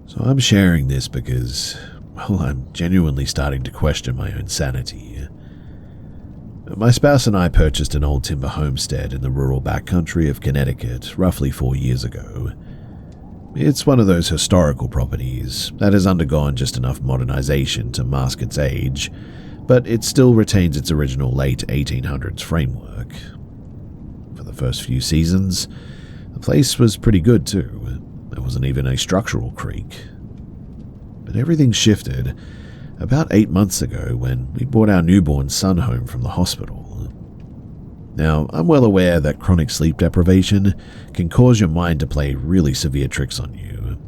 So I'm sharing this because, well, I'm genuinely starting to question my own sanity. My spouse and I purchased an old timber homestead in the rural backcountry of Connecticut roughly 4 years ago. It's one of those historical properties that has undergone just enough modernization to mask its age, but it still retains its original late 1800s framework. For the first few seasons, the place was pretty good too. There wasn't even a structural creak. But everything shifted about 8 months ago when we brought our newborn son home from the hospital. Now, I'm well aware that chronic sleep deprivation can cause your mind to play really severe tricks on you,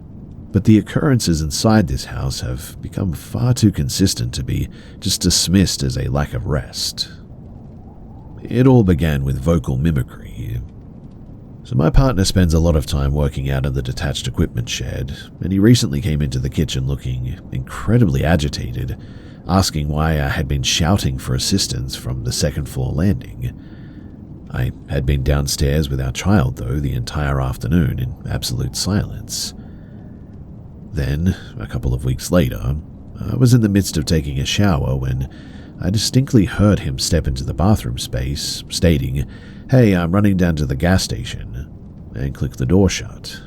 but the occurrences inside this house have become far too consistent to be just dismissed as a lack of rest. It all began with vocal mimicry. So my partner spends a lot of time working out in the detached equipment shed, and he recently came into the kitchen looking incredibly agitated, asking why I had been shouting for assistance from the second floor landing. I had been downstairs with our child, though, the entire afternoon in absolute silence. Then, a couple of weeks later, I was in the midst of taking a shower when I distinctly heard him step into the bathroom space, stating, "Hey, I'm running down to the gas station," and click the door shut.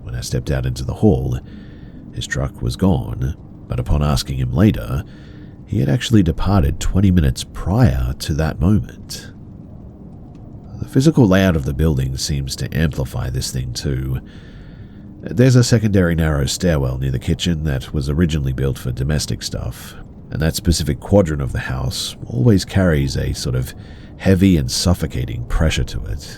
When I stepped out into the hall, his truck was gone, but upon asking him later, he had actually departed 20 minutes prior to that moment. The physical layout of the building seems to amplify this thing too. There's a secondary narrow stairwell near the kitchen that was originally built for domestic stuff, and that specific quadrant of the house always carries a sort of heavy and suffocating pressure to it.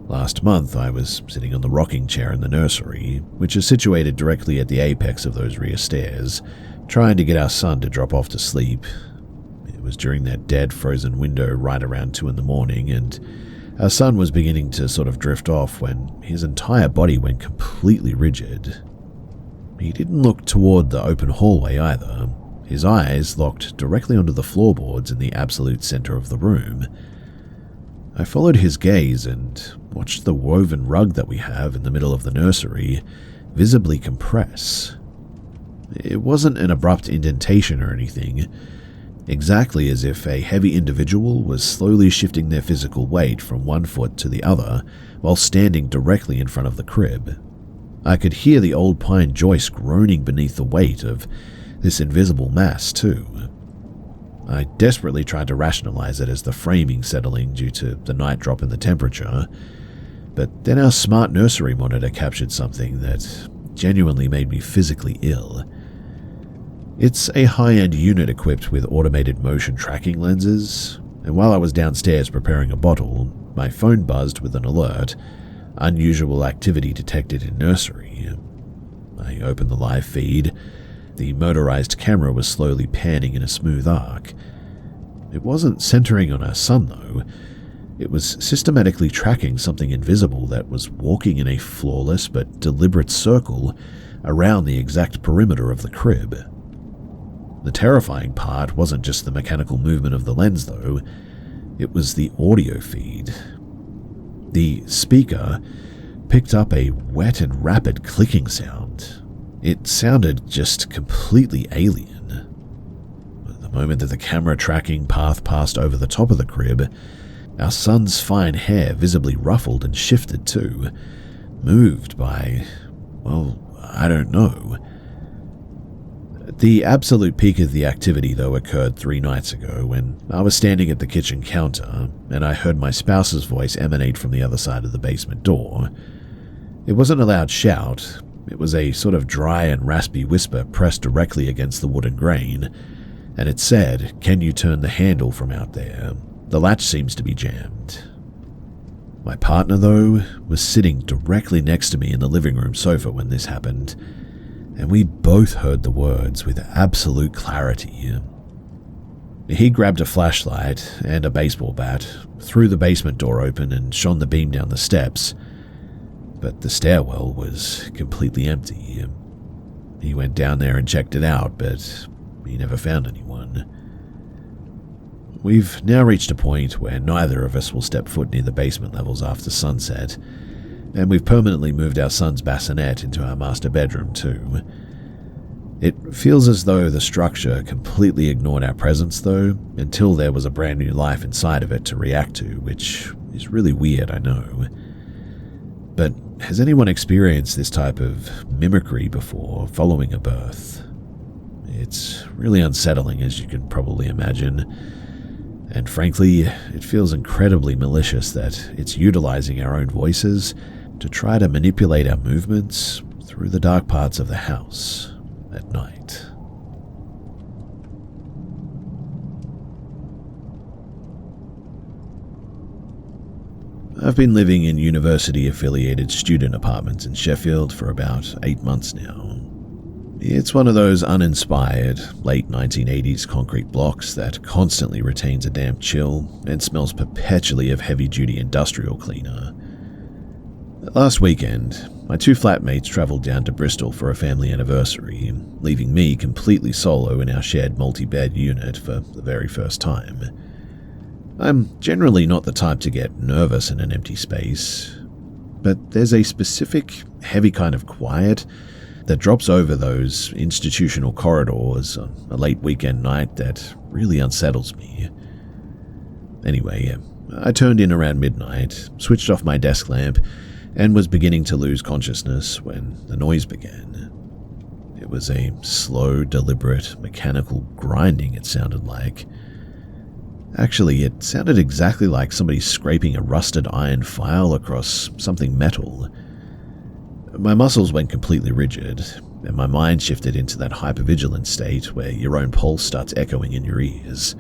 Last month, I was sitting on the rocking chair in the nursery, which is situated directly at the apex of those rear stairs, trying to get our son to drop off to sleep. It was during that dead frozen window right around 2 a.m, and our son was beginning to sort of drift off when his entire body went completely rigid. He didn't look toward the open hallway either. His eyes locked directly onto the floorboards in the absolute center of the room. I followed his gaze and watched the woven rug that we have in the middle of the nursery visibly compress. It wasn't an abrupt indentation or anything, exactly as if a heavy individual was slowly shifting their physical weight from one foot to the other while standing directly in front of the crib. I could hear the old pine joist groaning beneath the weight of this invisible mass, too. I desperately tried to rationalize it as the framing settling due to the night drop in the temperature, but then our smart nursery monitor captured something that genuinely made me physically ill. It's a high-end unit equipped with automated motion tracking lenses, and while I was downstairs preparing a bottle, my phone buzzed with an alert, "Unusual activity detected in nursery." I opened the live feed. The motorized camera was slowly panning in a smooth arc. It wasn't centering on our son, though. It was systematically tracking something invisible that was walking in a flawless but deliberate circle around the exact perimeter of the crib. The terrifying part wasn't just the mechanical movement of the lens, though. It was the audio feed. The speaker picked up a wet and rapid clicking sound. It sounded just completely alien. The moment that the camera tracking path passed over the top of the crib, our son's fine hair visibly ruffled and shifted too, moved by, well, I don't know. The absolute peak of the activity, though, occurred 3 nights ago when I was standing at the kitchen counter and I heard my spouse's voice emanate from the other side of the basement door. It wasn't a loud shout. It was a sort of dry and raspy whisper pressed directly against the wooden grain, and it said, "Can you turn the handle from out there? The latch seems to be jammed." My partner, though, was sitting directly next to me in the living room sofa when this happened, and we both heard the words with absolute clarity. He grabbed a flashlight and a baseball bat, threw the basement door open and shone the beam down the steps, but the stairwell was completely empty. He went down there and checked it out, but he never found anyone. We've now reached a point where neither of us will step foot near the basement levels after sunset, and we've permanently moved our son's bassinet into our master bedroom too. It feels as though the structure completely ignored our presence though, until there was a brand new life inside of it to react to, which is really weird, I know. But has anyone experienced this type of mimicry before following a birth? It's really unsettling, as you can probably imagine. And frankly, it feels incredibly malicious that it's utilizing our own voices to try to manipulate our movements through the dark parts of the house at night. I've been living in university-affiliated student apartments in Sheffield for about 8 months now. It's one of those uninspired, late 1980s concrete blocks that constantly retains a damp chill and smells perpetually of heavy-duty industrial cleaner. Last weekend, my 2 flatmates travelled down to Bristol for a family anniversary, leaving me completely solo in our shared multi-bed unit for the very first time. I'm generally not the type to get nervous in an empty space, but there's a specific, heavy kind of quiet that drops over those institutional corridors on a late weekend night that really unsettles me. Anyway, I turned in around midnight, switched off my desk lamp, and was beginning to lose consciousness when the noise began. It was a slow, deliberate, mechanical grinding, it sounded like. Actually, it sounded exactly like somebody scraping a rusted iron file across something metal. My muscles went completely rigid, and my mind shifted into that hypervigilant state where your own pulse starts echoing in your ears.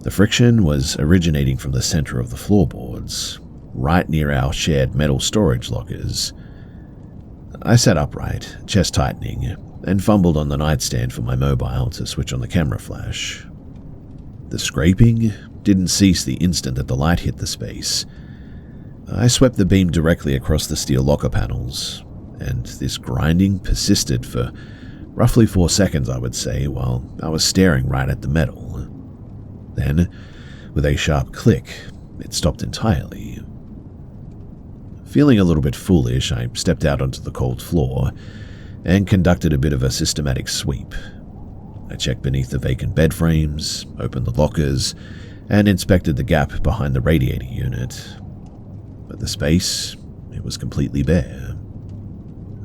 The friction was originating from the center of the floorboards, right near our shared metal storage lockers. I sat upright, chest tightening, and fumbled on the nightstand for my mobile to switch on the camera flash. The scraping didn't cease the instant that the light hit the space. I swept the beam directly across the steel locker panels, and this grinding persisted for roughly 4 seconds, I would say, while I was staring right at the metal. Then, with a sharp click, it stopped entirely. Feeling a little bit foolish, I stepped out onto the cold floor and conducted a bit of a systematic sweep. I checked beneath the vacant bed frames, opened the lockers, and inspected the gap behind the radiator unit. But the space, it was completely bare.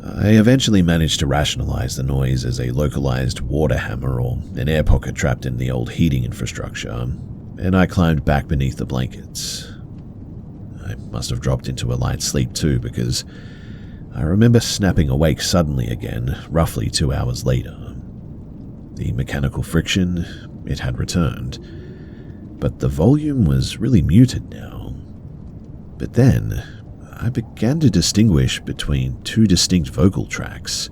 I eventually managed to rationalize the noise as a localized water hammer or an air pocket trapped in the old heating infrastructure, and I climbed back beneath the blankets. I must have dropped into a light sleep too, because I remember snapping awake suddenly again, roughly 2 hours later. The mechanical friction, it had returned, but the volume was really muted now. But then, I began to distinguish between 2 distinct vocal tracks.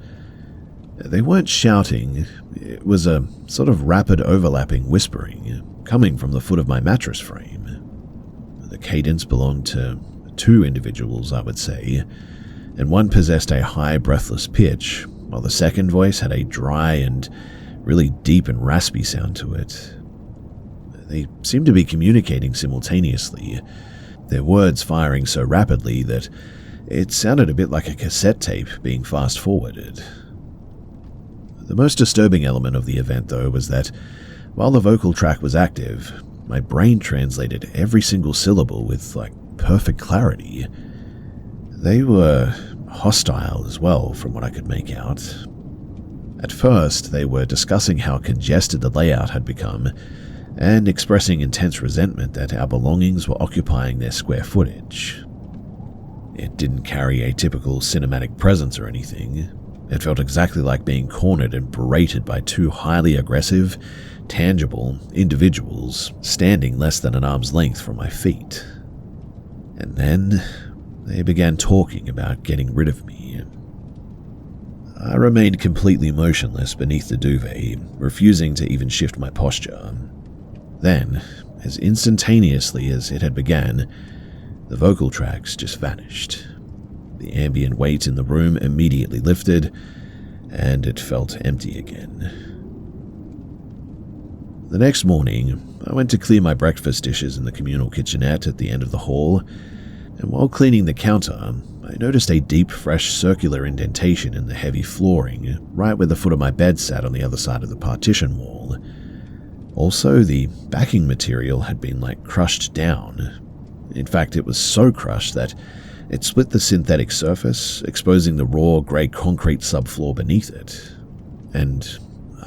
They weren't shouting, it was a sort of rapid overlapping whispering, coming from the foot of my mattress frame. The cadence belonged to 2 individuals, I would say, and one possessed a high, breathless pitch, while the second voice had a dry and really deep and raspy sound to it. They seemed to be communicating simultaneously, their words firing so rapidly that it sounded a bit like a cassette tape being fast-forwarded. The most disturbing element of the event, though, was that while the vocal track was active, my brain translated every single syllable with, perfect clarity. They were hostile as well, from what I could make out. At first, they were discussing how congested the layout had become, and expressing intense resentment that our belongings were occupying their square footage. It didn't carry a typical cinematic presence or anything. It felt exactly like being cornered and berated by 2 highly aggressive, tangible individuals standing less than an arm's length from my feet. And then they began talking about getting rid of me. I remained completely motionless beneath the duvet, refusing to even shift my posture. Then, as instantaneously as it had begun, the vocal tracks just vanished. The ambient weight in the room immediately lifted, and it felt empty again. The next morning, I went to clear my breakfast dishes in the communal kitchenette at the end of the hall, and while cleaning the counter, I noticed a deep, fresh circular indentation in the heavy flooring, right where the foot of my bed sat on the other side of the partition wall. Also, the backing material had been crushed down. In fact, it was so crushed that it split the synthetic surface, exposing the raw grey concrete subfloor beneath it. And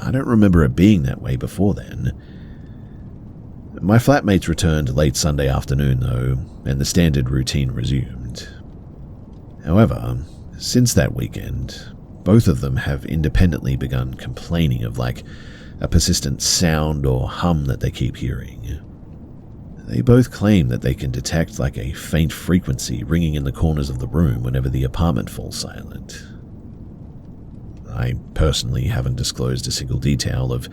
I don't remember it being that way before then. My flatmates returned late Sunday afternoon, though, and the standard routine resumed. However, since that weekend, both of them have independently begun complaining of a persistent sound or hum that they keep hearing. They both claim that they can detect a faint frequency ringing in the corners of the room whenever the apartment falls silent. I personally haven't disclosed a single detail of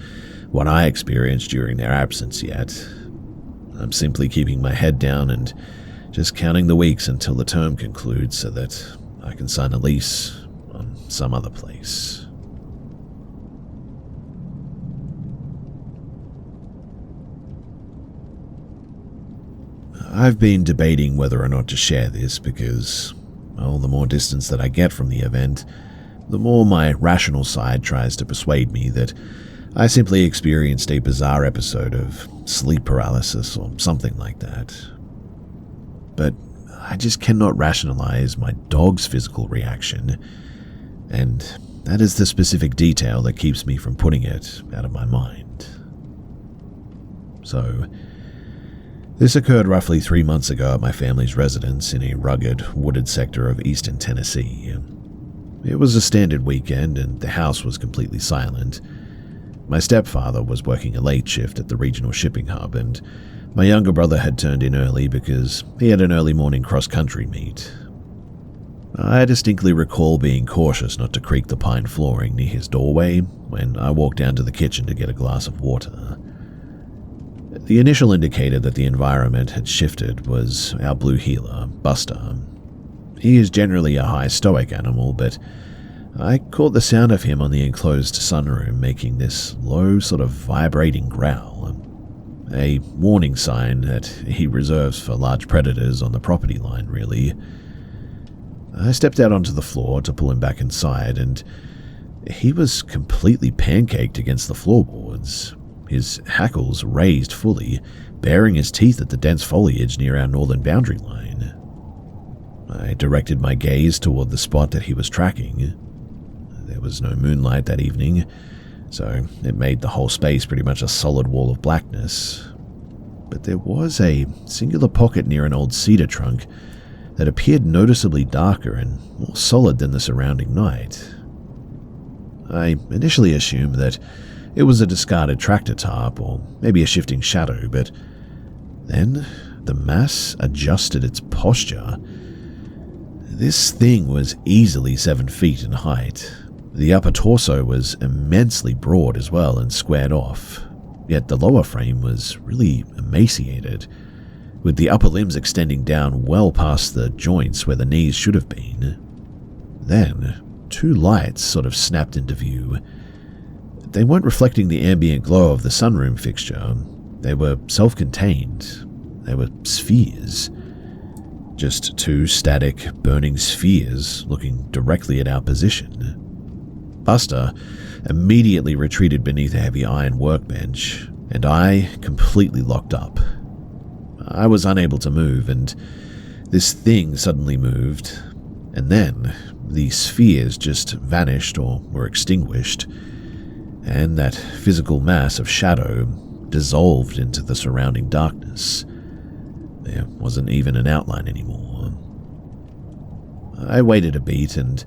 what I experienced during their absence yet. I'm simply keeping my head down and just counting the weeks until the term concludes so that I can sign a lease on some other place. I've been debating whether or not to share this because, well, the more distance that I get from the event, the more my rational side tries to persuade me that I simply experienced a bizarre episode of sleep paralysis or something like that. But I just cannot rationalize my dog's physical reaction, and that is the specific detail that keeps me from putting it out of my mind. So, this occurred roughly 3 months ago at my family's residence in a rugged, wooded sector of eastern Tennessee. It was a standard weekend and the house was completely silent. My stepfather was working a late shift at the regional shipping hub, and my younger brother had turned in early because he had an early morning cross-country meet. I distinctly recall being cautious not to creak the pine flooring near his doorway when I walked down to the kitchen to get a glass of water. The initial indicator that the environment had shifted was our blue heeler, Busta. He is generally a high stoic animal, but I caught the sound of him on the enclosed sunroom making this low, sort of vibrating growl, a warning sign that he reserves for large predators on the property line, really. I stepped out onto the floor to pull him back inside, and he was completely pancaked against the floorboards, his hackles raised fully, baring his teeth at the dense foliage near our northern boundary line. I directed my gaze toward the spot that he was tracking. There was no moonlight that evening, so it made the whole space pretty much a solid wall of blackness. But there was a singular pocket near an old cedar trunk that appeared noticeably darker and more solid than the surrounding night. I initially assumed that it was a discarded tractor tarp or maybe a shifting shadow, but then the mass adjusted its posture. This thing was easily 7 feet in height. The upper torso was immensely broad as well and squared off, yet the lower frame was really emaciated, with the upper limbs extending down well past the joints where the knees should have been. Then, 2 lights sort of snapped into view. They weren't reflecting the ambient glow of the sunroom fixture. They were self-contained. They were spheres. Just 2 static, burning spheres looking directly at our position. Busta immediately retreated beneath a heavy iron workbench, and I completely locked up. I was unable to move, and this thing suddenly moved, and then the spheres just vanished or were extinguished, and that physical mass of shadow dissolved into the surrounding darkness. There wasn't even an outline anymore. I waited a beat, and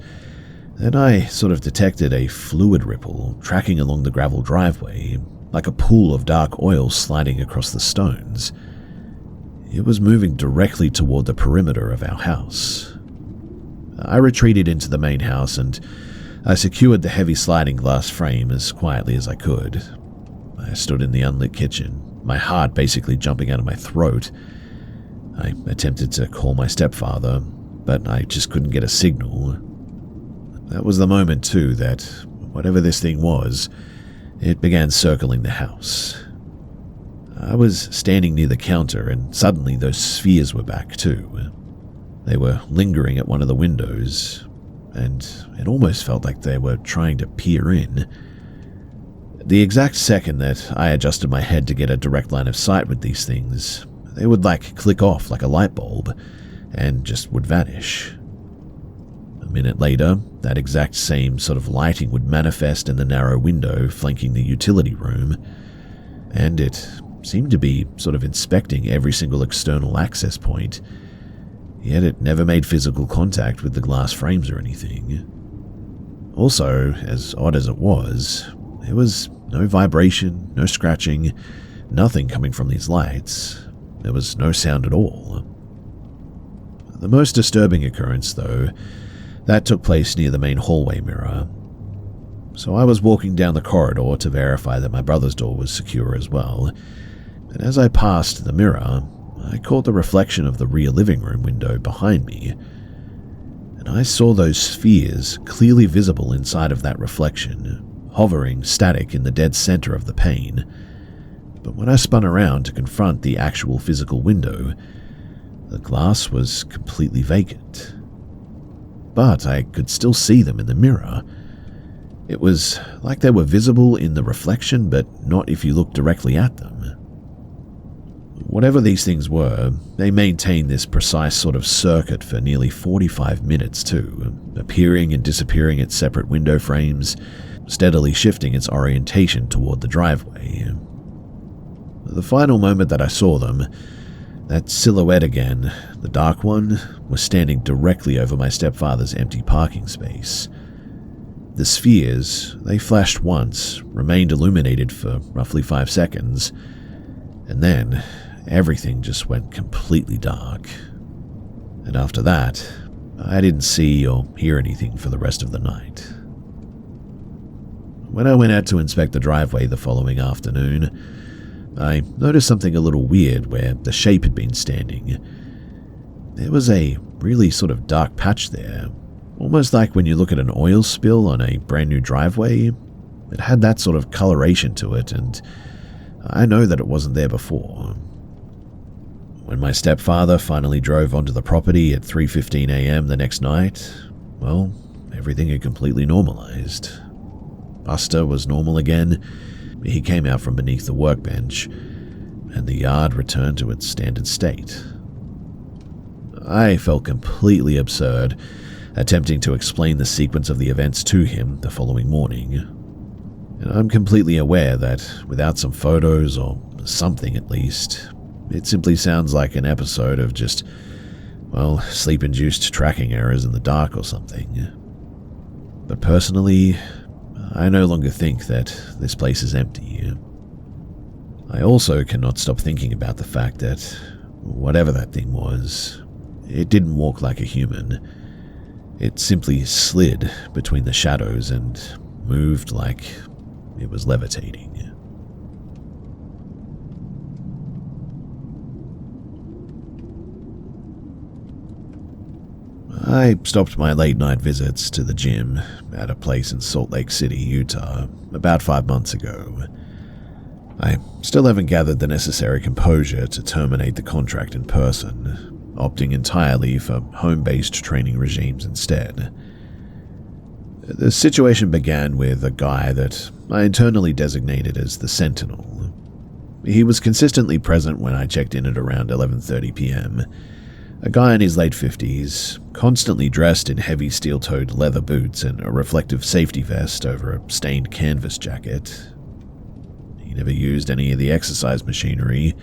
then I sort of detected a fluid ripple tracking along the gravel driveway, like a pool of dark oil sliding across the stones. It was moving directly toward the perimeter of our house. I retreated into the main house, and I secured the heavy sliding glass frame as quietly as I could. I stood in the unlit kitchen, my heart basically jumping out of my throat. I attempted to call my stepfather, but I just couldn't get a signal. That was the moment, too, that whatever this thing was, it began circling the house. I was standing near the counter, and suddenly those spheres were back, too. They were lingering at one of the windows, and it almost felt like they were trying to peer in. The exact second that I adjusted my head to get a direct line of sight with these things, they would click off like a light bulb and just would vanish. A minute later, that exact same sort of lighting would manifest in the narrow window flanking the utility room, and it seemed to be sort of inspecting every single external access point, yet it never made physical contact with the glass frames or anything. Also, as odd as it was, there was no vibration, no scratching, nothing coming from these lights. There was no sound at all. The most disturbing occurrence, though, that took place near the main hallway mirror. So I was walking down the corridor to verify that my brother's door was secure as well, and as I passed the mirror, I caught the reflection of the rear living room window behind me, and I saw those spheres clearly visible inside of that reflection, hovering static in the dead center of the pane. But when I spun around to confront the actual physical window, the glass was completely vacant. But I could still see them in the mirror. It was like they were visible in the reflection, but not if you looked directly at them. Whatever these things were, they maintained this precise sort of circuit for nearly 45 minutes too, appearing and disappearing at separate window frames, steadily shifting its orientation toward the driveway. The final moment that I saw them, that silhouette again, the dark one, was standing directly over my stepfather's empty parking space. The spheres, they flashed once, remained illuminated for roughly 5 seconds, and then everything just went completely dark. And after that, I didn't see or hear anything for the rest of the night. When I went out to inspect the driveway the following afternoon, I noticed something a little weird where the shape had been standing. There was a really sort of dark patch there, almost like when you look at an oil spill on a brand new driveway. It had that sort of coloration to it, and I know that it wasn't there before. When my stepfather finally drove onto the property at 3:15 a.m. the next night, well, everything had completely normalized. Busta was normal again. He came out from beneath the workbench, and the yard returned to its standard state. I felt completely absurd, attempting to explain the sequence of the events to him the following morning. And I'm completely aware that without some photos, or something at least, it simply sounds like an episode of just, well, sleep-induced tracking errors in the dark or something. But personally, I no longer think that this place is empty. I also cannot stop thinking about the fact that, whatever that thing was, it didn't walk like a human. It simply slid between the shadows and moved like it was levitating. I stopped my late-night visits to the gym at a place in Salt Lake City, Utah, about 5 months ago. I still haven't gathered the necessary composure to terminate the contract in person, opting entirely for home-based training regimes instead. The situation began with a guy that I internally designated as the Sentinel. He was consistently present when I checked in at around 11:30 p.m., a guy in his late 50s, constantly dressed in heavy steel-toed leather boots and a reflective safety vest over a stained canvas jacket. He never used any of the exercise machinery.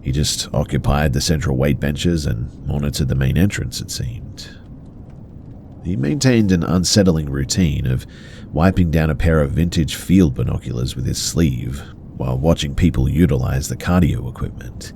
He just occupied the central weight benches and monitored the main entrance, it seemed. He maintained an unsettling routine of wiping down a pair of vintage field binoculars with his sleeve while watching people utilize the cardio equipment.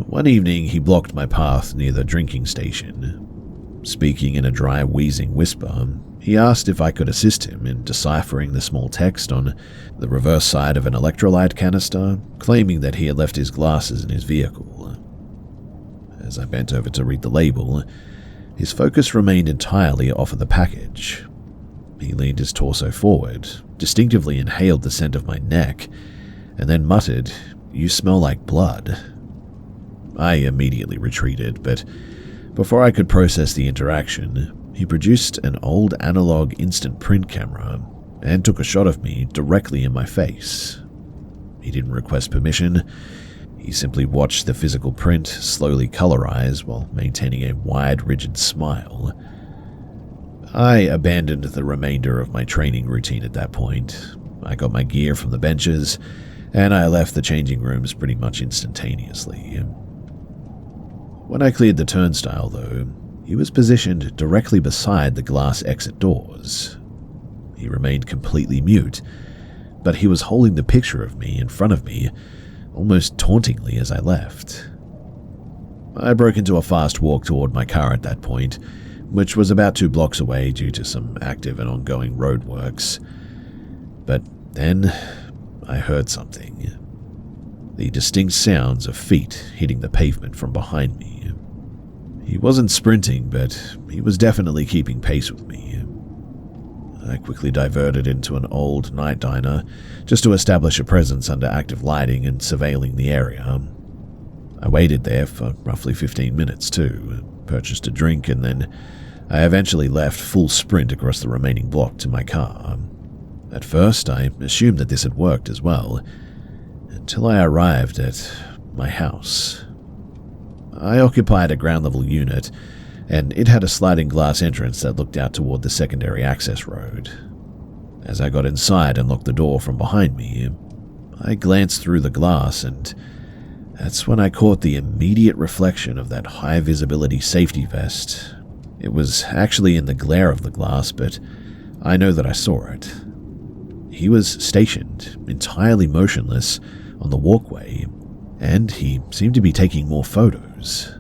One evening, he blocked my path near the drinking station. Speaking in a dry, wheezing whisper, he asked if I could assist him in deciphering the small text on the reverse side of an electrolyte canister, claiming that he had left his glasses in his vehicle. As I bent over to read the label, his focus remained entirely off of the package. He leaned his torso forward, distinctively inhaled the scent of my neck, and then muttered, "You smell like blood." I immediately retreated, but Before I could process the interaction, he produced an old analog instant print camera and took a shot of me directly in my face. He didn't request permission. He simply watched the physical print slowly colorize while maintaining a wide, rigid smile. I abandoned the remainder of my training routine at that point. I got my gear from the benches, and I left the changing rooms pretty much instantaneously. When I cleared the turnstile, though, he was positioned directly beside the glass exit doors. He remained completely mute, but he was holding the picture of me in front of me, almost tauntingly as I left. I broke into a fast walk toward my car at that point, which was about 2 blocks away due to some active and ongoing roadworks. But then I heard something. The distinct sounds of feet hitting the pavement from behind me. He wasn't sprinting, but he was definitely keeping pace with me. I quickly diverted into an old night diner just to establish a presence under active lighting and surveilling the area. I waited there for roughly 15 minutes too, purchased a drink, and then I eventually left full sprint across the remaining block to my car. At first, I assumed that this had worked as well, until I arrived at my house. I occupied a ground-level unit, and it had a sliding glass entrance that looked out toward the secondary access road. As I got inside and locked the door from behind me, I glanced through the glass, and that's when I caught the immediate reflection of that high-visibility safety vest. It was actually in the glare of the glass, but I know that I saw it. He was stationed, entirely motionless, on the walkway, and he seemed to be taking more photos.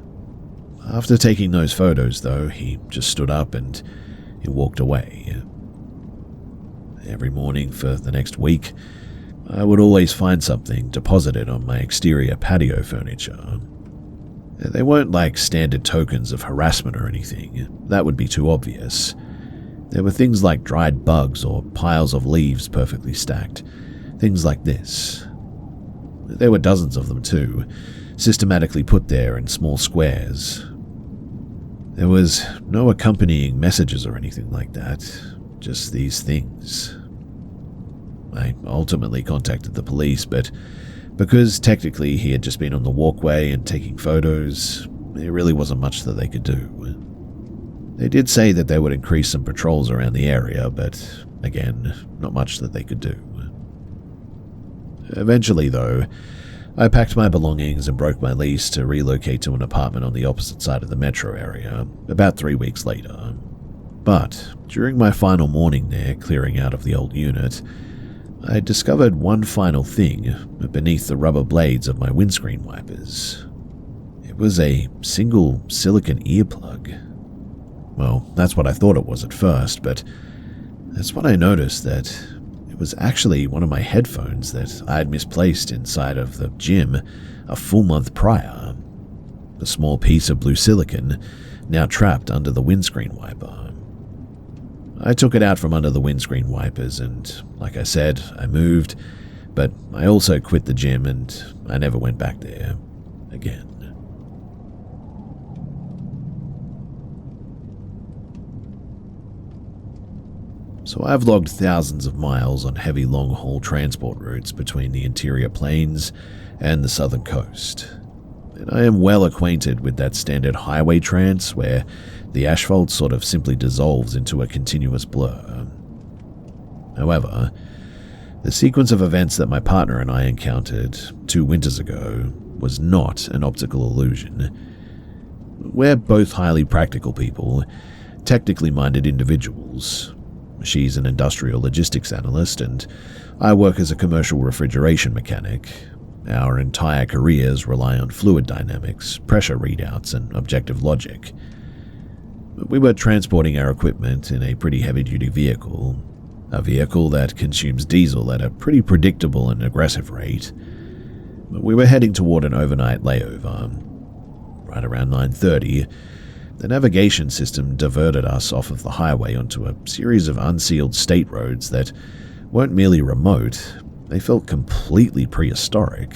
After taking those photos, though, he just stood up and he walked away. Every morning for the next week, I would always find something deposited on my exterior patio furniture. They weren't like standard tokens of harassment or anything. That would be too obvious. There were things like dried bugs or piles of leaves perfectly stacked. Things like this. There were dozens of them too, systematically put there in small squares. There was no accompanying messages or anything like that, just these things. I ultimately contacted the police, but because technically he had just been on the walkway and taking photos, there really wasn't much that they could do. They did say that they would increase some patrols around the area, but again, not much that they could do. Eventually, though, I packed my belongings and broke my lease to relocate to an apartment on the opposite side of the metro area, about 3 weeks later. But during my final morning there, clearing out of the old unit, I discovered one final thing beneath the rubber blades of my windscreen wipers. It was a single silicone earplug. Well, that's what I thought it was at first, but that's when I noticed that it was actually one of my headphones that I had misplaced inside of the gym a full month prior. The small piece of blue silicone now trapped under the windscreen wiper. I took it out from under the windscreen wipers and, like I said, I moved, but I also quit the gym and I never went back there again. So I've logged thousands of miles on heavy long-haul transport routes between the interior plains and the southern coast. And I am well acquainted with that standard highway trance where the asphalt sort of simply dissolves into a continuous blur. However, the sequence of events that my partner and I encountered 2 winters ago was not an optical illusion. We're both highly practical people, technically minded individuals. She's an industrial logistics analyst, and I work as a commercial refrigeration mechanic. Our entire careers rely on fluid dynamics, pressure readouts, and objective logic. We were transporting our equipment in a pretty heavy-duty vehicle, a vehicle that consumes diesel at a pretty predictable and aggressive rate. We were heading toward an overnight layover. Right around 9:30, the navigation system diverted us off of the highway onto a series of unsealed state roads that weren't merely remote, they felt completely prehistoric.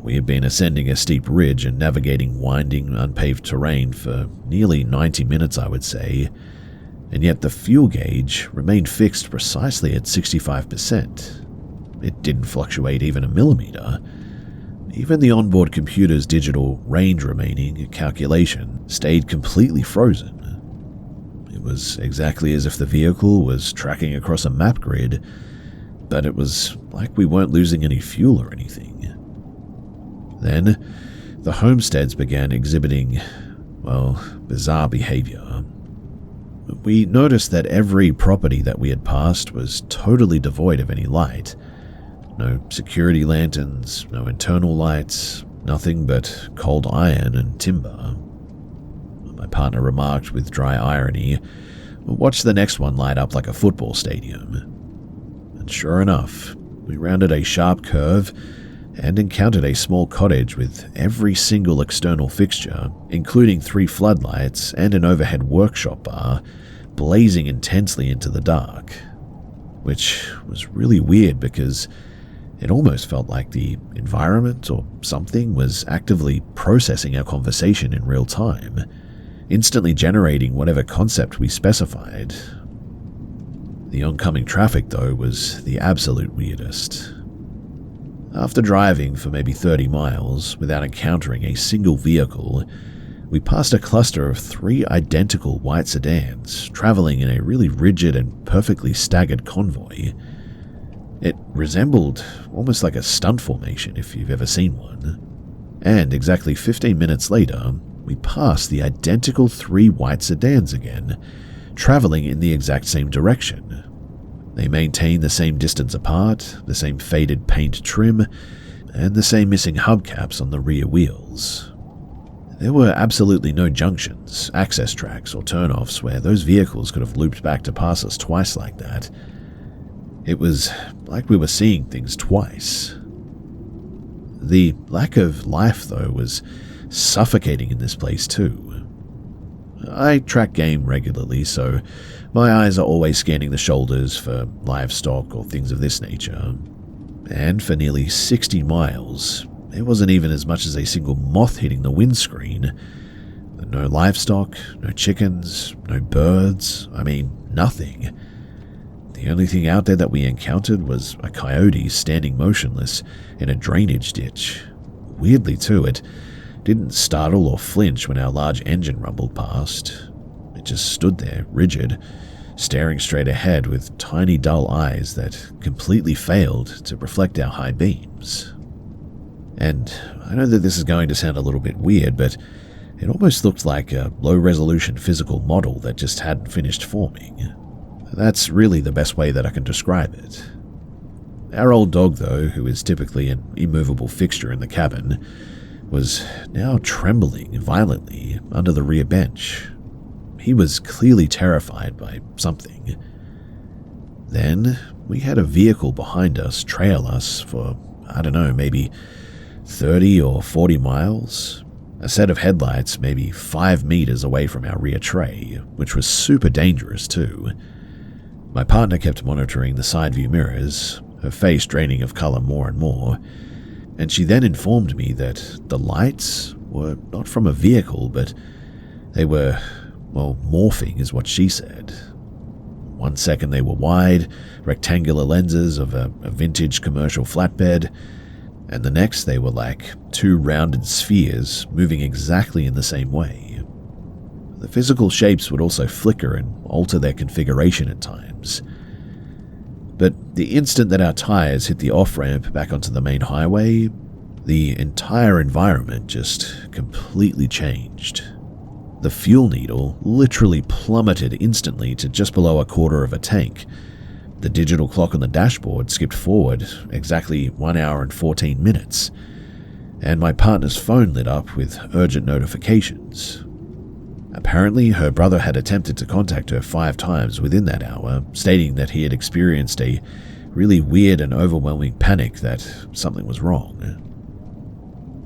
We had been ascending a steep ridge and navigating winding, unpaved terrain for nearly 90 minutes, I would say, and yet the fuel gauge remained fixed precisely at 65%. It didn't fluctuate even a millimeter. Even the onboard computer's digital range remaining calculation stayed completely frozen. It was exactly as if the vehicle was tracking across a map grid, but it was like we weren't losing any fuel or anything. Then, the homesteads began exhibiting, bizarre behavior. We noticed that every property that we had passed was totally devoid of any light. No security lanterns, no internal lights, nothing but cold iron and timber. My partner remarked with dry irony, "Watch the next one light up like a football stadium." And sure enough, we rounded a sharp curve and encountered a small cottage with every single external fixture, including 3 floodlights and an overhead workshop bar, blazing intensely into the dark. Which was really weird because it almost felt like the environment or something was actively processing our conversation in real time, instantly generating whatever concept we specified. The oncoming traffic, though, was the absolute weirdest. After driving for maybe 30 miles without encountering a single vehicle, we passed a cluster of 3 identical white sedans traveling in a really rigid and perfectly staggered convoy. It resembled almost like a stunt formation if you've ever seen one. And exactly 15 minutes later, we passed the identical 3 white sedans again, traveling in the exact same direction. They maintained the same distance apart, the same faded paint trim, and the same missing hubcaps on the rear wheels. There were absolutely no junctions, access tracks, or turnoffs where those vehicles could have looped back to pass us twice like that. It was like we were seeing things twice. The lack of life, though, was suffocating in this place too. I track game regularly, so my eyes are always scanning the shoulders for livestock or things of this nature. And for nearly 60 miles, there wasn't even as much as a single moth hitting the windscreen. No livestock, no chickens, no birds, nothing. The only thing out there that we encountered was a coyote standing motionless in a drainage ditch. Weirdly too, it didn't startle or flinch when our large engine rumbled past. It just stood there, rigid, staring straight ahead with tiny dull eyes that completely failed to reflect our high beams. And I know that this is going to sound a little bit weird, but it almost looked like a low-resolution physical model that just hadn't finished forming. That's really the best way that I can describe it. Our old dog, though, who is typically an immovable fixture in the cabin, was now trembling violently under the rear bench. He was clearly terrified by something. Then we had a vehicle behind us trail us for, maybe 30 or 40 miles. A set of headlights maybe 5 meters away from our rear tray, which was super dangerous too. My partner kept monitoring the side view mirrors, her face draining of color more and more, and she then informed me that the lights were not from a vehicle, but they were, morphing is what she said. 1 second they were wide, rectangular lenses of a vintage commercial flatbed, and the next they were like 2 rounded spheres moving exactly in the same way. The physical shapes would also flicker and alter their configuration at times. But the instant that our tires hit the off-ramp back onto the main highway, the entire environment just completely changed. The fuel needle literally plummeted instantly to just below a quarter of a tank. The digital clock on the dashboard skipped forward exactly 1 hour and 14 minutes, and my partner's phone lit up with urgent notifications. Apparently, her brother had attempted to contact her 5 times within that hour, stating that he had experienced a really weird and overwhelming panic that something was wrong.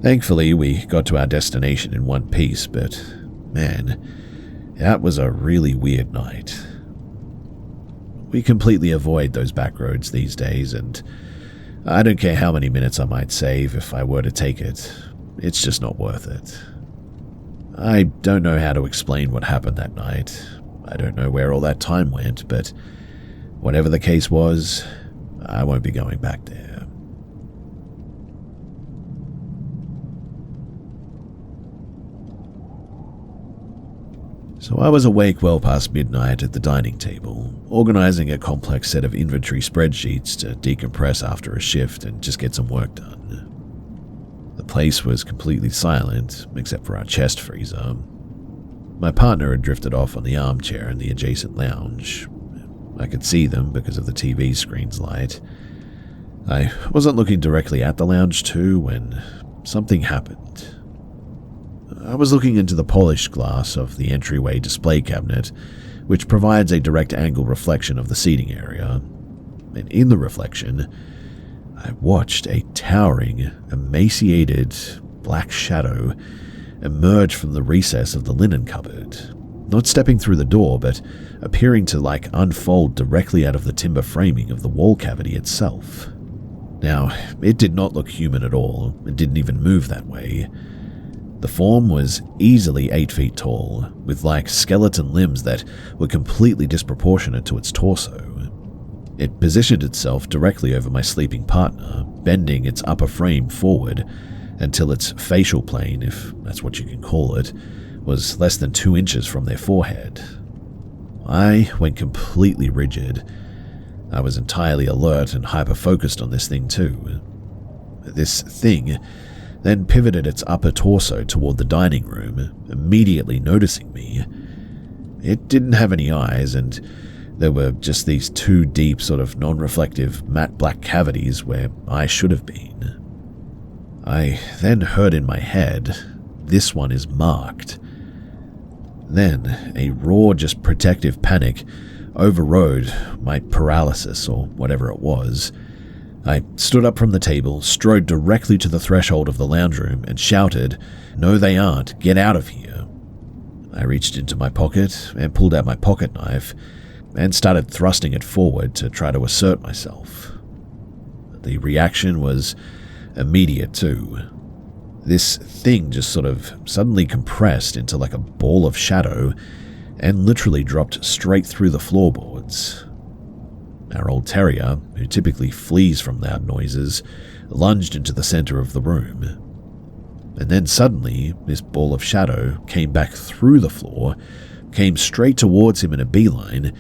Thankfully, we got to our destination in one piece, but man, that was a really weird night. We completely avoid those back roads these days, and I don't care how many minutes I might save if I were to take it. It's just not worth it. I don't know how to explain what happened that night. I don't know where all that time went, but whatever the case was, I won't be going back there. So I was awake well past midnight at the dining table, organizing a complex set of inventory spreadsheets to decompress after a shift and just get some work done. The place was completely silent, except for our chest freezer. My partner had drifted off on the armchair in the adjacent lounge. I could see them because of the TV screen's light. I wasn't looking directly at the lounge too when something happened. I was looking into the polished glass of the entryway display cabinet, which provides a direct angle reflection of the seating area. And in the reflection, I watched a towering, emaciated black shadow emerge from the recess of the linen cupboard, not stepping through the door, but appearing to unfold directly out of the timber framing of the wall cavity itself. Now, it did not look human at all. It didn't even move that way. The form was easily 8 feet tall, with skeleton limbs that were completely disproportionate to its torso. It positioned itself directly over my sleeping partner, bending its upper frame forward until its facial plane, if that's what you can call it, was less than 2 inches from their forehead. I went completely rigid. I was entirely alert and hyper-focused on this thing too. This thing then pivoted its upper torso toward the dining room, immediately noticing me. It didn't have any eyes, and there were just these 2 deep, non-reflective, matte black cavities where I should have been. I then heard in my head, "This one is marked." Then, a raw, protective panic overrode my paralysis, or whatever it was. I stood up from the table, strode directly to the threshold of the lounge room, and shouted, "No, they aren't. Get out of here." I reached into my pocket and pulled out my pocket knife and started thrusting it forward to try to assert myself. The reaction was immediate too. This thing just suddenly compressed into a ball of shadow and literally dropped straight through the floorboards. Our old terrier, who typically flees from loud noises, lunged into the center of the room. And then suddenly, this ball of shadow came back through the floor, came straight towards him in a beeline,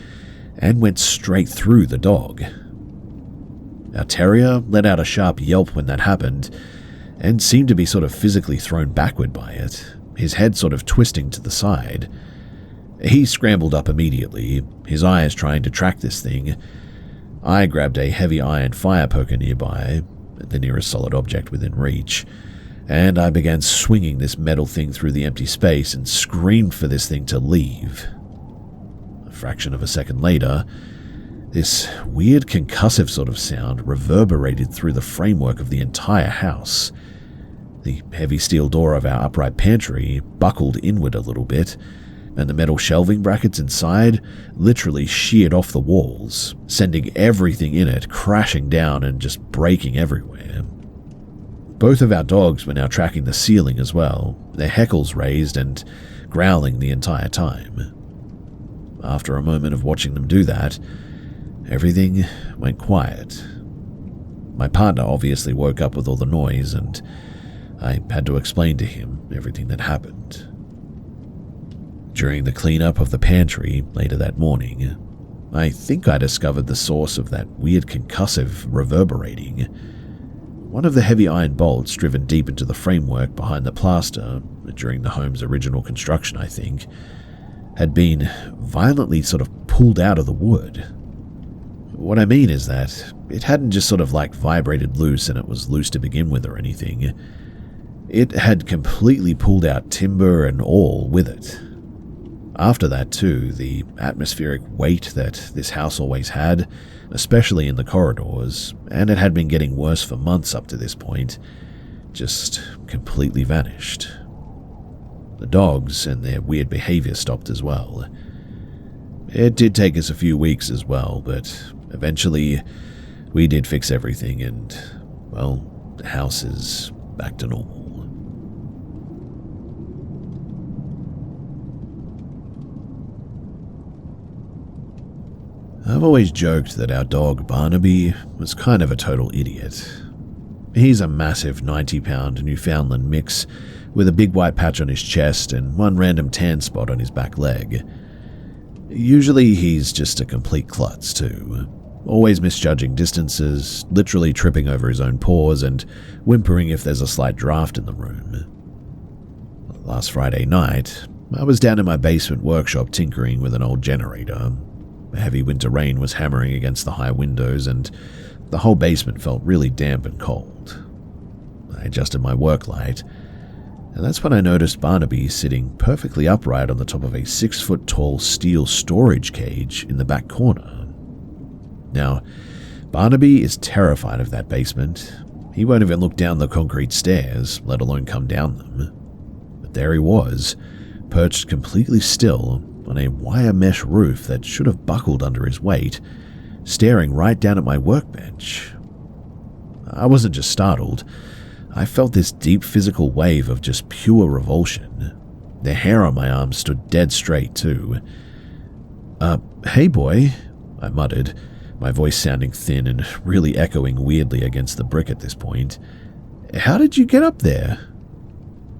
and went straight through the dog. Our terrier let out a sharp yelp when that happened, and seemed to be physically thrown backward by it, his head twisting to the side. He scrambled up immediately, his eyes trying to track this thing. I grabbed a heavy iron fire poker nearby, the nearest solid object within reach, and I began swinging this metal thing through the empty space and screamed for this thing to leave. A fraction of a second later, this weird concussive sound reverberated through the framework of the entire house. The heavy steel door of our upright pantry buckled inward a little bit, and the metal shelving brackets inside literally sheared off the walls, sending everything in it crashing down and just breaking everywhere. Both of our dogs were now tracking the ceiling as well, their heckles raised and growling the entire time. After a moment of watching them do that, everything went quiet. My partner obviously woke up with all the noise, and I had to explain to him everything that happened. During the cleanup of the pantry later that morning, I think I discovered the source of that weird concussive reverberating. One of the heavy iron bolts driven deep into the framework behind the plaster during the home's original construction, I think, had been violently pulled out of the wood. What I mean is that it hadn't just vibrated loose and it was loose to begin with or anything. It had completely pulled out timber and all with it. After that too, the atmospheric weight that this house always had, especially in the corridors, and it had been getting worse for months up to this point, just completely vanished. The dogs and their weird behavior stopped as well. It did take us a few weeks as well, but eventually We did fix everything and, well, the house is back to normal. I've always joked that our dog Barnaby was kind of a total idiot. He's a massive 90-pound Newfoundland mix with a big white patch on his chest and one random tan spot on his back leg. Usually he's just a complete klutz too, always misjudging distances, literally tripping over his own paws and whimpering if there's a slight draft in the room. Last Friday night, I was down in my basement workshop tinkering with an old generator. A heavy winter rain was hammering against the high windows and the whole basement felt really damp and cold. I adjusted my work light, and that's when I noticed Barnaby sitting perfectly upright on the top of a 6-foot-tall steel storage cage in the back corner. Now, Barnaby is terrified of that basement. He won't even look down the concrete stairs, let alone come down them. But there he was, perched completely still on a wire mesh roof that should have buckled under his weight, staring right down at my workbench. I wasn't just startled. I felt this deep physical wave of just pure revulsion. The hair on my arms stood dead straight, too. Hey boy, I muttered, my voice sounding thin and really echoing weirdly against the brick at this point. How did you get up there?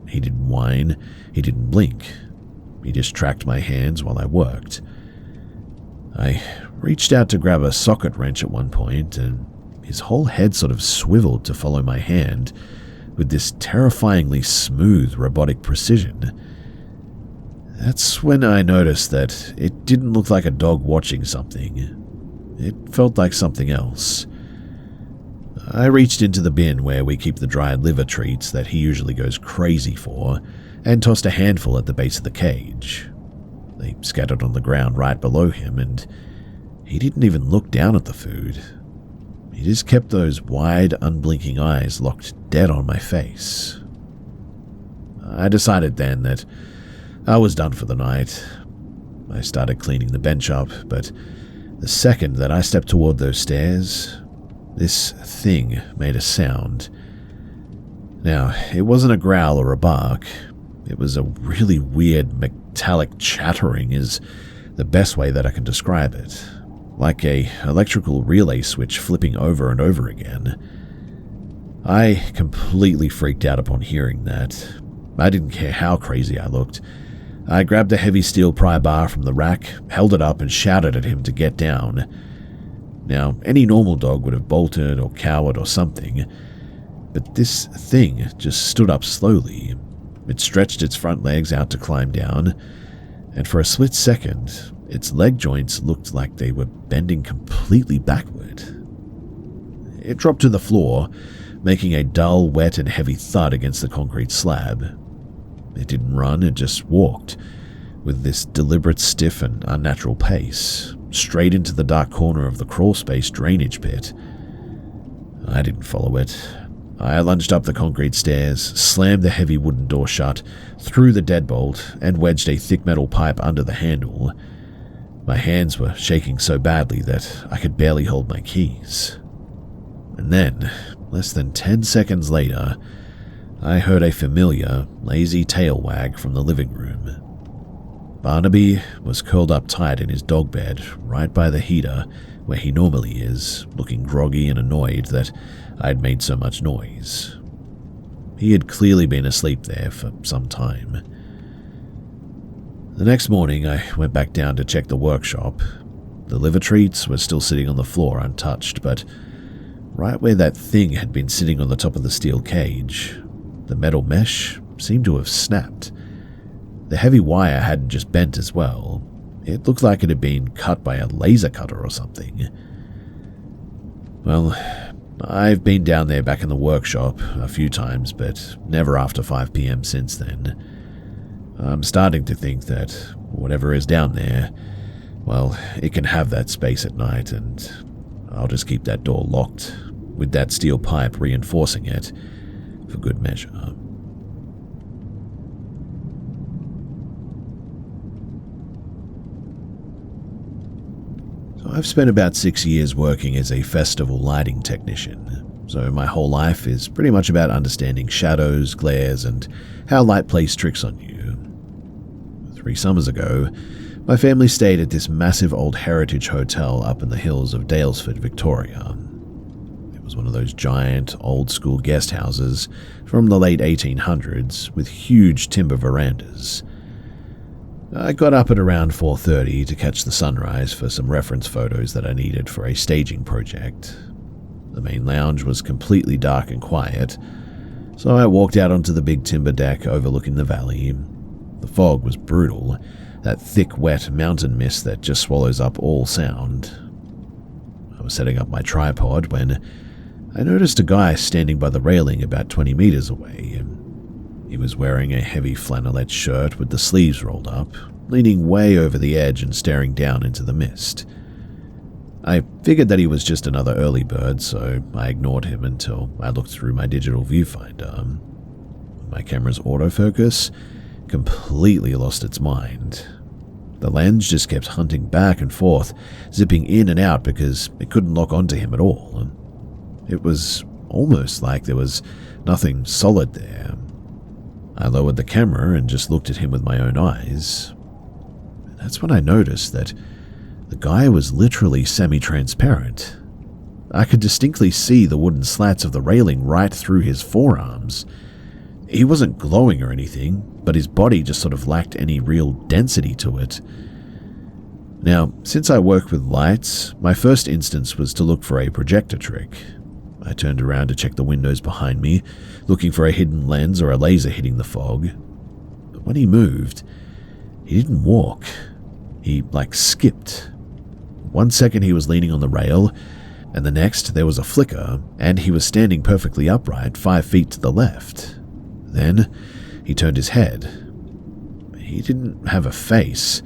He didn't whine. He didn't blink. He just tracked my hands while I worked. I reached out to grab a socket wrench at one point, and his whole head sort of swiveled to follow my hand with this terrifyingly smooth robotic precision. That's when I noticed that it didn't look like a dog watching something. It felt like something else. I reached into the bin where we keep the dried liver treats that he usually goes crazy for, and tossed a handful at the base of the cage. They scattered on the ground right below him, and he didn't even look down at the food. He just kept those wide, unblinking eyes locked dead on my face. I decided then that I was done for the night. I started cleaning the bench up, but the second that I stepped toward those stairs, this thing made a sound. Now, it wasn't a growl or a bark. It was a really weird metallic chattering is the best way that I can describe it. Like a electrical relay switch flipping over and over again. I completely freaked out upon hearing that. I didn't care how crazy I looked. I grabbed a heavy steel pry bar from the rack, held it up and shouted at him to get down. Now, any normal dog would have bolted or cowered or something, but this thing just stood up slowly. It stretched its front legs out to climb down, and for a split second, its leg joints looked like they were bending completely backward. It dropped to the floor, making a dull, wet, and heavy thud against the concrete slab. It didn't run, it just walked, with this deliberate, stiff, and unnatural pace, straight into the dark corner of the crawlspace drainage pit. I didn't follow it. I lunged up the concrete stairs, slammed the heavy wooden door shut, threw the deadbolt, and wedged a thick metal pipe under the handle. My hands were shaking so badly that I could barely hold my keys. And then, less than 10 seconds later, I heard a familiar, lazy tail wag from the living room. Barnaby was curled up tight in his dog bed right by the heater where he normally is, looking groggy and annoyed that I'd made so much noise. He had clearly been asleep there for some time. The next morning, I went back down to check the workshop. The liver treats were still sitting on the floor untouched, but right where that thing had been sitting on the top of the steel cage, the metal mesh seemed to have snapped. The heavy wire hadn't just bent as well. It looked like it had been cut by a laser cutter or something. Well, I've been down there back in the workshop a few times, but never after 5 p.m. since then. I'm starting to think that whatever is down there, well, it can have that space at night, and I'll just keep that door locked, with that steel pipe reinforcing it, for good measure. So I've spent about 6 years working as a festival lighting technician, so my whole life is pretty much about understanding shadows, glares, and how light plays tricks on you. 3 summers ago, my family stayed at this massive old heritage hotel up in the hills of Daylesford, Victoria. It was one of those giant, old-school guest houses from the late 1800s with huge timber verandas. I got up at around 4:30 to catch the sunrise for some reference photos that I needed for a staging project. The main lounge was completely dark and quiet, so I walked out onto the big timber deck overlooking the valley. The fog was brutal, that thick, wet mountain mist that just swallows up all sound. I was setting up my tripod when I noticed a guy standing by the railing about 20 meters away. He was wearing a heavy flannelette shirt with the sleeves rolled up, leaning way over the edge and staring down into the mist. I figured that he was just another early bird, so I ignored him until I looked through my digital viewfinder. My camera's autofocus completely lost its mind. The lens just kept hunting back and forth, zipping in and out because it couldn't lock onto him at all. It was almost like there was nothing solid there. I lowered the camera and just looked at him with my own eyes. That's when I noticed that the guy was literally semi-transparent. I could distinctly see the wooden slats of the railing right through his forearms. He wasn't glowing or anything, but his body just sort of lacked any real density to it. Now, since I work with lights, my first instance was to look for a projector trick. I turned around to check the windows behind me, looking for a hidden lens or a laser hitting the fog. But when he moved, he didn't walk. He, skipped. 1 second he was leaning on the rail, and the next there was a flicker, and he was standing perfectly upright 5 feet to the left. Then he turned his head. He didn't have a face.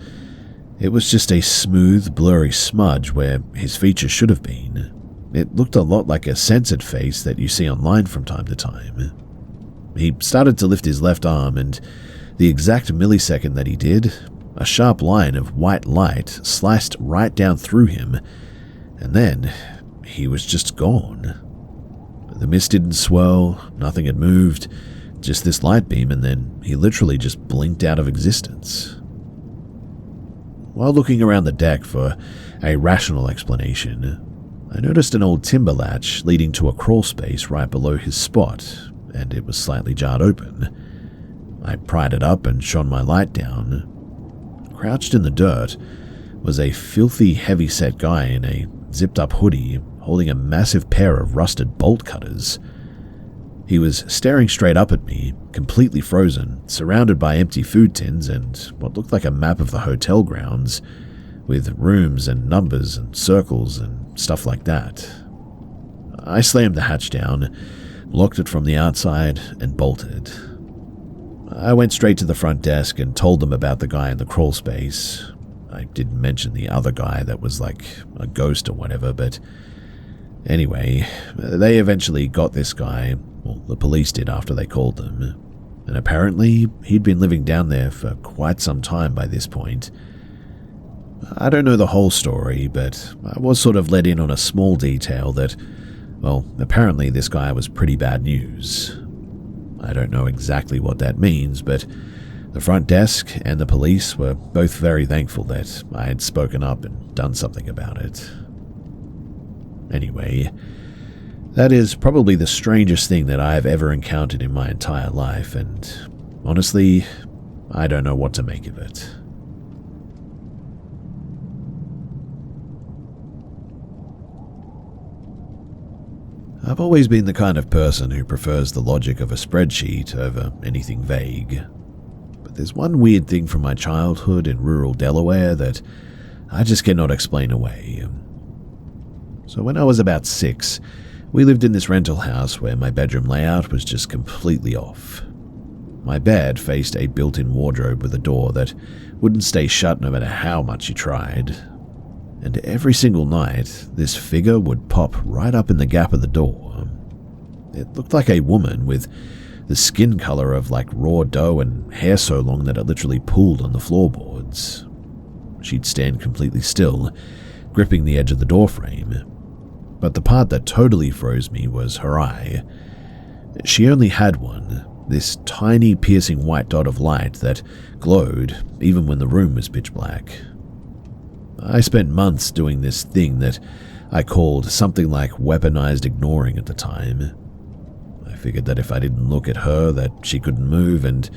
It was just a smooth, blurry smudge where his features should have been. It looked a lot like a censored face that you see online from time to time. He started to lift his left arm, and the exact millisecond that he did, a sharp line of white light sliced right down through him, and then he was just gone. The mist didn't swirl, nothing had moved, just this light beam, and then he literally just blinked out of existence. While looking around the deck for a rational explanation, I noticed an old timber latch leading to a crawl space right below his spot, and it was slightly jarred open. I pried it up and shone my light down. Crouched in the dirt was a filthy, heavy-set guy in a zipped-up hoodie holding a massive pair of rusted bolt cutters. He was staring straight up at me, completely frozen, surrounded by empty food tins and what looked like a map of the hotel grounds, with rooms and numbers and circles and stuff like that. I slammed the hatch down, locked it from the outside, and bolted. I went straight to the front desk and told them about the guy in the crawl space. I didn't mention the other guy that was like a ghost or whatever, but anyway, they eventually got this guy. Well, the police did after they called them. And apparently, he'd been living down there for quite some time by this point. I don't know the whole story, but I was sort of let in on a small detail that, well, apparently this guy was pretty bad news. I don't know exactly what that means, but the front desk and the police were both very thankful that I had spoken up and done something about it. Anyway, that is probably the strangest thing that I've ever encountered in my entire life, and honestly, I don't know what to make of it. I've always been the kind of person who prefers the logic of a spreadsheet over anything vague. But there's one weird thing from my childhood in rural Delaware that I just cannot explain away. So when I was about 6, we lived in this rental house where my bedroom layout was just completely off. My bed faced a built-in wardrobe with a door that wouldn't stay shut no matter how much you tried. And every single night, this figure would pop right up in the gap of the door. It looked like a woman with the skin color of like raw dough and hair so long that it literally pulled on the floorboards. She'd stand completely still, gripping the edge of the doorframe. But the part that totally froze me was her eye. She only had one, this tiny piercing white dot of light that glowed even when the room was pitch black. I spent months doing this thing that I called something like weaponized ignoring at the time. I figured that if I didn't look at her, that she couldn't move, and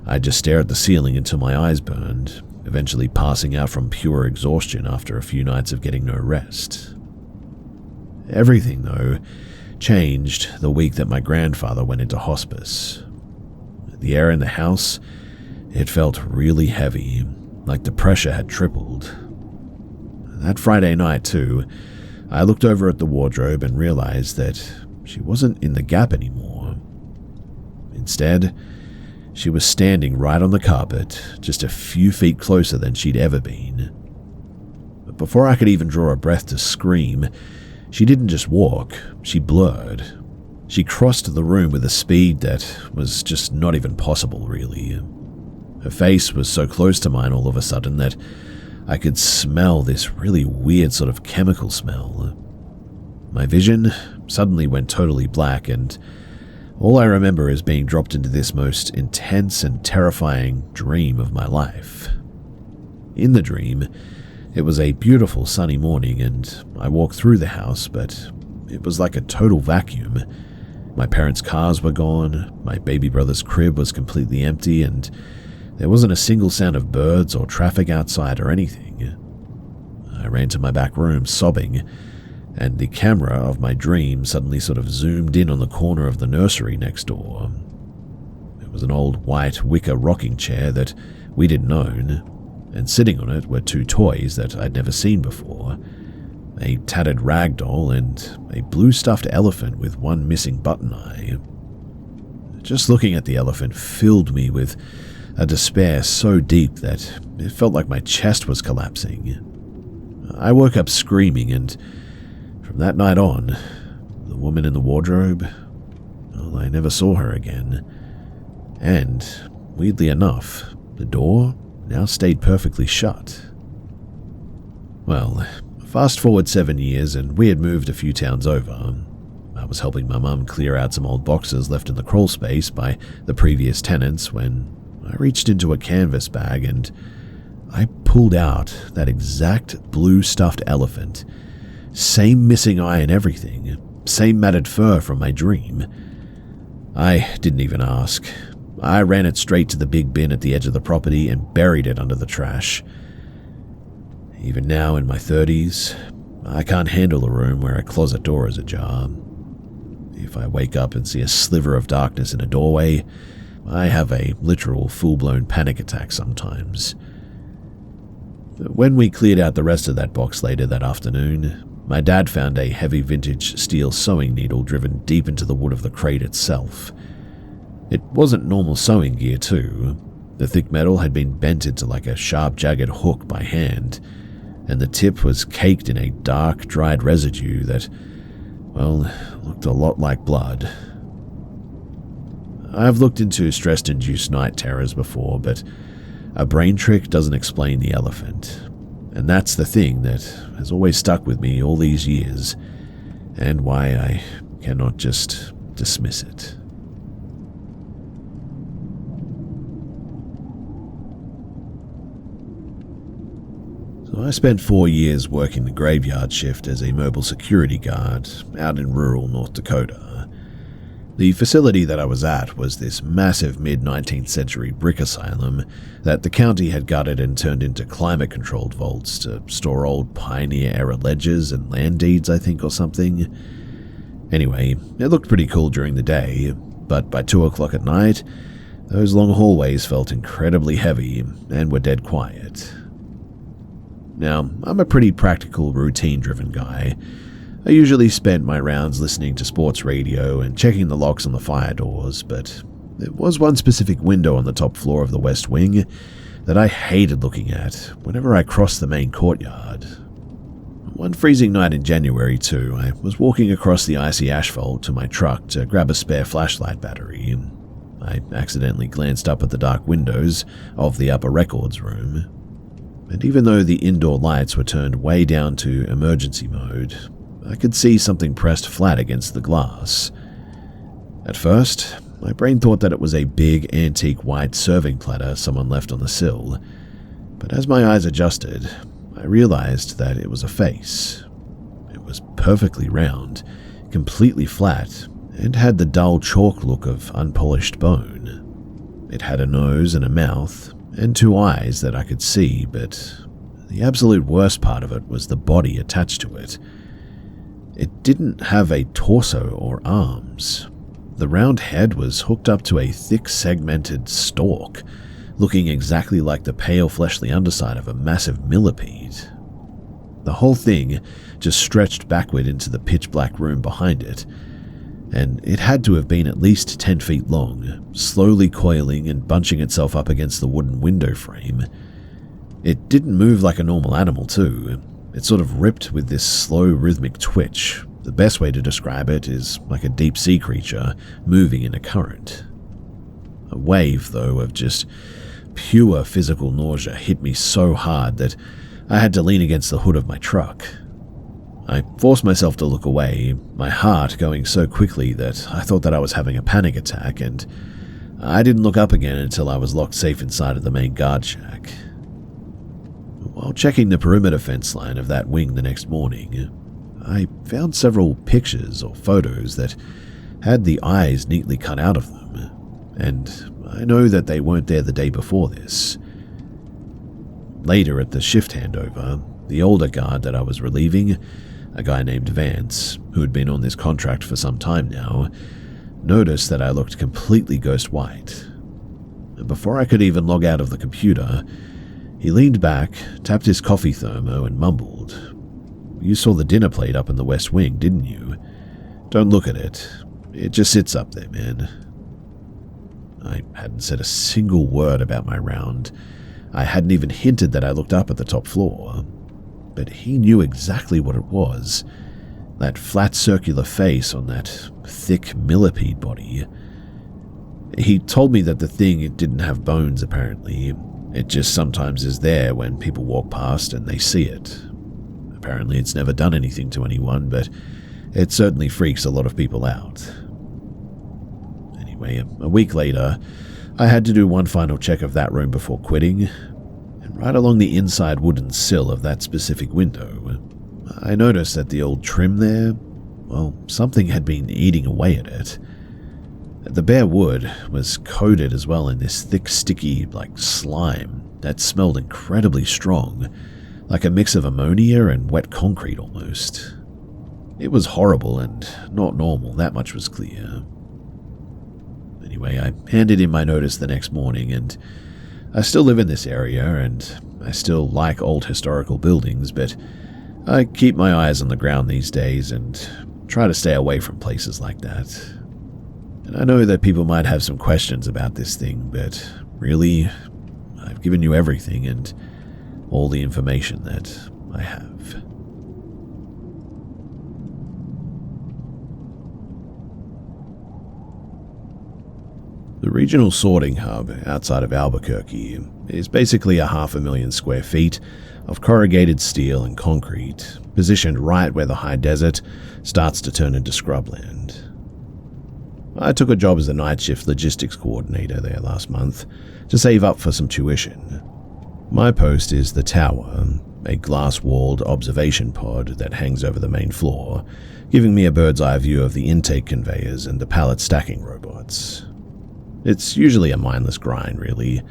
I'd just stare at the ceiling until my eyes burned, eventually passing out from pure exhaustion after a few nights of getting no rest. Everything, though, changed the week that my grandfather went into hospice. The air in the house, it felt really heavy, like the pressure had tripled. That Friday night, too, I looked over at the wardrobe and realized that she wasn't in the gap anymore. Instead, she was standing right on the carpet, just a few feet closer than she'd ever been. But before I could even draw a breath to scream, she didn't just walk, she blurred. She crossed the room with a speed that was just not even possible, really. Her face was so close to mine all of a sudden that I could smell this really weird sort of chemical smell. My vision suddenly went totally black, and all I remember is being dropped into this most intense and terrifying dream of my life. In the dream, it was a beautiful sunny morning, and I walked through the house, but it was like a total vacuum. My parents' cars were gone, my baby brother's crib was completely empty, and there wasn't a single sound of birds or traffic outside or anything. I ran to my back room, sobbing, and the camera of my dream suddenly sort of zoomed in on the corner of the nursery next door. It was an old white wicker rocking chair that we didn't own, and sitting on it were two toys that I'd never seen before, a tattered rag doll and a blue stuffed elephant with one missing button eye. Just looking at the elephant filled me with a despair so deep that it felt like my chest was collapsing. I woke up screaming, and from that night on, the woman in the wardrobe, well, I never saw her again. And, weirdly enough, the door now stayed perfectly shut. Well, fast forward 7 years, and we had moved a few towns over. I was helping my mum clear out some old boxes left in the crawl space by the previous tenants when I reached into a canvas bag and I pulled out that exact blue stuffed elephant. Same missing eye and everything. Same matted fur from my dream. I didn't even ask. I ran it straight to the big bin at the edge of the property and buried it under the trash. Even now in my 30s, I can't handle a room where a closet door is ajar. If I wake up and see a sliver of darkness in a doorway, I have a literal full-blown panic attack sometimes. When we cleared out the rest of that box later that afternoon, my dad found a heavy vintage steel sewing needle driven deep into the wood of the crate itself. It wasn't normal sewing gear too. The thick metal had been bent into like a sharp, jagged hook by hand, and the tip was caked in a dark, dried residue that, well, looked a lot like blood. I've looked into stress-induced night terrors before, but a brain trick doesn't explain the elephant. And that's the thing that has always stuck with me all these years, and why I cannot just dismiss it. So I spent 4 years working the graveyard shift as a mobile security guard out in rural North Dakota. The facility that I was at was this massive mid-19th century brick asylum that the county had gutted and turned into climate-controlled vaults to store old pioneer-era ledgers and land deeds, I think, or something. Anyway, it looked pretty cool during the day, but by 2 o'clock at night, those long hallways felt incredibly heavy and were dead quiet. Now, I'm a pretty practical, routine-driven guy. I usually spent my rounds listening to sports radio and checking the locks on the fire doors, but there was one specific window on the top floor of the West Wing that I hated looking at whenever I crossed the main courtyard. One freezing night in January, too, I was walking across the icy asphalt to my truck to grab a spare flashlight battery. I accidentally glanced up at the dark windows of the upper records room. and even though the indoor lights were turned way down to emergency mode, I could see something pressed flat against the glass. At first, my brain thought that it was a big antique white serving platter someone left on the sill, but as my eyes adjusted, I realized that it was a face. It was perfectly round, completely flat, and had the dull chalk look of unpolished bone. It had a nose and a mouth, and 2 eyes that I could see, but the absolute worst part of it was the body attached to it. It didn't have a torso or arms. The round head was hooked up to a thick segmented stalk, looking exactly like the pale fleshly underside of a massive millipede. The whole thing just stretched backward into the pitch-black room behind it, and it had to have been at least 10 feet long, slowly coiling and bunching itself up against the wooden window frame. It didn't move like a normal animal too. It sort of ripped with this slow rhythmic twitch. The best way to describe it is like a deep-sea creature moving in a current. A wave, though, of just pure physical nausea hit me so hard that I had to lean against the hood of my truck. I forced myself to look away, my heart going so quickly that I thought that I was having a panic attack, and I didn't look up again until I was locked safe inside of the main guard shack. While checking the perimeter fence line of that wing the next morning, I found several pictures or photos that had the eyes neatly cut out of them, and I know that they weren't there the day before this. Later at the shift handover, the older guard that I was relieving, a guy named Vance, who had been on this contract for some time now, noticed that I looked completely ghost white. And before I could even log out of the computer, he leaned back, tapped his coffee thermo, and mumbled, "You saw the dinner plate up in the West Wing, didn't you? Don't look at it. It just sits up there, man." I hadn't said a single word about my round. I hadn't even hinted that I looked up at the top floor. But he knew exactly what it was. That flat circular face on that thick millipede body. He told me that the thing didn't have bones, apparently. It just sometimes is there when people walk past and they see it. Apparently it's never done anything to anyone, but it certainly freaks a lot of people out. Anyway, a week later, I had to do one final check of that room before quitting, and right along the inside wooden sill of that specific window, I noticed that the old trim there, well, something had been eating away at it. The bare wood was coated as well in this thick, sticky, slime that smelled incredibly strong, like a mix of ammonia and wet concrete almost. It was horrible and not normal, that much was clear. Anyway, I handed in my notice the next morning, and I still live in this area, and I still like old historical buildings, but I keep my eyes on the ground these days and try to stay away from places like that. And I know that people might have some questions about this thing, but really, I've given you everything and all the information that I have. The regional sorting hub outside of Albuquerque is basically 500,000 square feet of corrugated steel and concrete, positioned right where the high desert starts to turn into scrubland. I took a job as a night shift logistics coordinator there last month to save up for some tuition. My post is the tower, a glass-walled observation pod that hangs over the main floor, giving me a bird's-eye view of the intake conveyors and the pallet stacking robots. It's usually a mindless grind, really.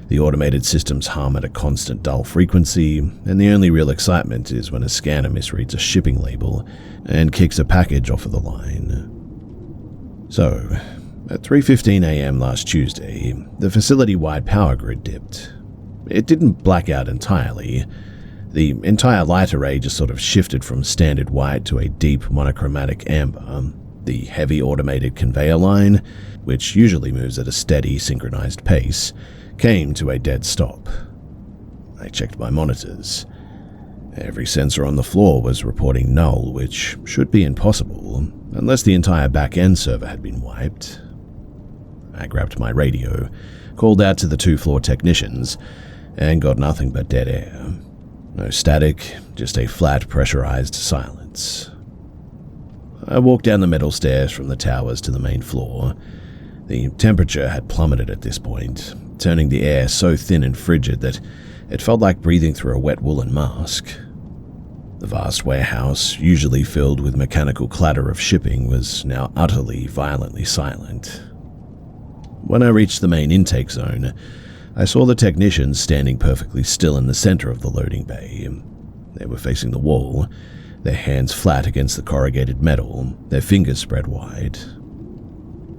The automated systems hum at a constant dull frequency, and the only real excitement is when a scanner misreads a shipping label and kicks a package off of the line. So, at 3:15 a.m. last Tuesday, the facility-wide power grid dipped. It didn't black out entirely. The entire light array just sort of shifted from standard white to a deep monochromatic amber. The heavy automated conveyor line, which usually moves at a steady, synchronized pace, came to a dead stop. I checked my monitors. Every sensor on the floor was reporting null, which should be impossible, unless the entire back-end server had been wiped. I grabbed my radio, called out to the 2 floor technicians, and got nothing but dead air. No static, just a flat, pressurized silence. I walked down the metal stairs from the towers to the main floor. The temperature had plummeted at this point, turning the air so thin and frigid that it felt like breathing through a wet woolen mask. The vast warehouse, usually filled with mechanical clatter of shipping, was now utterly, violently silent. When I reached the main intake zone, I saw the technicians standing perfectly still in the center of the loading bay. They were facing the wall, their hands flat against the corrugated metal, their fingers spread wide.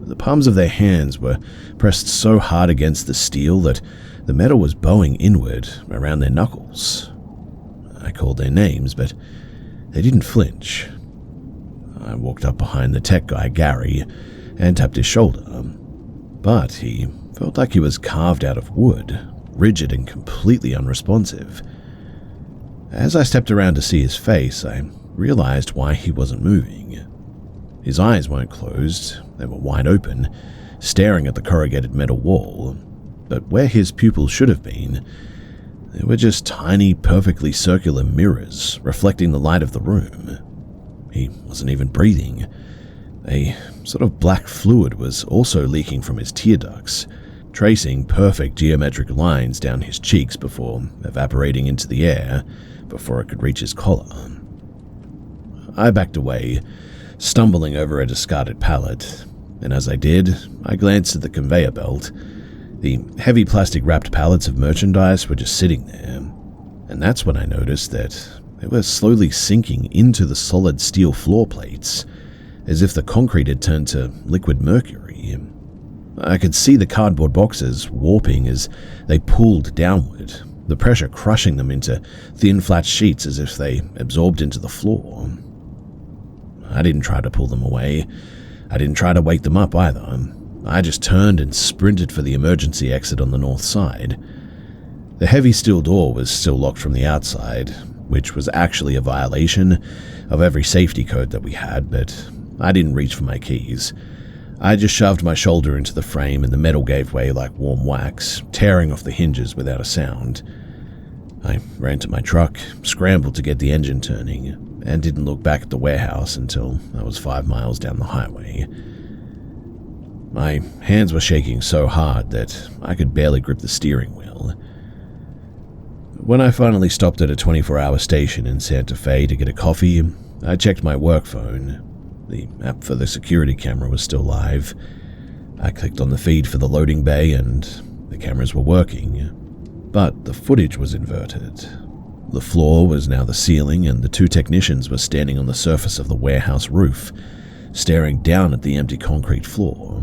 The palms of their hands were pressed so hard against the steel that the metal was bowing inward around their knuckles. I called their names, but they didn't flinch. I walked up behind the tech guy, Gary, and tapped his shoulder. But he felt like he was carved out of wood, rigid and completely unresponsive. As I stepped around to see his face, I realized why he wasn't moving. His eyes weren't closed, they were wide open, staring at the corrugated metal wall, but where his pupils should have been, they were just tiny, perfectly circular mirrors reflecting the light of the room. He wasn't even breathing. A sort of black fluid was also leaking from his tear ducts, tracing perfect geometric lines down his cheeks before evaporating into the air before it could reach his collar. I backed away, stumbling over a discarded pallet, and as I did, I glanced at the conveyor belt. The heavy plastic-wrapped pallets of merchandise were just sitting there, and that's when I noticed that they were slowly sinking into the solid steel floor plates, as if the concrete had turned to liquid mercury. I could see the cardboard boxes warping as they pulled downward, the pressure crushing them into thin, flat sheets as if they absorbed into the floor. I didn't try to pull them away. I didn't try to wake them up either. I just turned and sprinted for the emergency exit on the north side. The heavy steel door was still locked from the outside, which was actually a violation of every safety code that we had, but I didn't reach for my keys. I just shoved my shoulder into the frame and the metal gave way like warm wax, tearing off the hinges without a sound. I ran to my truck, scrambled to get the engine turning, and didn't look back at the warehouse until I was 5 miles down the highway. My hands were shaking so hard that I could barely grip the steering wheel. When I finally stopped at a 24-hour station in Santa Fe to get a coffee, I checked my work phone. The app for the security camera was still live. I clicked on the feed for the loading bay and the cameras were working, but the footage was inverted. The floor was now the ceiling and the 2 technicians were standing on the surface of the warehouse roof, staring down at the empty concrete floor.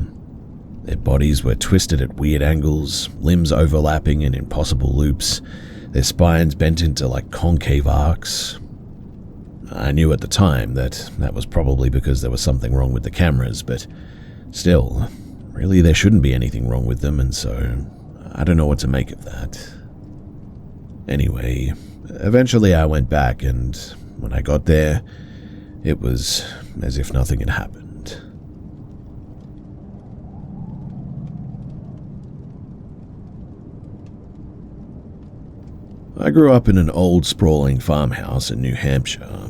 Their bodies were twisted at weird angles, limbs overlapping in impossible loops, their spines bent into like concave arcs. I knew at the time that was probably because there was something wrong with the cameras, but still, really there shouldn't be anything wrong with them, and so I don't know what to make of that. Anyway, eventually I went back, and when I got there, it was as if nothing had happened. I grew up in an old, sprawling farmhouse in New Hampshire.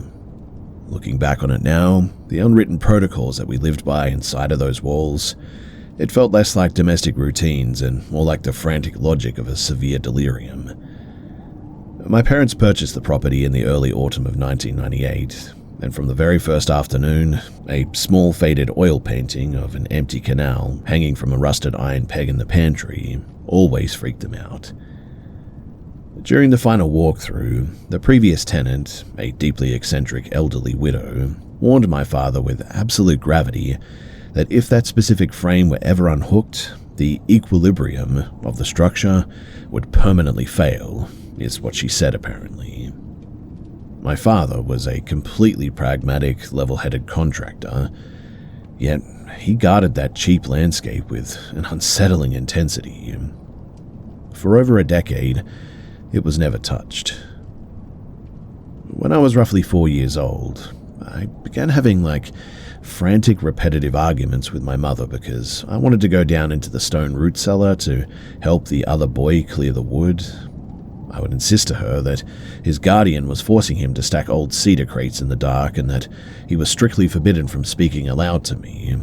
Looking back on it now, the unwritten protocols that we lived by inside of those walls, it felt less like domestic routines and more like the frantic logic of a severe delirium. My parents purchased the property in the early autumn of 1998, and from the very first afternoon, a small faded oil painting of an empty canal hanging from a rusted iron peg in the pantry always freaked them out. During the final walkthrough, the previous tenant, a deeply eccentric elderly widow, warned my father with absolute gravity that if that specific frame were ever unhooked, the equilibrium of the structure would permanently fail, is what she said apparently. My father was a completely pragmatic, level-headed contractor, yet he guarded that cheap landscape with an unsettling intensity. For over a decade, it was never touched. When I was roughly 4 years old, I began having frantic repetitive arguments with my mother because I wanted to go down into the stone root cellar to help the other boy clear the wood. I would insist to her that his guardian was forcing him to stack old cedar crates in the dark and that he was strictly forbidden from speaking aloud to me.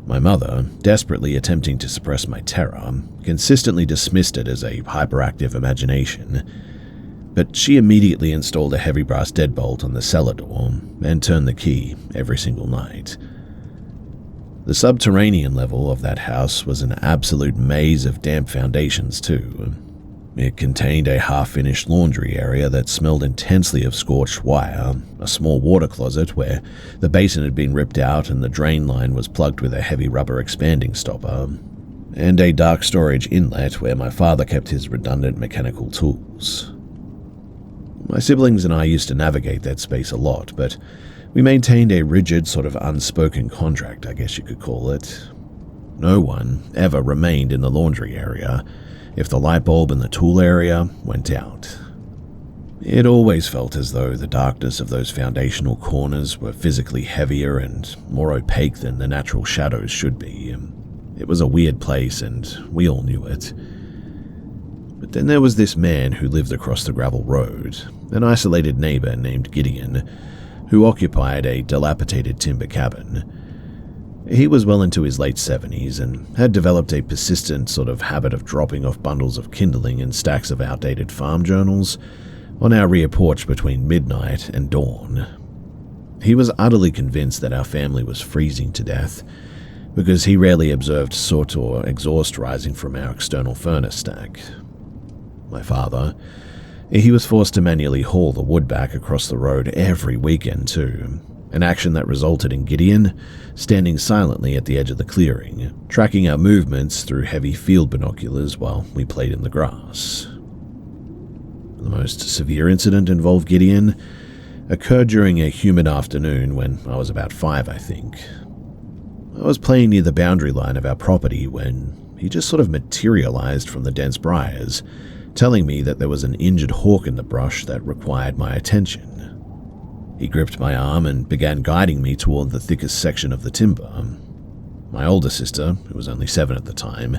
My mother, desperately attempting to suppress my terror, consistently dismissed it as a hyperactive imagination, but she immediately installed a heavy brass deadbolt on the cellar door and turned the key every single night. The subterranean level of that house was an absolute maze of damp foundations too. It contained a half-finished laundry area that smelled intensely of scorched wire, a small water closet where the basin had been ripped out and the drain line was plugged with a heavy rubber expanding stopper, and a dark storage inlet where my father kept his redundant mechanical tools. My siblings and I used to navigate that space a lot, but we maintained a rigid sort of unspoken contract, I guess you could call it. No one ever remained in the laundry area if the light bulb in the tool area went out. It always felt as though the darkness of those foundational corners were physically heavier and more opaque than the natural shadows should be. It was a weird place and we all knew it. But then there was this man who lived across the gravel road, an isolated neighbor named Gideon, who occupied a dilapidated timber cabin. He was well into his late 70s and had developed a persistent sort of habit of dropping off bundles of kindling and stacks of outdated farm journals on our rear porch between midnight and dawn. He was utterly convinced that our family was freezing to death because he rarely observed soot or exhaust rising from our external furnace stack. My father, he was forced to manually haul the wood back across the road every weekend too, an action that resulted in Gideon standing silently at the edge of the clearing, tracking our movements through heavy field binoculars while we played in the grass. The most severe incident involved Gideon occurred during a humid afternoon when I was about 5, I think. I was playing near the boundary line of our property when he just sort of materialized from the dense briars, telling me that there was an injured hawk in the brush that required my attention. He gripped my arm and began guiding me toward the thickest section of the timber. My older sister, who was only 7 at the time,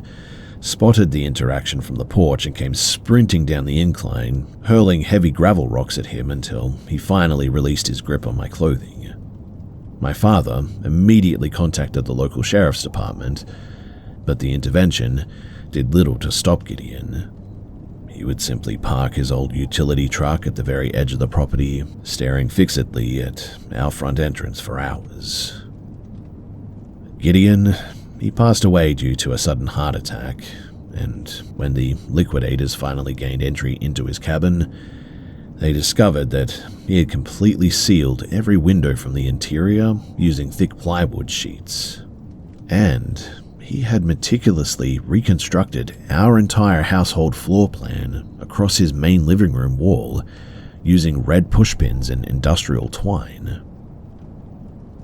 spotted the interaction from the porch and came sprinting down the incline, hurling heavy gravel rocks at him until he finally released his grip on my clothing. My father immediately contacted the local sheriff's department, but the intervention did little to stop Gideon. He would simply park his old utility truck at the very edge of the property, staring fixedly at our front entrance for hours. Gideon, he passed away due to a sudden heart attack, and when the liquidators finally gained entry into his cabin, they discovered that he had completely sealed every window from the interior using thick plywood sheets. And he had meticulously reconstructed our entire household floor plan across his main living room wall using red pushpins and industrial twine.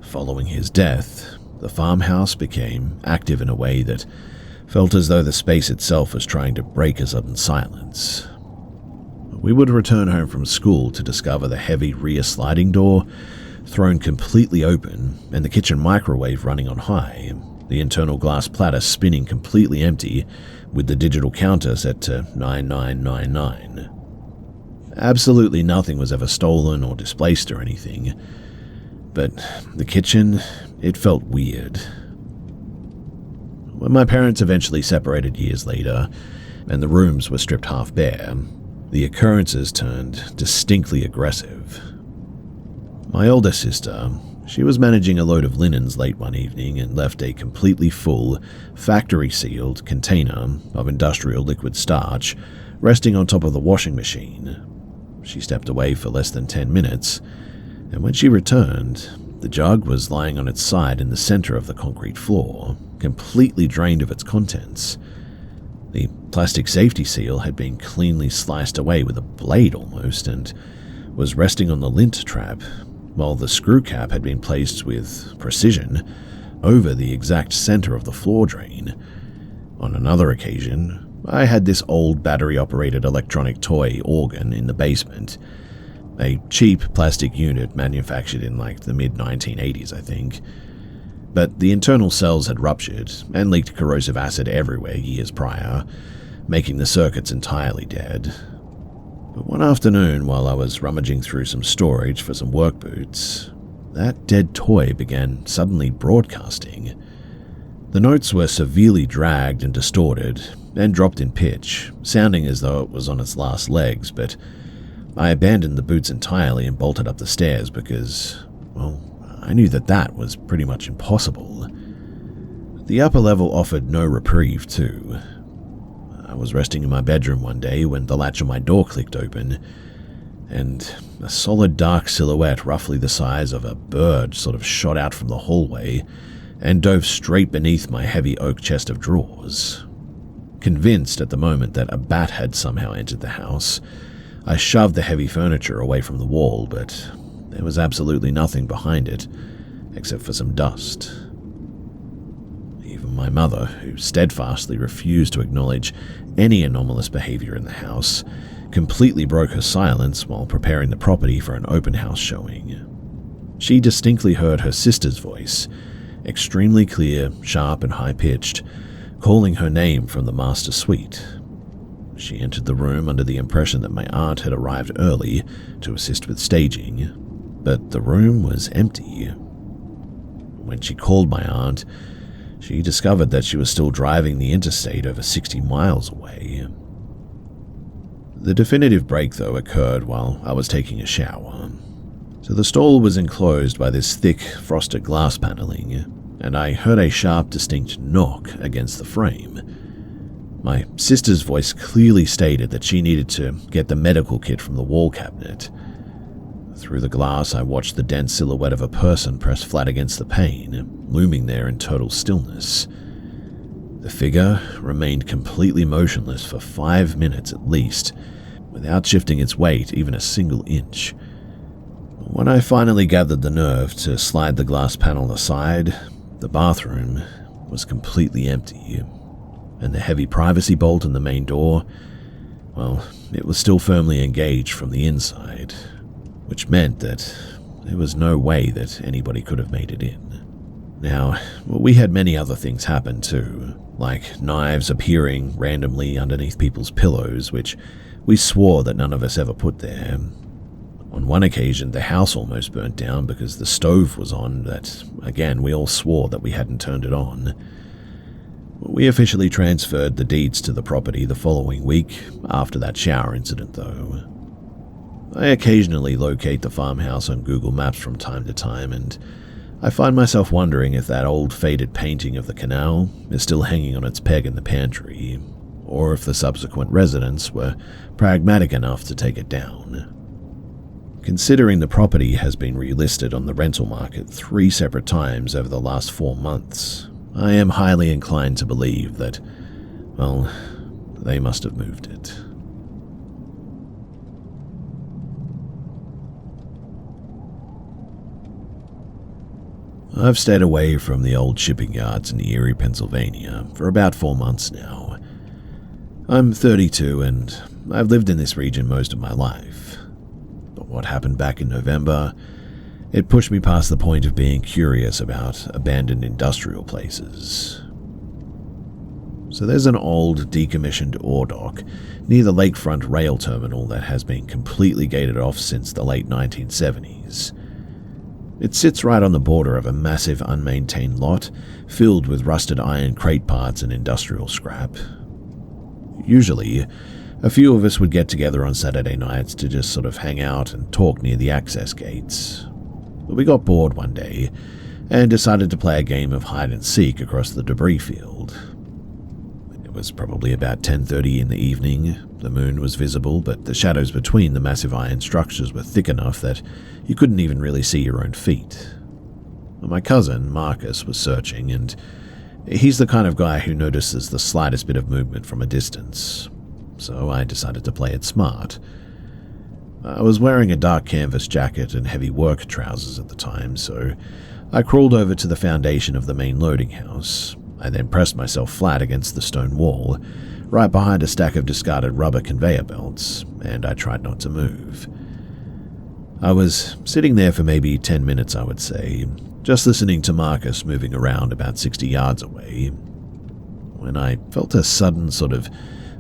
Following his death, the farmhouse became active in a way that felt as though the space itself was trying to break a sudden silence. We would return home from school to discover the heavy rear sliding door thrown completely open and the kitchen microwave running on high, the internal glass platter spinning completely empty with the digital counter set to 9999. Absolutely nothing was ever stolen or displaced or anything, but the kitchen, it felt weird. When my parents eventually separated years later, and the rooms were stripped half bare, the occurrences turned distinctly aggressive. My older sister, she was managing a load of linens late one evening and left a completely full, factory-sealed container of industrial liquid starch resting on top of the washing machine. She stepped away for less than 10 minutes, and when she returned, the jug was lying on its side in the center of the concrete floor, completely drained of its contents. The plastic safety seal had been cleanly sliced away with a blade almost and was resting on the lint trap, while the screw cap had been placed with precision over the exact center of the floor drain. On another occasion, I had this old battery-operated electronic toy organ in the basement, a cheap plastic unit manufactured in like the mid-1980s, I think. But the internal cells had ruptured and leaked corrosive acid everywhere years prior, making the circuits entirely dead. But one afternoon, while I was rummaging through some storage for some work boots, that dead toy began suddenly broadcasting. The notes were severely dragged and distorted, and dropped in pitch, sounding as though it was on its last legs, but I abandoned the boots entirely and bolted up the stairs because, well, I knew that was pretty much impossible. The upper level offered no reprieve, too. I was resting in my bedroom one day when the latch on my door clicked open, and a solid dark silhouette roughly the size of a bird sort of shot out from the hallway and dove straight beneath my heavy oak chest of drawers. Convinced at the moment that a bat had somehow entered the house, I shoved the heavy furniture away from the wall, but there was absolutely nothing behind it, except for some dust. Even my mother, who steadfastly refused to acknowledge any anomalous behavior in the house, completely broke her silence while preparing the property for an open house showing. She distinctly heard her sister's voice, extremely clear, sharp, and high-pitched, calling her name from the master suite. She entered the room under the impression that my aunt had arrived early to assist with staging, but the room was empty. When she called my aunt, she discovered that she was still driving the interstate over 60 miles away. The definitive break, though, occurred while I was taking a shower. So the stall was enclosed by this thick, frosted glass paneling, and I heard a sharp, distinct knock against the frame. My sister's voice clearly stated that she needed to get the medical kit from the wall cabinet. Through the glass, I watched the dense silhouette of a person pressed flat against the pane, looming there in total stillness. The figure remained completely motionless for 5 minutes at least, without shifting its weight even a single inch. When I finally gathered the nerve to slide the glass panel aside, the bathroom was completely empty, and the heavy privacy bolt in the main door, well, it was still firmly engaged from the inside, which meant that there was no way that anybody could have made it in. Now, we had many other things happen too, like knives appearing randomly underneath people's pillows, which we swore that none of us ever put there. On one occasion, the house almost burnt down because the stove was on that, again, we all swore that we hadn't turned it on. We officially transferred the deeds to the property the following week after that shower incident, though. I occasionally locate the farmhouse on Google Maps from time to time, and I find myself wondering if that old faded painting of the canal is still hanging on its peg in the pantry, or if the subsequent residents were pragmatic enough to take it down. Considering the property has been relisted on the rental market 3 separate times over the last 4 months, I am highly inclined to believe that, well, they must have moved it. I've stayed away from the old shipping yards in Erie, Pennsylvania for about 4 months now. I'm 32 and I've lived in this region most of my life. But what happened back in November, it pushed me past the point of being curious about abandoned industrial places. So there's an old, decommissioned ore dock near the lakefront rail terminal that has been completely gated off since the late 1970s. It sits right on the border of a massive unmaintained lot filled with rusted iron crate parts and industrial scrap. Usually, a few of us would get together on Saturday nights to just sort of hang out and talk near the access gates. But we got bored one day and decided to play a game of hide and seek across the debris field. It was probably about 10:30 in the evening. The moon was visible, but the shadows between the massive iron structures were thick enough that you couldn't even really see your own feet. My cousin, Marcus, was searching, and he's the kind of guy who notices the slightest bit of movement from a distance. So I decided to play it smart. I was wearing a dark canvas jacket and heavy work trousers at the time, so I crawled over to the foundation of the main loading house. I then pressed myself flat against the stone wall, right behind a stack of discarded rubber conveyor belts, and I tried not to move. I was sitting there for maybe 10 minutes, I would say, just listening to Marcus moving around about 60 yards away, when I felt a sudden sort of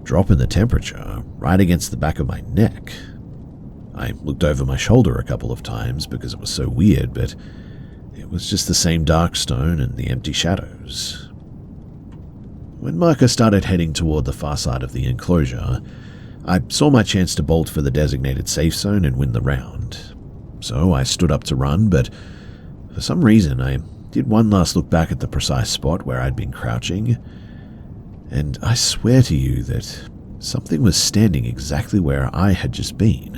drop in the temperature right against the back of my neck. I looked over my shoulder a couple of times because it was so weird, but it was just the same dark stone and the empty shadows. When Marcus started heading toward the far side of the enclosure, I saw my chance to bolt for the designated safe zone and win the round. So I stood up to run, but for some reason I did one last look back at the precise spot where I'd been crouching, and I swear to you that something was standing exactly where I had just been.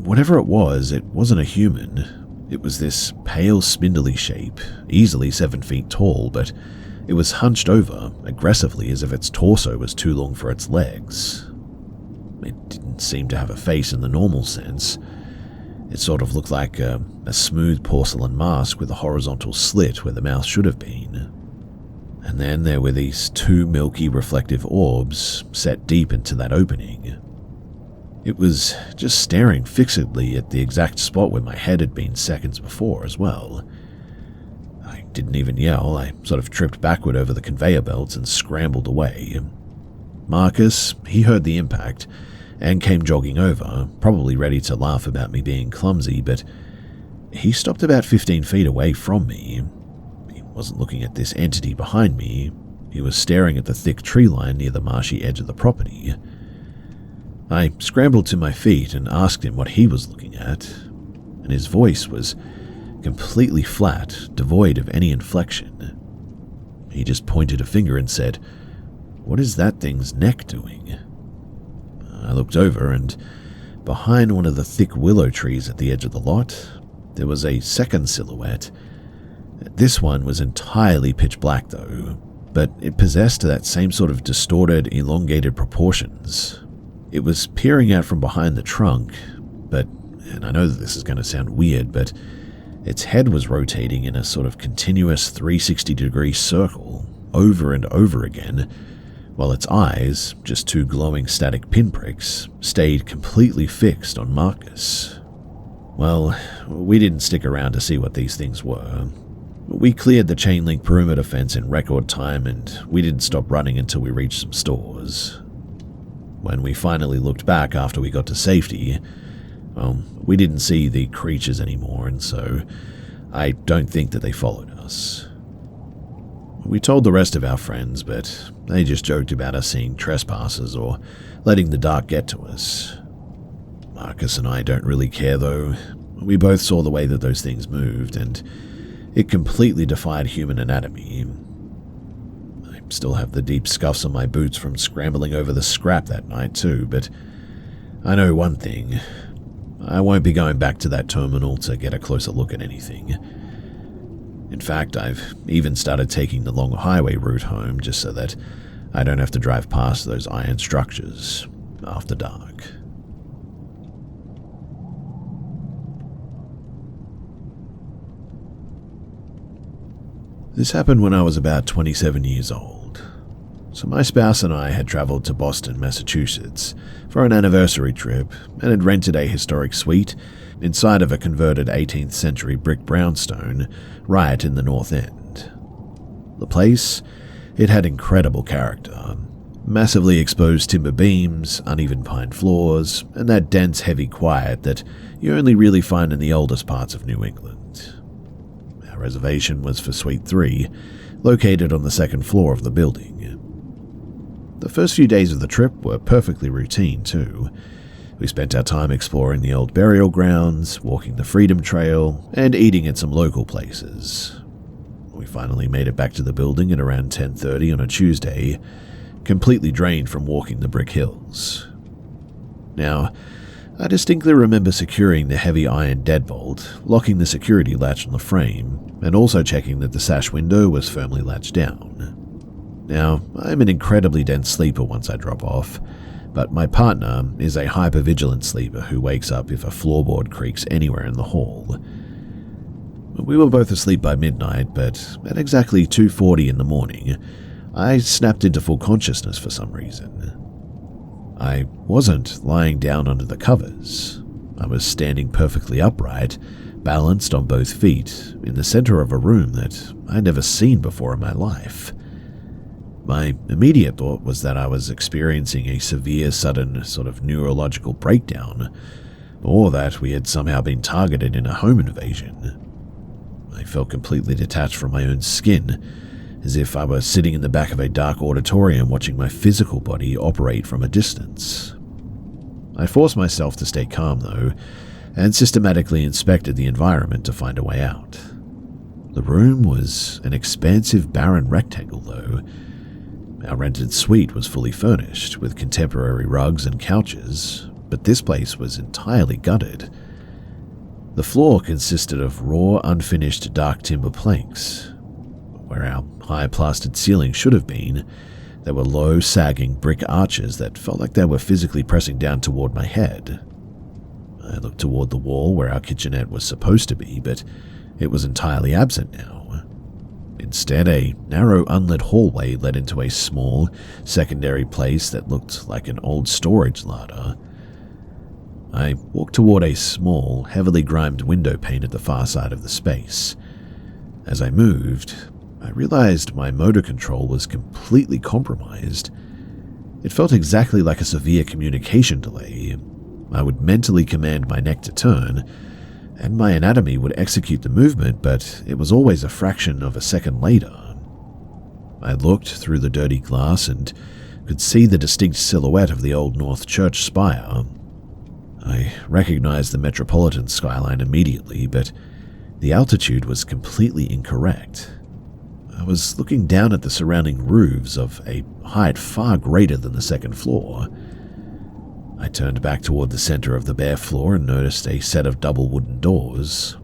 Whatever it wasn't a human. It was this pale, spindly shape, easily 7 feet tall, but it was hunched over aggressively as if its torso was too long for its legs. It didn't seem to have a face in the normal sense. It sort of looked like a smooth porcelain mask with a horizontal slit where the mouth should have been. And then there were these 2 milky reflective orbs set deep into that opening. It was just staring fixedly at the exact spot where my head had been seconds before as well. I didn't even yell. I sort of tripped backward over the conveyor belts and scrambled away. Marcus, he heard the impact and came jogging over, probably ready to laugh about me being clumsy, but he stopped about 15 feet away from me. He wasn't looking at this entity behind me. He was staring at the thick tree line near the marshy edge of the property. I scrambled to my feet and asked him what he was looking at, and his voice was completely flat, devoid of any inflection. He just pointed a finger and said, "What is that thing's neck doing?" I looked over, and behind one of the thick willow trees at the edge of the lot, there was a second silhouette. This one was entirely pitch black though, but it possessed that same sort of distorted, elongated proportions. It was peering out from behind the trunk, and I know that this is going to sound weird, but its head was rotating in a sort of continuous 360-degree circle over and over again, while its eyes, just 2 glowing static pinpricks, stayed completely fixed on Marcus. Well, we didn't stick around to see what these things were. We cleared the chain link perimeter fence in record time, and we didn't stop running until we reached some stores. When we finally looked back after we got to safety, well, we didn't see the creatures anymore, and so I don't think that they followed us. We told the rest of our friends, but they just joked about us seeing trespassers or letting the dark get to us. Marcus and I don't really care though. We both saw the way that those things moved, and it completely defied human anatomy. I still have the deep scuffs on my boots from scrambling over the scrap that night too, but I know one thing. I won't be going back to that terminal to get a closer look at anything. In fact, I've even started taking the long highway route home just so that I don't have to drive past those iron structures after dark. This happened when I was about 27 years old. So my spouse and I had traveled to Boston, Massachusetts for an anniversary trip and had rented a historic suite inside of a converted 18th century brick brownstone right in the North End. The place, it had incredible character. Massively exposed timber beams, uneven pine floors, and that dense, heavy quiet that you only really find in the oldest parts of New England. Our reservation was for Suite 3, located on the 2nd floor of the building. The first few days of the trip were perfectly routine too. We spent our time exploring the old burial grounds, walking the Freedom Trail, and eating at some local places. We finally made it back to the building at around 10:30 on a Tuesday, completely drained from walking the brick hills. Now, I distinctly remember securing the heavy iron deadbolt, locking the security latch on the frame, and also checking that the sash window was firmly latched down. Now, I'm an incredibly dense sleeper once I drop off, but my partner is a hyper-vigilant sleeper who wakes up if a floorboard creaks anywhere in the hall. We were both asleep by midnight, but at exactly 2:40 in the morning, I snapped into full consciousness for some reason. I wasn't lying down under the covers. I was standing perfectly upright, balanced on both feet, in the center of a room that I'd never seen before in my life. My immediate thought was that I was experiencing a severe sudden sort of neurological breakdown, or that we had somehow been targeted in a home invasion. I felt completely detached from my own skin, as if I were sitting in the back of a dark auditorium watching my physical body operate from a distance. I forced myself to stay calm, though, and systematically inspected the environment to find a way out. The room was an expansive, barren rectangle, though. Our rented suite was fully furnished, with contemporary rugs and couches, but this place was entirely gutted. The floor consisted of raw, unfinished dark timber planks. Where our high-plastered ceiling should have been, there were low, sagging brick arches that felt like they were physically pressing down toward my head. I looked toward the wall where our kitchenette was supposed to be, but it was entirely absent now. Instead, a narrow, unlit hallway led into a small, secondary place that looked like an old storage larder. I walked toward a small, heavily grimed window pane at the far side of the space. As I moved, I realized my motor control was completely compromised. It felt exactly like a severe communication delay. I would mentally command my neck to turn, and my anatomy would execute the movement, but it was always a fraction of a second later. I looked through the dirty glass and could see the distinct silhouette of the Old North Church spire. I recognized the metropolitan skyline immediately, but the altitude was completely incorrect. I was looking down at the surrounding roofs of a height far greater than the second floor. I turned back toward the center of the bare floor and noticed a set of double wooden doors.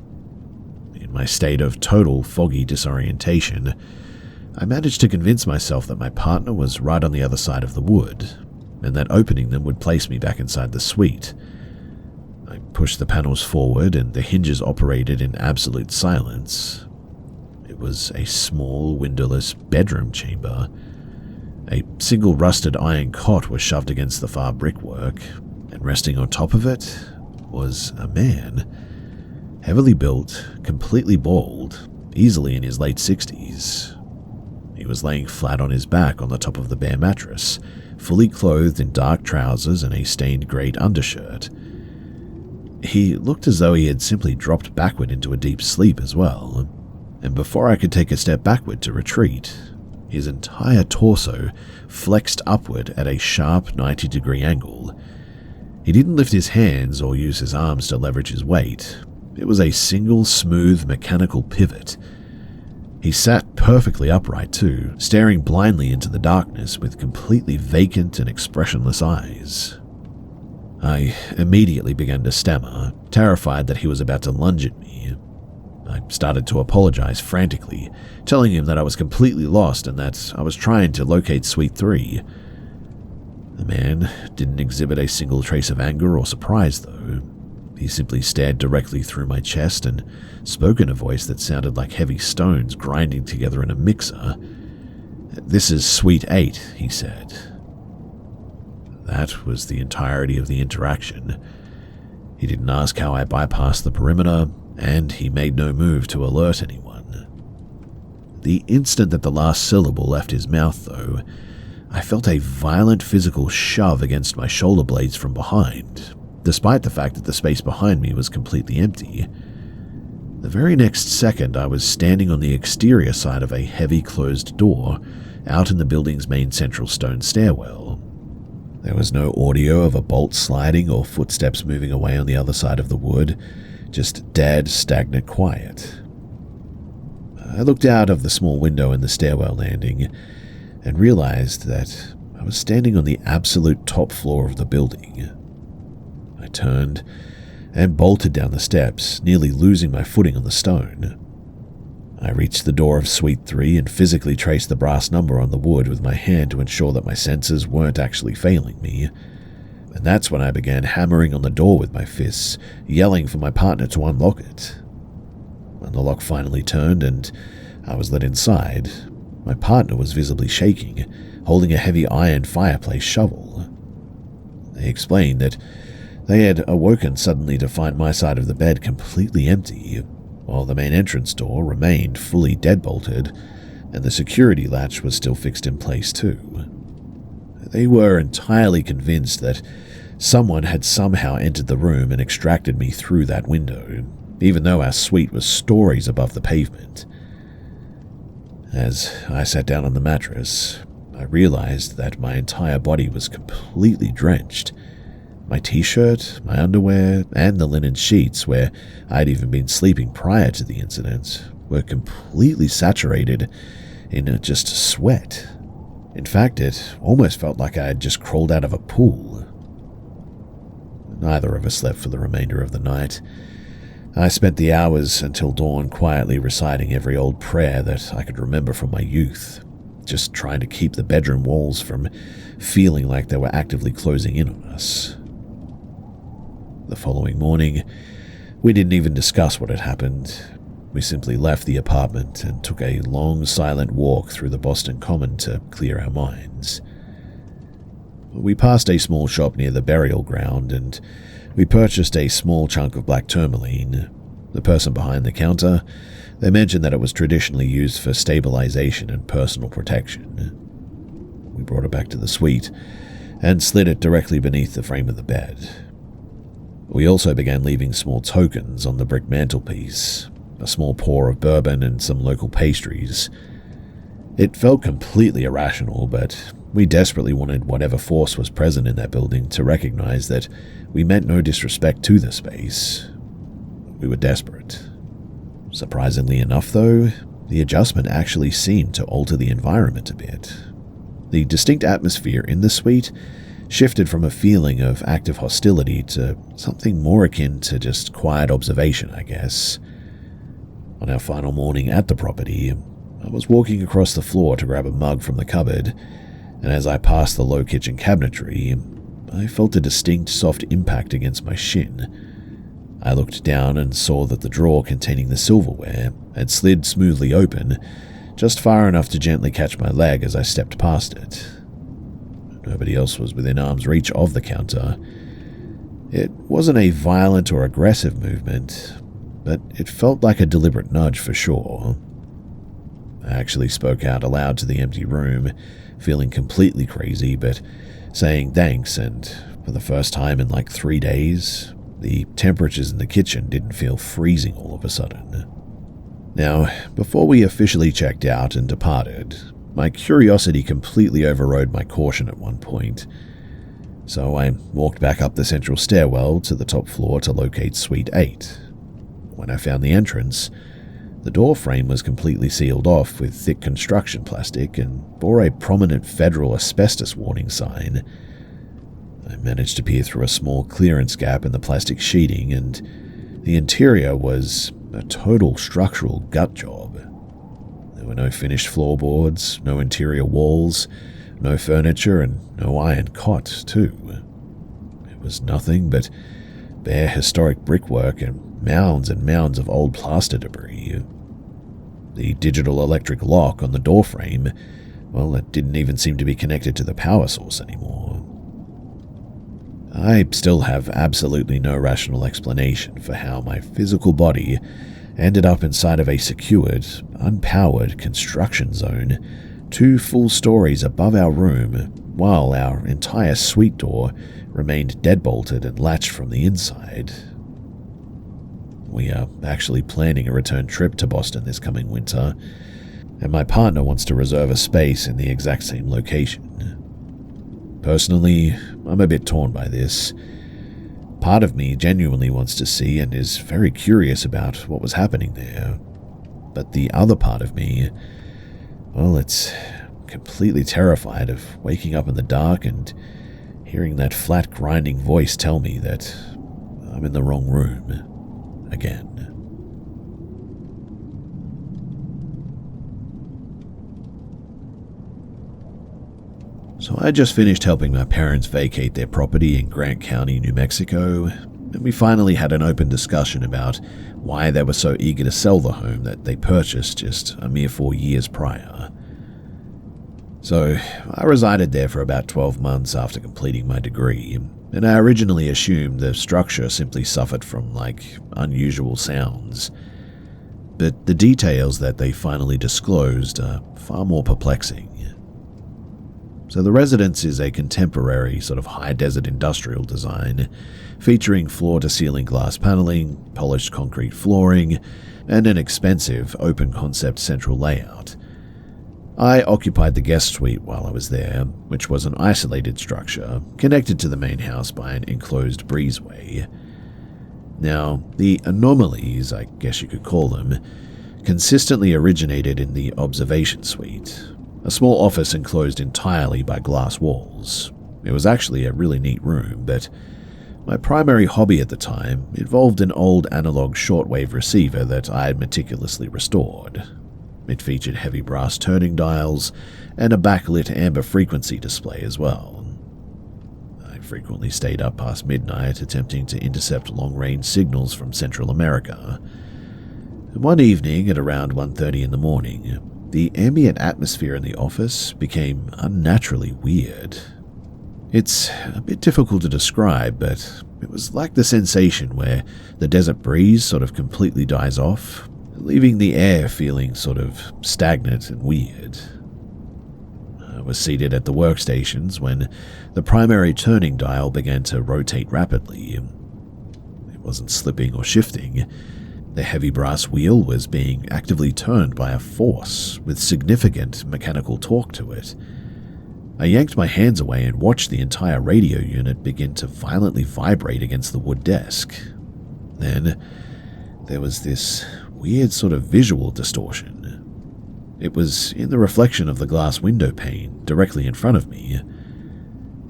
In my state of total foggy disorientation, I managed to convince myself that my partner was right on the other side of the wood, and that opening them would place me back inside the suite. I pushed the panels forward, and the hinges operated in absolute silence. It was a small, windowless bedroom chamber. A single rusted iron cot was shoved against the far brickwork, and resting on top of it was a man. Heavily built, completely bald, easily in his late 60s. He was laying flat on his back on the top of the bare mattress, fully clothed in dark trousers and a stained grey undershirt. He looked as though he had simply dropped backward into a deep sleep as well, and before I could take a step backward to retreat, his entire torso flexed upward at a sharp 90-degree angle. He didn't lift his hands or use his arms to leverage his weight. It was a single, smooth, mechanical pivot. He sat perfectly upright too, staring blindly into the darkness with completely vacant and expressionless eyes. I immediately began to stammer, terrified that he was about to lunge at me. I started to apologize frantically, telling him that I was completely lost and that I was trying to locate Suite 3. The man didn't exhibit a single trace of anger or surprise, though. He simply stared directly through my chest and spoke in a voice that sounded like heavy stones grinding together in a mixer. "This is Suite 8, he said. That was the entirety of the interaction. He didn't ask how I bypassed the perimeter, and he made no move to alert anyone. The instant that the last syllable left his mouth, though, I felt a violent physical shove against my shoulder blades from behind, despite the fact that the space behind me was completely empty. The very next second, I was standing on the exterior side of a heavy closed door, out in the building's main central stone stairwell. There was no audio of a bolt sliding or footsteps moving away on the other side of the wood, just dead, stagnant quiet. I looked out of the small window in the stairwell landing and realized that I was standing on the absolute top floor of the building. I turned and bolted down the steps, nearly losing my footing on the stone. I reached the door of Suite 3 and physically traced the brass number on the wood with my hand to ensure that my senses weren't actually failing me. And that's when I began hammering on the door with my fists, yelling for my partner to unlock it. When the lock finally turned and I was let inside, my partner was visibly shaking, holding a heavy iron fireplace shovel. They explained that they had awoken suddenly to find my side of the bed completely empty, while the main entrance door remained fully deadbolted, and the security latch was still fixed in place too. They were entirely convinced that someone had somehow entered the room and extracted me through that window, even though our suite was stories above the pavement. As I sat down on the mattress, I realized that my entire body was completely drenched. My t-shirt, my underwear, and the linen sheets where I'd even been sleeping prior to the incident were completely saturated in just sweat. In fact, it almost felt like I had just crawled out of a pool. Neither of us slept for the remainder of the night. I spent the hours until dawn quietly reciting every old prayer that I could remember from my youth, just trying to keep the bedroom walls from feeling like they were actively closing in on us. The following morning, we didn't even discuss what had happened. We simply left the apartment and took a long, silent walk through the Boston Common to clear our minds. We passed a small shop near the burial ground, and we purchased a small chunk of black tourmaline. The person behind the counter, they mentioned that it was traditionally used for stabilization and personal protection. We brought it back to the suite and slid it directly beneath the frame of the bed. We also began leaving small tokens on the brick mantelpiece, a small pour of bourbon and some local pastries. It felt completely irrational, but we desperately wanted whatever force was present in that building to recognize that we meant no disrespect to the space. We were desperate. Surprisingly enough, though, the adjustment actually seemed to alter the environment a bit. The distinct atmosphere in the suite shifted from a feeling of active hostility to something more akin to just quiet observation, I guess. On our final morning at the property, I was walking across the floor to grab a mug from the cupboard, and as I passed the low kitchen cabinetry, I felt a distinct soft impact against my shin. I looked down and saw that the drawer containing the silverware had slid smoothly open, just far enough to gently catch my leg as I stepped past it. Nobody else was within arm's reach of the counter. It wasn't a violent or aggressive movement, but it felt like a deliberate nudge for sure. I actually spoke out aloud to the empty room, feeling completely crazy, but saying thanks, and for the first time in like 3 days, the temperatures in the kitchen didn't feel freezing all of a sudden. Now, before we officially checked out and departed, my curiosity completely overrode my caution at one point. So I walked back up the central stairwell to the top floor to locate Suite 8. When I found the entrance, the door frame was completely sealed off with thick construction plastic and bore a prominent federal asbestos warning sign. I managed to peer through a small clearance gap in the plastic sheeting, and the interior was a total structural gut job. There were no finished floorboards, no interior walls, no furniture, and no iron cot, too. It was nothing but bare historic brickwork and mounds of old plaster debris. The digital electric lock on the doorframe, well, it didn't even seem to be connected to the power source anymore. I still have absolutely no rational explanation for how my physical body ended up inside of a secured, unpowered construction zone 2 full stories above our room, while our entire suite door remained deadbolted and latched from the inside. We are actually planning a return trip to Boston this coming winter, and my partner wants to reserve a space in the exact same location. Personally, I'm a bit torn by this. Part of me genuinely wants to see and is very curious about what was happening there. But the other part of me, well, it's completely terrified of waking up in the dark and hearing that flat grinding voice tell me that I'm in the wrong room again. So I just finished helping my parents vacate their property in Grant County, New Mexico, and we finally had an open discussion about why they were so eager to sell the home that they purchased just a mere 4 years prior. So I resided there for about 12 months after completing my degree, and I originally assumed the structure simply suffered from, unusual sounds. but the details that they finally disclosed are far more perplexing. So the residence is a contemporary sort of high-desert industrial design, featuring floor-to-ceiling glass paneling, polished concrete flooring, and an expensive open-concept central layout. I occupied the guest suite while I was there, which was an isolated structure connected to the main house by an enclosed breezeway. Now, the anomalies, I guess you could call them, consistently originated in the observation suite, a small office enclosed entirely by glass walls. It was actually a really neat room, but my primary hobby at the time involved an old analog shortwave receiver that I had meticulously restored. It featured heavy brass turning dials and a backlit amber frequency display as well. I frequently stayed up past midnight attempting to intercept long-range signals from Central America. One evening at around 1:30 in the morning, the ambient atmosphere in the office became unnaturally weird. It's a bit difficult to describe, but it was like the sensation where the desert breeze sort of completely dies off, leaving the air feeling sort of stagnant and weird. I was seated at the workstations when the primary turning dial began to rotate rapidly. It wasn't slipping or shifting. The heavy brass wheel was being actively turned by a force with significant mechanical torque to it. I yanked my hands away and watched the entire radio unit begin to violently vibrate against the wood desk. Then there was this weird sort of visual distortion. It was in the reflection of the glass window pane directly in front of me.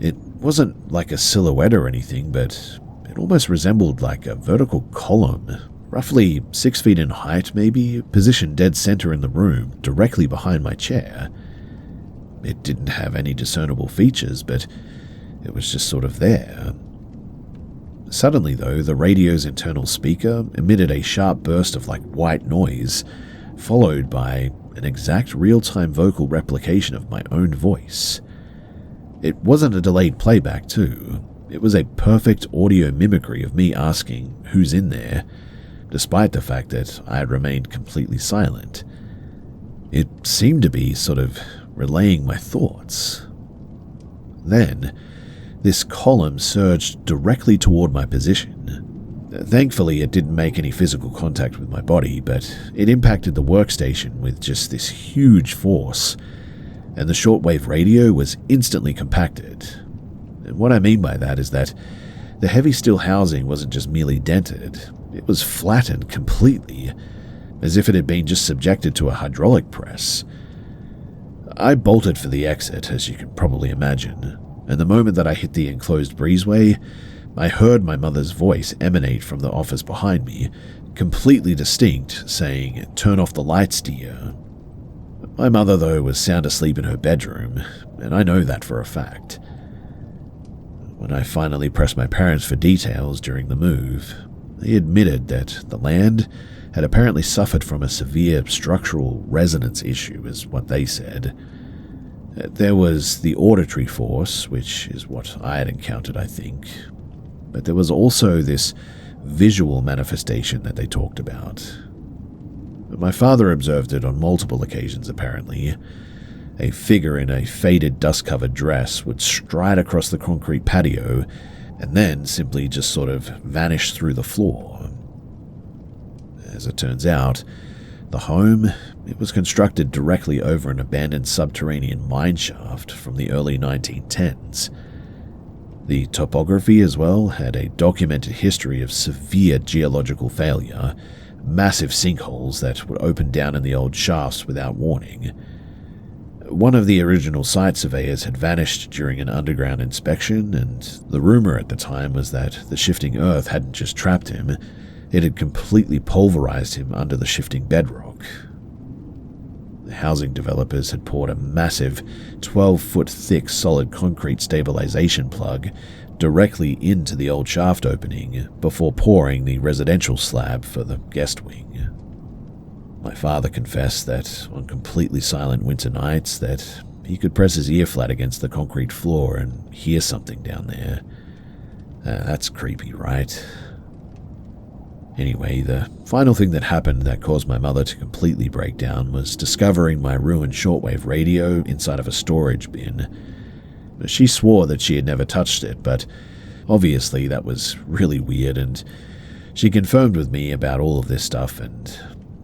It wasn't like a silhouette or anything, but it almost resembled like a vertical column, roughly 6 feet in height maybe, positioned dead center in the room, directly behind my chair. It didn't have any discernible features, but it was just sort of there. Suddenly, though, the radio's internal speaker emitted a sharp burst of like white noise, followed by an exact real-time vocal replication of my own voice. It wasn't a delayed playback, too. It was a perfect audio mimicry of me asking, "Who's in there?" despite the fact that I had remained completely silent. It seemed to be sort of relaying my thoughts. Then, this column surged directly toward my position. Thankfully, it didn't make any physical contact with my body, but it impacted the workstation with just this huge force, and the shortwave radio was instantly compacted. And what I mean by that is that the heavy steel housing wasn't just merely dented, it was flattened completely, as if it had been just subjected to a hydraulic press. I bolted for the exit, as you can probably imagine, and the moment that I hit the enclosed breezeway, I heard my mother's voice emanate from the office behind me, completely distinct, saying, "Turn off the lights, dear." My mother, though, was sound asleep in her bedroom, and I know that for a fact. When I finally pressed my parents for details during the move, they admitted that the land had apparently suffered from a severe structural resonance issue, is what they said. There was the auditory force, which is what I had encountered, I think, but there was also this visual manifestation that they talked about. My father observed it on multiple occasions, apparently. A figure in a faded, dust-covered dress would stride across the concrete patio and then simply just sort of vanish through the floor. As it turns out, the home, it was constructed directly over an abandoned subterranean mine shaft from the early 1910s. The topography as well had a documented history of severe geological failure, massive sinkholes that would open down in the old shafts without warning. One of the original site surveyors had vanished during an underground inspection, and the rumor at the time was that the shifting earth hadn't just trapped him, it had completely pulverized him under the shifting bedrock. The housing developers had poured a massive 12-foot thick solid concrete stabilization plug directly into the old shaft opening before pouring the residential slab for the guest wing. My father confessed that on completely silent winter nights that he could press his ear flat against the concrete floor and hear something down there. That's creepy, right? Anyway, the final thing that happened that caused my mother to completely break down was discovering my ruined shortwave radio inside of a storage bin. She swore that she had never touched it, but obviously that was really weird, and she confirmed with me about all of this stuff, and,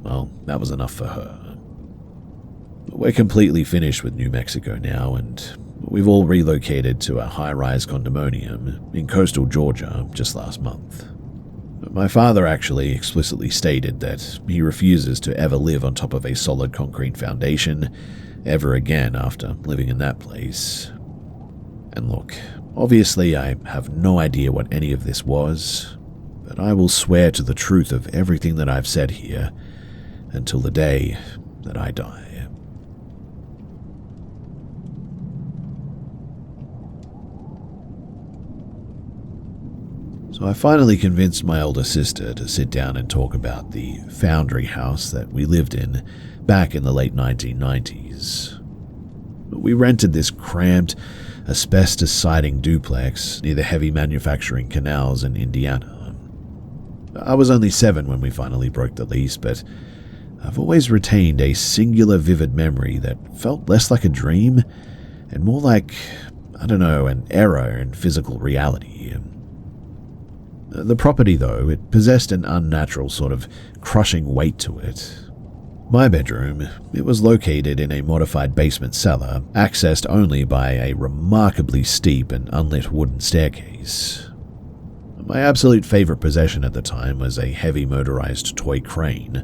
well, that was enough for her. We're completely finished with New Mexico now, and we've all relocated to a high-rise condominium in coastal Georgia just last month. My father actually explicitly stated that he refuses to ever live on top of a solid concrete foundation ever again after living in that place. And look, obviously I have no idea what any of this was, but I will swear to the truth of everything that I've said here until the day that I die. So I finally convinced my older sister to sit down and talk about the foundry house that we lived in back in the late 1990s. We rented this cramped, asbestos-siding duplex near the heavy manufacturing canals in Indiana. I was only 7 when we finally broke the lease, but I've always retained a singular vivid memory that felt less like a dream and more like, an error in physical reality. The property, though, it possessed an unnatural sort of crushing weight to it. My bedroom, it was located in a modified basement cellar, accessed only by a remarkably steep and unlit wooden staircase. My absolute favorite possession at the time was a heavy motorized toy crane,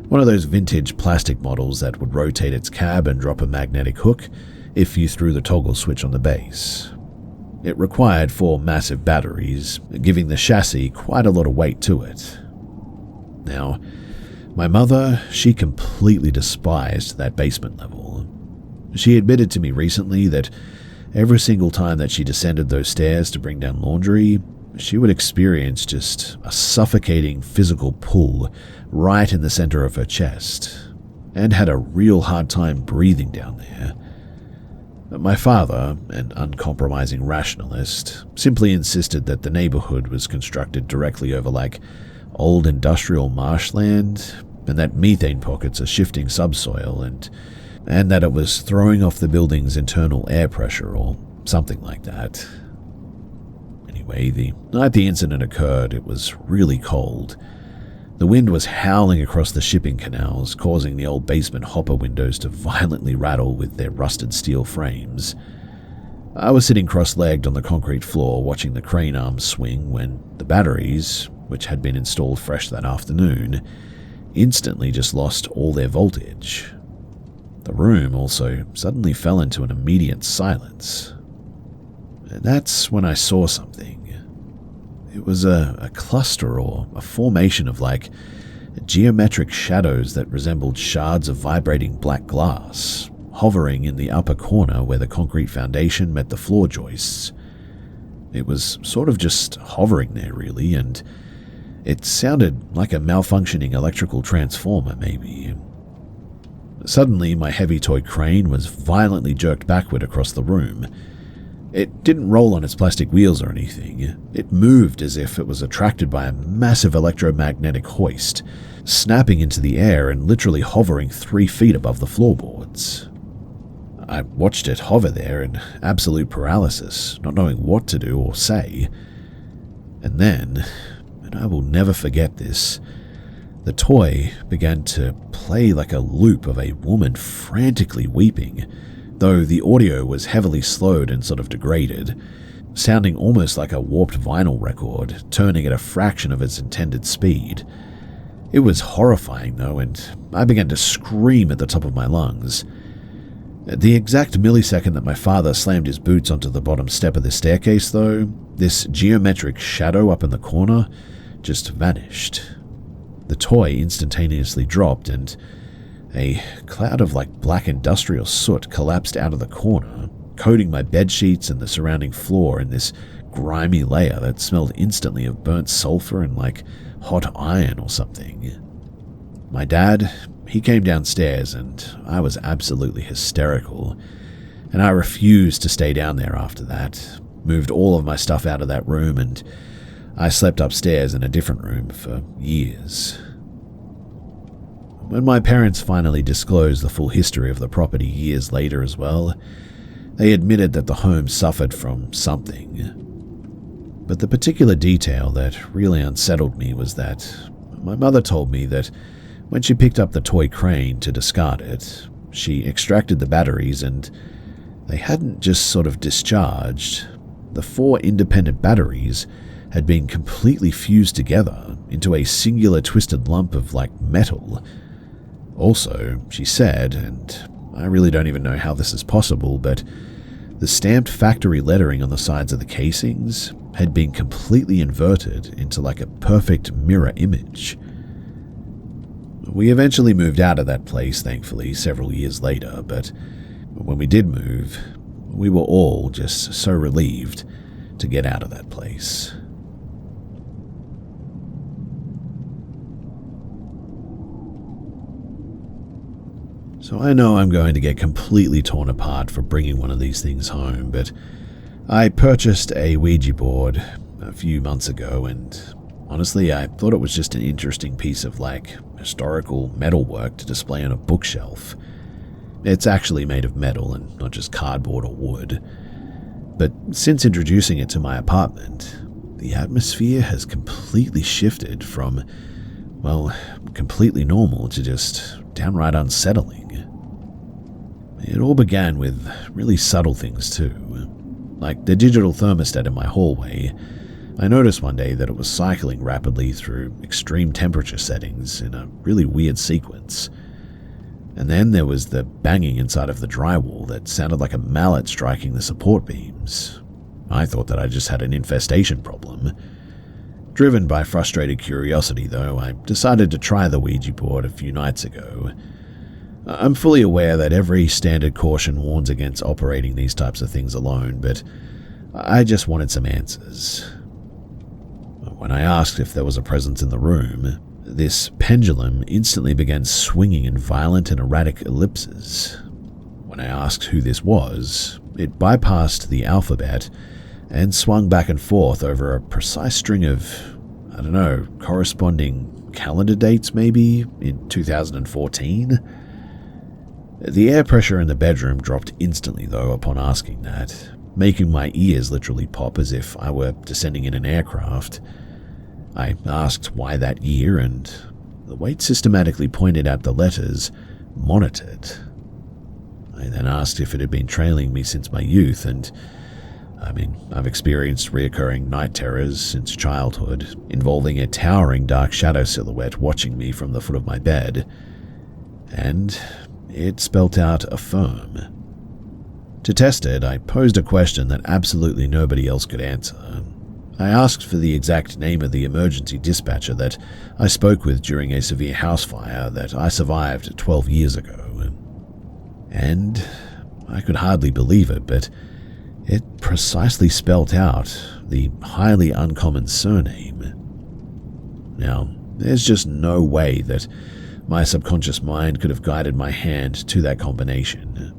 one of those vintage plastic models that would rotate its cab and drop a magnetic hook if you threw the toggle switch on the base. It required 4 massive batteries, giving the chassis quite a lot of weight to it. Now, my mother, she completely despised that basement level. She admitted to me recently that every single time that she descended those stairs to bring down laundry, she would experience just a suffocating physical pull right in the center of her chest, and had a real hard time breathing down there. My father, an uncompromising rationalist, simply insisted that the neighborhood was constructed directly over old industrial marshland, and that methane pockets are shifting subsoil, and that it was throwing off the building's internal air pressure or something like that. Anyway, the night the incident occurred, it was really cold. The wind was howling across the shipping canals, causing the old basement hopper windows to violently rattle with their rusted steel frames. I was sitting cross-legged on the concrete floor watching the crane arms swing when the batteries, which had been installed fresh that afternoon, instantly just lost all their voltage. The room also suddenly fell into an immediate silence. And that's when I saw something. It was a cluster or a formation of geometric shadows that resembled shards of vibrating black glass, hovering in the upper corner where the concrete foundation met the floor joists. It was sort of just hovering there, really, and it sounded like a malfunctioning electrical transformer, maybe. Suddenly, my heavy toy crane was violently jerked backward across the room. It didn't roll on its plastic wheels or anything. It moved as if it was attracted by a massive electromagnetic hoist, snapping into the air and literally hovering 3 feet above the floorboards. I watched it hover there in absolute paralysis, not knowing what to do or say. And then, and I will never forget this, the toy began to play like a loop of a woman frantically weeping, though the audio was heavily slowed and sort of degraded, sounding almost like a warped vinyl record, turning at a fraction of its intended speed. It was horrifying, though, and I began to scream at the top of my lungs. At the exact millisecond that my father slammed his boots onto the bottom step of the staircase, though, this geometric shadow up in the corner just vanished. The toy instantaneously dropped, and a cloud of black industrial soot collapsed out of the corner, coating my bedsheets and the surrounding floor in this grimy layer that smelled instantly of burnt sulfur and hot iron or something. My dad, he came downstairs and I was absolutely hysterical, and I refused to stay down there after that, moved all of my stuff out of that room, and I slept upstairs in a different room for years. When my parents finally disclosed the full history of the property years later as well, they admitted that the home suffered from something. But the particular detail that really unsettled me was that my mother told me that when she picked up the toy crane to discard it, she extracted the batteries and they hadn't just sort of discharged. The 4 independent batteries had been completely fused together into a singular twisted lump of metal. Also, she said, and I really don't even know how this is possible, but the stamped factory lettering on the sides of the casings had been completely inverted into a perfect mirror image. We eventually moved out of that place, thankfully, several years later, but when we did move, we were all just so relieved to get out of that place. So I know I'm going to get completely torn apart for bringing one of these things home, but I purchased a Ouija board a few months ago, and honestly, I thought it was just an interesting piece of historical metalwork to display on a bookshelf. It's actually made of metal and not just cardboard or wood. But since introducing it to my apartment, the atmosphere has completely shifted from, completely normal to just downright unsettling. It all began with really subtle things too. Like the digital thermostat in my hallway, I noticed one day that it was cycling rapidly through extreme temperature settings in a really weird sequence. And then there was the banging inside of the drywall that sounded like a mallet striking the support beams. I thought that I just had an infestation problem. Driven by frustrated curiosity, though, I decided to try the Ouija board a few nights ago. I'm fully aware that every standard caution warns against operating these types of things alone, but I just wanted some answers. When I asked if there was a presence in the room, this pendulum instantly began swinging in violent and erratic ellipses. When I asked who this was, it bypassed the alphabet and swung back and forth over a precise string of, corresponding calendar dates maybe, in 2014. The air pressure in the bedroom dropped instantly, though, upon asking that, making my ears literally pop as if I were descending in an aircraft. I asked why that year, and the weight systematically pointed out the letters monitored. I then asked if it had been trailing me since my youth, and I've experienced reoccurring night terrors since childhood, involving a towering dark shadow silhouette watching me from the foot of my bed, and it spelt out affirm. To test it, I posed a question that absolutely nobody else could answer. I asked for the exact name of the emergency dispatcher that I spoke with during a severe house fire that I survived 12 years ago. And I could hardly believe it, but it precisely spelt out the highly uncommon surname. Now, there's just no way that my subconscious mind could have guided my hand to that combination.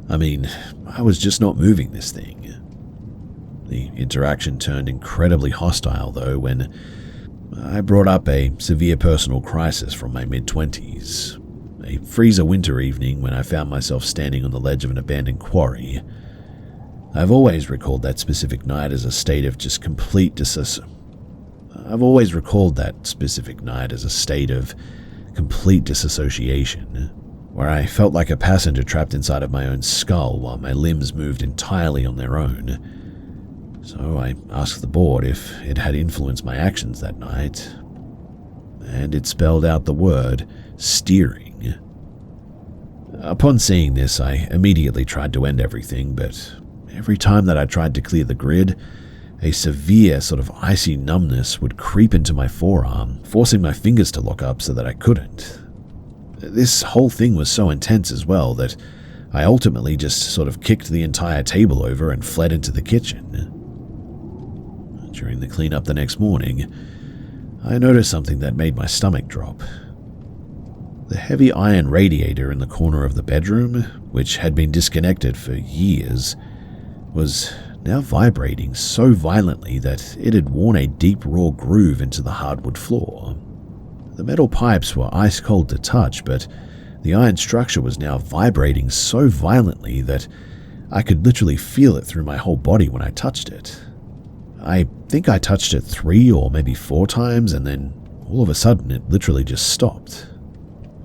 I was just not moving this thing. The interaction turned incredibly hostile, though, when I brought up a severe personal crisis from my mid-20s. A freezer winter evening when I found myself standing on the ledge of an abandoned quarry. I've always recalled that specific night as a state of just complete disassociation, where I felt like a passenger trapped inside of my own skull while my limbs moved entirely on their own. So I asked the board if it had influenced my actions that night, and it spelled out the word steering. Upon seeing this, I immediately tried to end everything, but every time that I tried to clear the grid, a severe sort of icy numbness would creep into my forearm, forcing my fingers to lock up so that I couldn't. This whole thing was so intense as well that I ultimately just sort of kicked the entire table over and fled into the kitchen. During the cleanup the next morning, I noticed something that made my stomach drop. The heavy iron radiator in the corner of the bedroom, which had been disconnected for years, was now vibrating so violently that it had worn a deep raw groove into the hardwood floor. The metal pipes were ice cold to touch, but the iron structure was now vibrating so violently that I could literally feel it through my whole body when I touched it. I think I touched it 3 or maybe 4 times, and then all of a sudden it literally just stopped.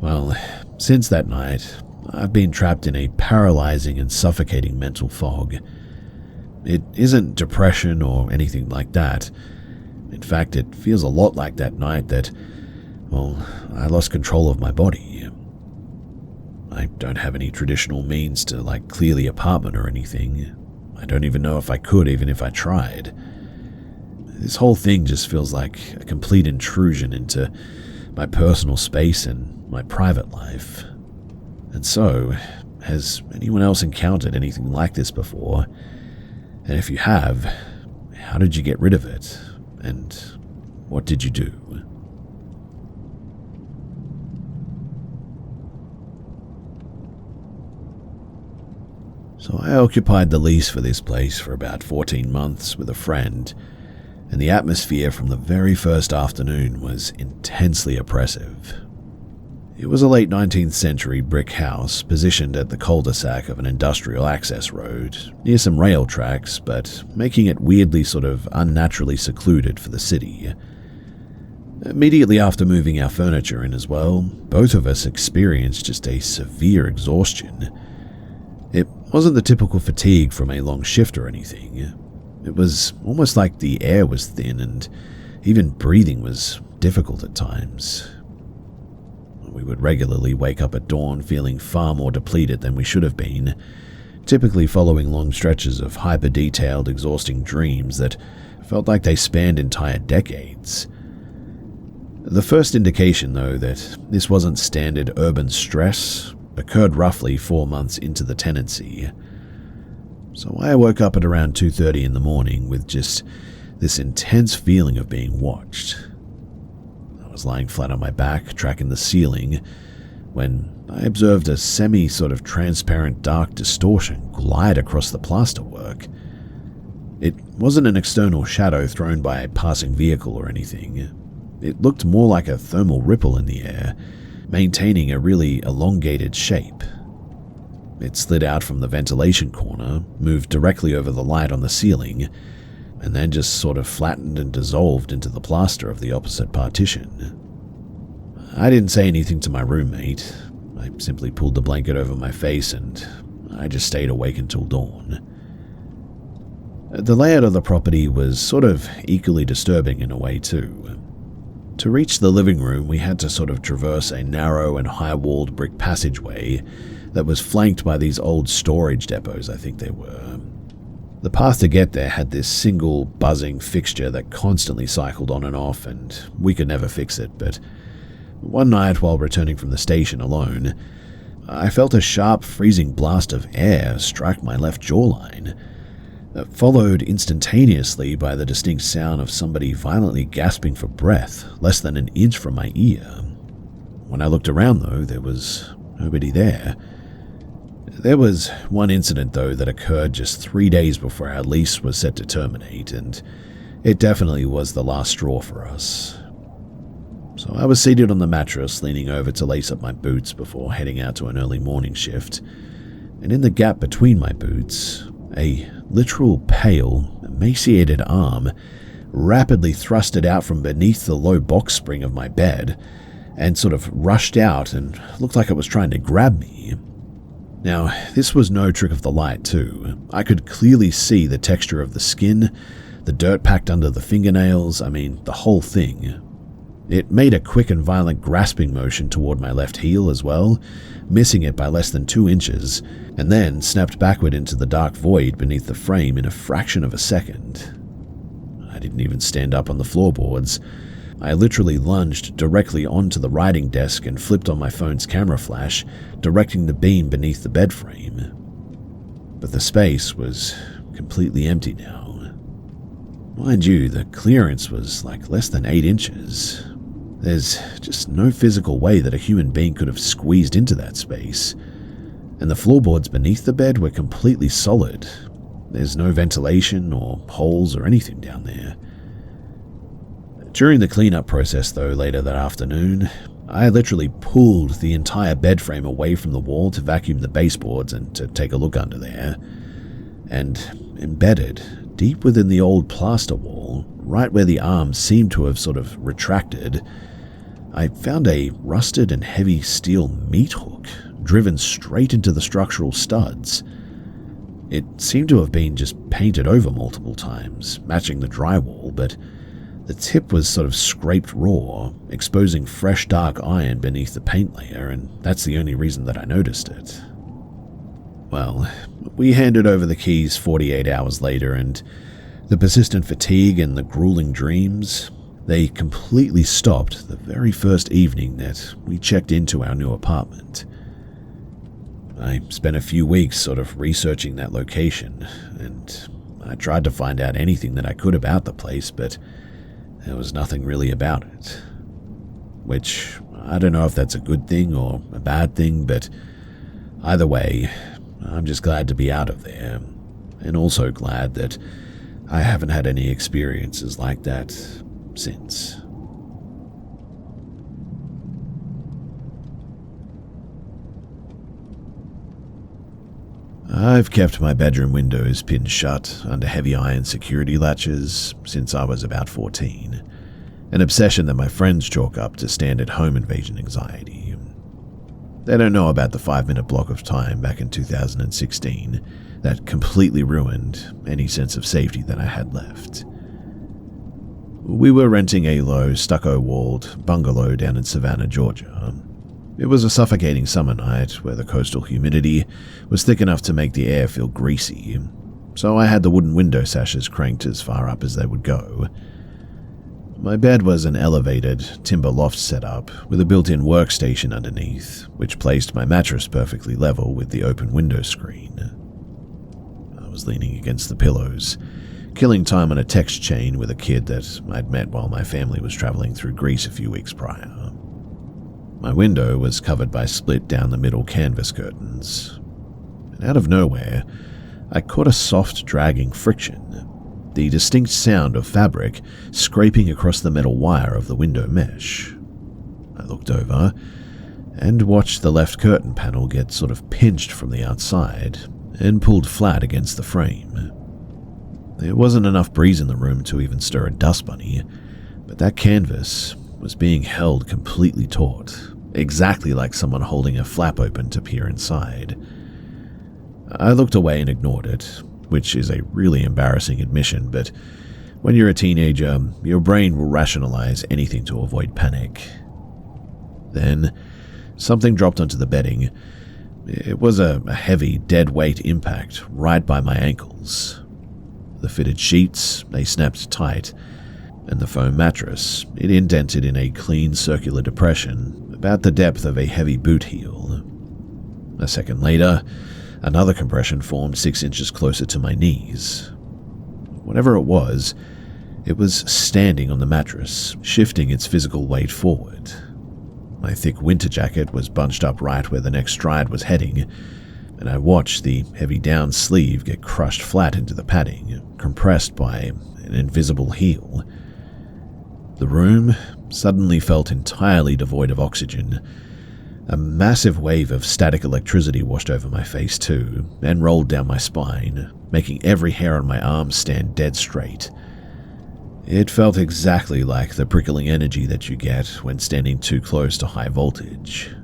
Well, since that night, I've been trapped in a paralyzing and suffocating mental fog. It isn't depression or anything like that. In fact, it feels a lot like that night that, well, I lost control of my body. I don't have any traditional means to, clear the apartment or anything. I don't even know if I could, even if I tried. This whole thing just feels like a complete intrusion into my personal space and my private life. And so, has anyone else encountered anything like this before? And if you have, how did you get rid of it? And what did you do? So I occupied the lease for this place for about 14 months with a friend, and the atmosphere from the very first afternoon was intensely oppressive. It was a late 19th century brick house positioned at the cul-de-sac of an industrial access road, near some rail tracks, but making it weirdly sort of unnaturally secluded for the city. Immediately after moving our furniture in as well, both of us experienced just a severe exhaustion. It wasn't the typical fatigue from a long shift or anything. It was almost like the air was thin and even breathing was difficult at times. We would regularly wake up at dawn feeling far more depleted than we should have been, typically following long stretches of hyper-detailed, exhausting dreams that felt like they spanned entire decades. The first indication, though, that this wasn't standard urban stress occurred roughly 4 months into the tenancy. So I woke up at around 2:30 in the morning with just this intense feeling of being watched. I was lying flat on my back, tracking the ceiling, when I observed a sort of transparent dark distortion glide across the plasterwork. It wasn't an external shadow thrown by a passing vehicle or anything. It looked more like a thermal ripple in the air, maintaining a really elongated shape. It slid out from the ventilation corner, moved directly over the light on the ceiling, and then just sort of flattened and dissolved into the plaster of the opposite partition. I didn't say anything to my roommate. I simply pulled the blanket over my face and I just stayed awake until dawn. The layout of the property was sort of equally disturbing in a way too. To reach the living room, we had to sort of traverse a narrow and high-walled brick passageway that was flanked by these old storage depots, I think they were. The path to get there had this single buzzing fixture that constantly cycled on and off, and we could never fix it, but one night while returning from the station alone, I felt a sharp, freezing blast of air strike my left jawline, followed instantaneously by the distinct sound of somebody violently gasping for breath less than an inch from my ear. When I looked around, though, there was nobody there. There was one incident, though, that occurred just 3 days before our lease was set to terminate, and it definitely was the last straw for us. So I was seated on the mattress, leaning over to lace up my boots before heading out to an early morning shift, and in the gap between my boots, a literal pale, emaciated arm rapidly thrusted out from beneath the low box spring of my bed and sort of rushed out and looked like it was trying to grab me. Now, this was no trick of the light too. I could clearly see the texture of the skin, the dirt packed under the fingernails, the whole thing. It made a quick and violent grasping motion toward my left heel as well, missing it by less than 2 inches, and then snapped backward into the dark void beneath the frame in a fraction of a second. I didn't even stand up on the floorboards. I literally lunged directly onto the writing desk and flipped on my phone's camera flash, directing the beam beneath the bed frame. But the space was completely empty now. Mind you, the clearance was less than 8 inches. There's just no physical way that a human being could have squeezed into that space. And the floorboards beneath the bed were completely solid. There's no ventilation or holes or anything down there. During the cleanup process, though, later that afternoon, I literally pulled the entire bed frame away from the wall to vacuum the baseboards and to take a look under there. And embedded, deep within the old plaster wall, right where the arms seemed to have sort of retracted, I found a rusted and heavy steel meat hook driven straight into the structural studs. It seemed to have been just painted over multiple times, matching the drywall, but the tip was sort of scraped raw, exposing fresh dark iron beneath the paint layer, and that's the only reason that I noticed it. Well, we handed over the keys 48 hours later, and the persistent fatigue and the grueling dreams, they completely stopped the very first evening that we checked into our new apartment. I spent a few weeks sort of researching that location, and I tried to find out anything that I could about the place, but there was nothing really about it. Which, I don't know if that's a good thing or a bad thing, but either way, I'm just glad to be out of there, and also glad that I haven't had any experiences like that since. I've kept my bedroom windows pinned shut under heavy iron security latches since I was about 14, an obsession that my friends chalk up to standard home invasion anxiety. They don't know about the 5-minute block of time back in 2016 that completely ruined any sense of safety that I had left. We were renting a low, stucco-walled bungalow down in Savannah, Georgia. It was a suffocating summer night where the coastal humidity was thick enough to make the air feel greasy, so I had the wooden window sashes cranked as far up as they would go. My bed was an elevated, timber loft setup with a built-in workstation underneath, which placed my mattress perfectly level with the open window screen. I was leaning against the pillows, killing time on a text chain with a kid that I'd met while my family was traveling through Greece a few weeks prior. My window was covered by split-down-the-middle canvas curtains, and out of nowhere, I caught a soft, dragging friction, the distinct sound of fabric scraping across the metal wire of the window mesh. I looked over and watched the left curtain panel get sort of pinched from the outside and pulled flat against the frame. There wasn't enough breeze in the room to even stir a dust bunny, but that canvas was being held completely taut, exactly like someone holding a flap open to peer inside. I looked away and ignored it, which is a really embarrassing admission, but when you're a teenager, your brain will rationalize anything to avoid panic. Then, something dropped onto the bedding. It was a heavy, dead-weight impact right by my ankles. The fitted sheets, they snapped tight, and the foam mattress, it indented in a clean circular depression about the depth of a heavy boot heel. A second later, another compression formed 6 inches closer to my knees. Whatever it was standing on the mattress, shifting its physical weight forward. My thick winter jacket was bunched up right where the next stride was heading, and I watched the heavy down sleeve get crushed flat into the padding, compressed by an invisible heel. The room suddenly felt entirely devoid of oxygen. A massive wave of static electricity washed over my face too, and rolled down my spine, making every hair on my arms stand dead straight. It felt exactly like the prickling energy that you get when standing too close to high voltage.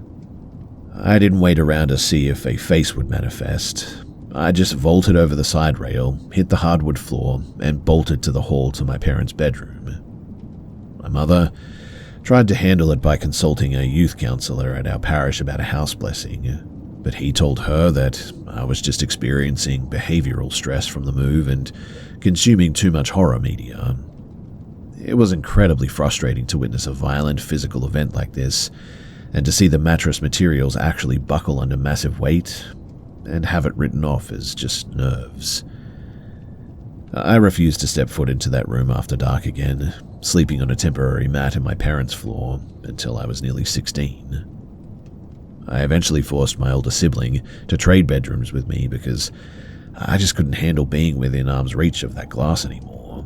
I didn't wait around to see if a face would manifest. I just vaulted over the side rail, hit the hardwood floor, and bolted to the hall to my parents' bedroom. My mother tried to handle it by consulting a youth counselor at our parish about a house blessing, but he told her that I was just experiencing behavioral stress from the move and consuming too much horror media. It was incredibly frustrating to witness a violent physical event like this, and to see the mattress materials actually buckle under massive weight and have it written off as just nerves. I refused to step foot into that room after dark again, sleeping on a temporary mat in my parents' floor until I was nearly 16. I eventually forced my older sibling to trade bedrooms with me because I just couldn't handle being within arm's reach of that glass anymore.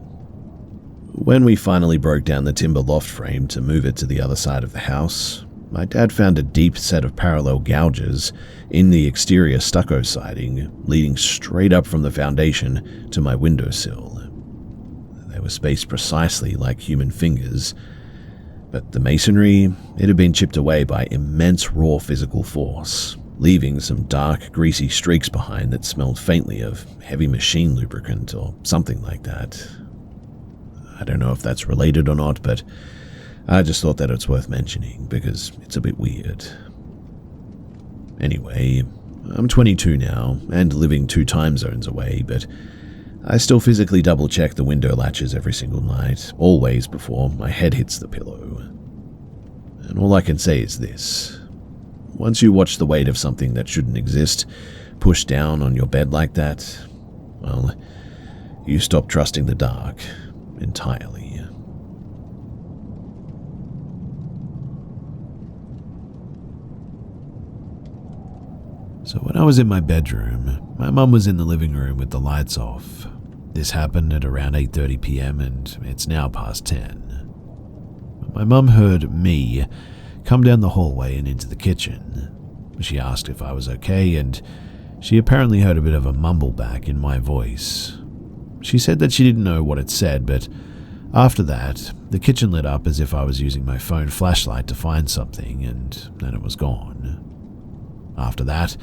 When we finally broke down the timber loft frame to move it to the other side of the house, my dad found a deep set of parallel gouges in the exterior stucco siding, leading straight up from the foundation to my windowsill. They were spaced precisely like human fingers, but the masonry, it had been chipped away by immense raw physical force, leaving some dark, greasy streaks behind that smelled faintly of heavy machine lubricant or something like that. I don't know if that's related or not, but I just thought that it's worth mentioning because it's a bit weird. Anyway, I'm 22 now and living 2 time zones away, but I still physically double-check the window latches every single night, always before my head hits the pillow. And all I can say is this. Once you watch the weight of something that shouldn't exist push down on your bed like that, well, you stop trusting the dark entirely. So when I was in my bedroom, my mum was in the living room with the lights off. This happened at around 8:30 p.m. and it's now past 10. My mum heard me come down the hallway and into the kitchen. She asked if I was okay, and she apparently heard a bit of a mumble back in my voice. She said that she didn't know what it said, but after that, the kitchen lit up as if I was using my phone flashlight to find something, and then it was gone. After that,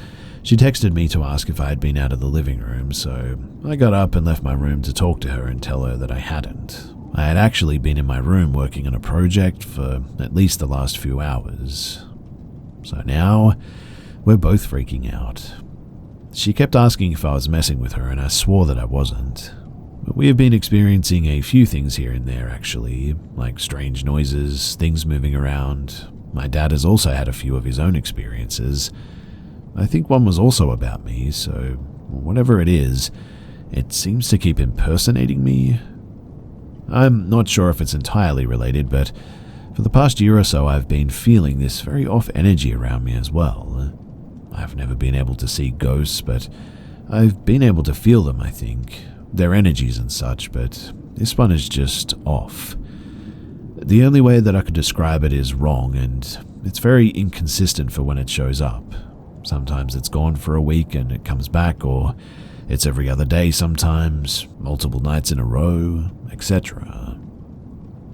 she texted me to ask if I had been out of the living room, so I got up and left my room to talk to her and tell her that I hadn't. I had actually been in my room working on a project for at least the last few hours. So now, we're both freaking out. She kept asking if I was messing with her, and I swore that I wasn't. But we have been experiencing a few things here and there, actually, like strange noises, things moving around. My dad has also had a few of his own experiences. I think one was also about me, so whatever it is, it seems to keep impersonating me. I'm not sure if it's entirely related, but for the past year or so I've been feeling this very off energy around me as well. I've never been able to see ghosts, but I've been able to feel them, I think. Their energies and such, but this one is just off. The only way that I could describe it is wrong, and it's very inconsistent for when it shows up. Sometimes it's gone for a week and it comes back, or it's every other day sometimes, multiple nights in a row, etc.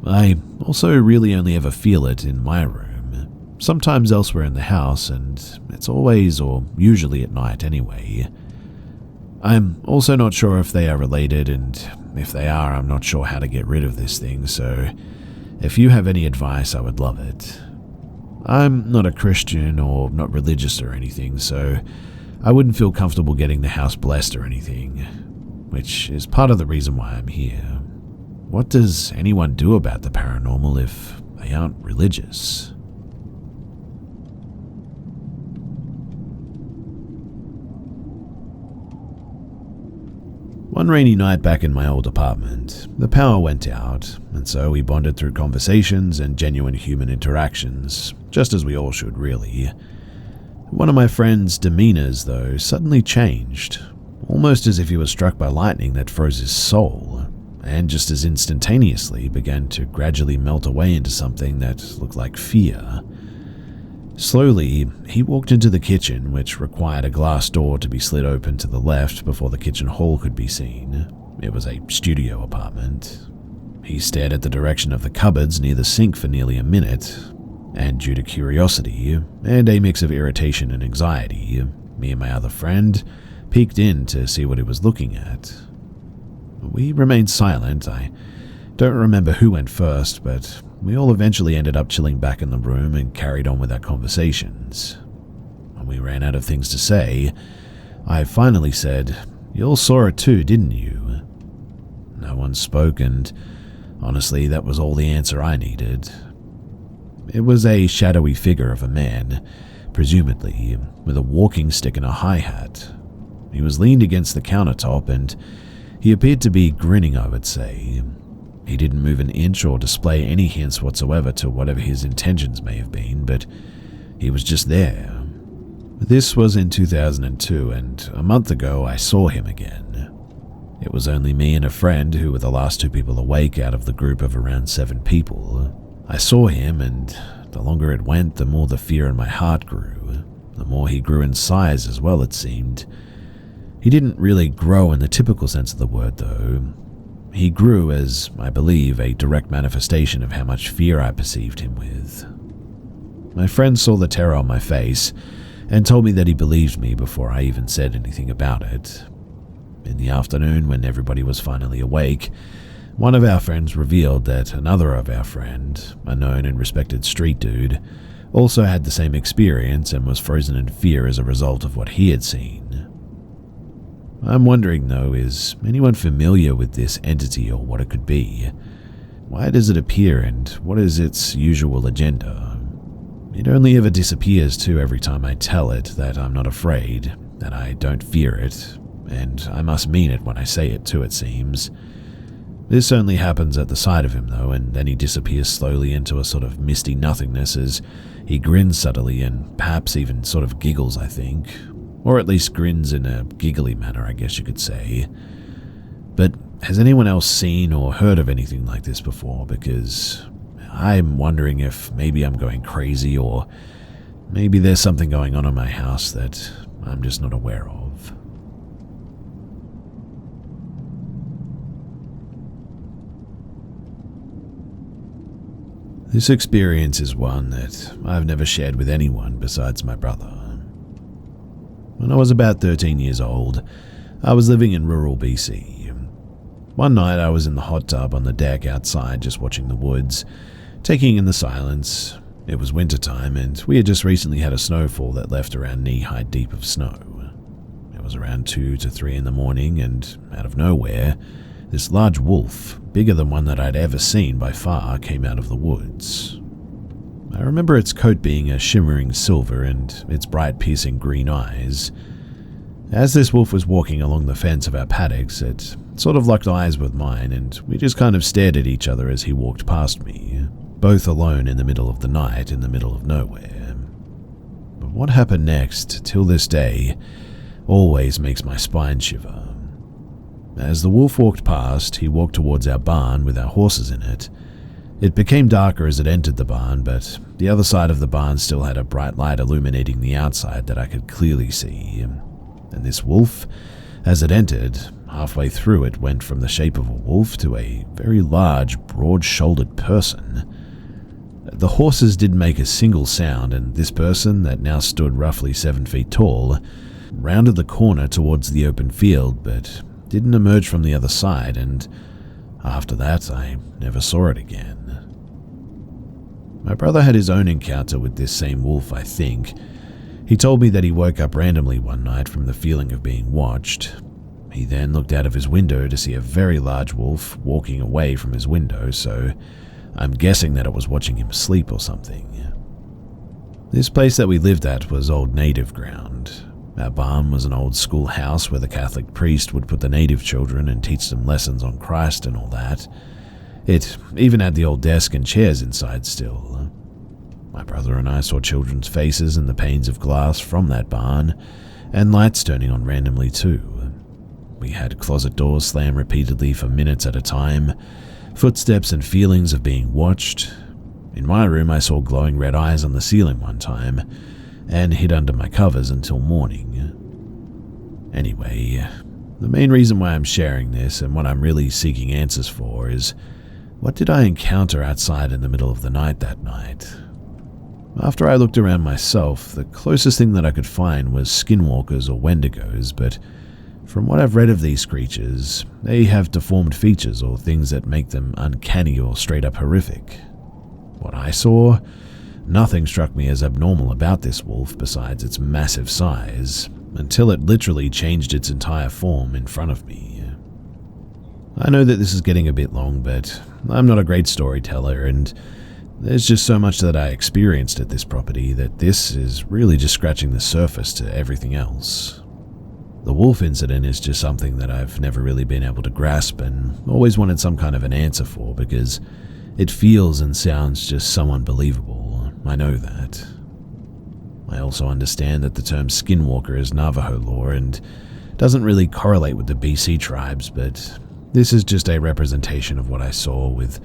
I also really only ever feel it in my room, sometimes elsewhere in the house, and it's always or usually at night anyway. I'm also not sure if they are related, and if they are, I'm not sure how to get rid of this thing, so if you have any advice, I would love it. I'm not a Christian or not religious or anything, so I wouldn't feel comfortable getting the house blessed or anything, which is part of the reason why I'm here. What does anyone do about the paranormal if they aren't religious? One rainy night back in my old apartment, the power went out, and so we bonded through conversations and genuine human interactions, just as we all should, really. One of my friend's demeanors, though, suddenly changed, almost as if he was struck by lightning that froze his soul, and just as instantaneously began to gradually melt away into something that looked like fear. Slowly, he walked into the kitchen, which required a glass door to be slid open to the left before the kitchen hall could be seen. It was a studio apartment. He stared at the direction of the cupboards near the sink for nearly a minute, and due to curiosity and a mix of irritation and anxiety, me and my other friend peeked in to see what he was looking at. We remained silent. I don't remember who went first, but we all eventually ended up chilling back in the room and carried on with our conversations. When we ran out of things to say, I finally said, "You all saw it too, didn't you?" No one spoke, and honestly, that was all the answer I needed. It was a shadowy figure of a man, presumably with a walking stick and a hi-hat. He was leaned against the countertop, and he appeared to be grinning, I would say. He didn't move an inch or display any hints whatsoever to whatever his intentions may have been, but he was just there. This was in 2002, and a month ago I saw him again. It was only me and a friend who were the last 2 people awake out of the group of around 7 people. I saw him, and the longer it went, the more the fear in my heart grew. The more he grew in size as well, it seemed. He didn't really grow in the typical sense of the word, though. He grew as, I believe, a direct manifestation of how much fear I perceived him with. My friend saw the terror on my face and told me that he believed me before I even said anything about it. In the afternoon, when everybody was finally awake, one of our friends revealed that another of our friend, a known and respected street dude, also had the same experience and was frozen in fear as a result of what he had seen. I'm wondering, though, is anyone familiar with this entity or what it could be? Why does it appear, and what is its usual agenda? It only ever disappears too every time I tell it that I'm not afraid, that I don't fear it, and I must mean it when I say it too, it seems. This only happens at the sight of him, though, and then he disappears slowly into a sort of misty nothingness as he grins subtly and perhaps even sort of giggles, I think. Or at least grins in a giggly manner, I guess you could say. But has anyone else seen or heard of anything like this before? Because I'm wondering if maybe I'm going crazy, or maybe there's something going on in my house that I'm just not aware of. This experience is one that I've never shared with anyone besides my brother. When I was about 13 years old, I was living in rural BC. One night I was in the hot tub on the deck outside just watching the woods, taking in the silence. It was wintertime and we had just recently had a snowfall that left around knee-high deep of snow. It was around 2 to 3 in the morning, and out of nowhere, this large wolf, bigger than one that I'd ever seen by far, came out of the woods. I remember its coat being a shimmering silver and its bright piercing green eyes. As this wolf was walking along the fence of our paddocks, it sort of locked eyes with mine, and we just kind of stared at each other as he walked past me, both alone in the middle of the night in the middle of nowhere. But what happened next, till this day, always makes my spine shiver. As the wolf walked past, he walked towards our barn with our horses in it. It became darker as it entered the barn, but the other side of the barn still had a bright light illuminating the outside that I could clearly see. And this wolf, as it entered, halfway through it went from the shape of a wolf to a very large, broad-shouldered person. The horses didn't make a single sound, and this person, that now stood roughly 7 feet tall, rounded the corner towards the open field, but didn't emerge from the other side, and after that I never saw it again. My brother had his own encounter with this same wolf, I think. He told me that he woke up randomly one night from the feeling of being watched. He then looked out of his window to see a very large wolf walking away from his window, so I'm guessing that it was watching him sleep or something. This place that we lived at was old native ground. Our barn was an old school house where the Catholic priest would put the native children and teach them lessons on Christ and all that. It even had the old desk and chairs inside still. My brother and I saw children's faces in the panes of glass from that barn, and lights turning on randomly too. We had closet doors slam repeatedly for minutes at a time, footsteps and feelings of being watched. In my room I saw glowing red eyes on the ceiling one time, and hid under my covers until morning. Anyway, the main reason why I'm sharing this and what I'm really seeking answers for is, what did I encounter outside in the middle of the night that night? After I looked around myself, the closest thing that I could find was skinwalkers or wendigos, but from what I've read of these creatures, they have deformed features or things that make them uncanny or straight up horrific. What I saw, nothing struck me as abnormal about this wolf besides its massive size, until it literally changed its entire form in front of me. I know that this is getting a bit long, but I'm not a great storyteller, and there's just so much that I experienced at this property that this is really just scratching the surface to everything else. The wolf incident is just something that I've never really been able to grasp and always wanted some kind of an answer for, because it feels and sounds just so unbelievable. I know that. I also understand that the term skinwalker is Navajo lore and doesn't really correlate with the BC tribes, but this is just a representation of what I saw with,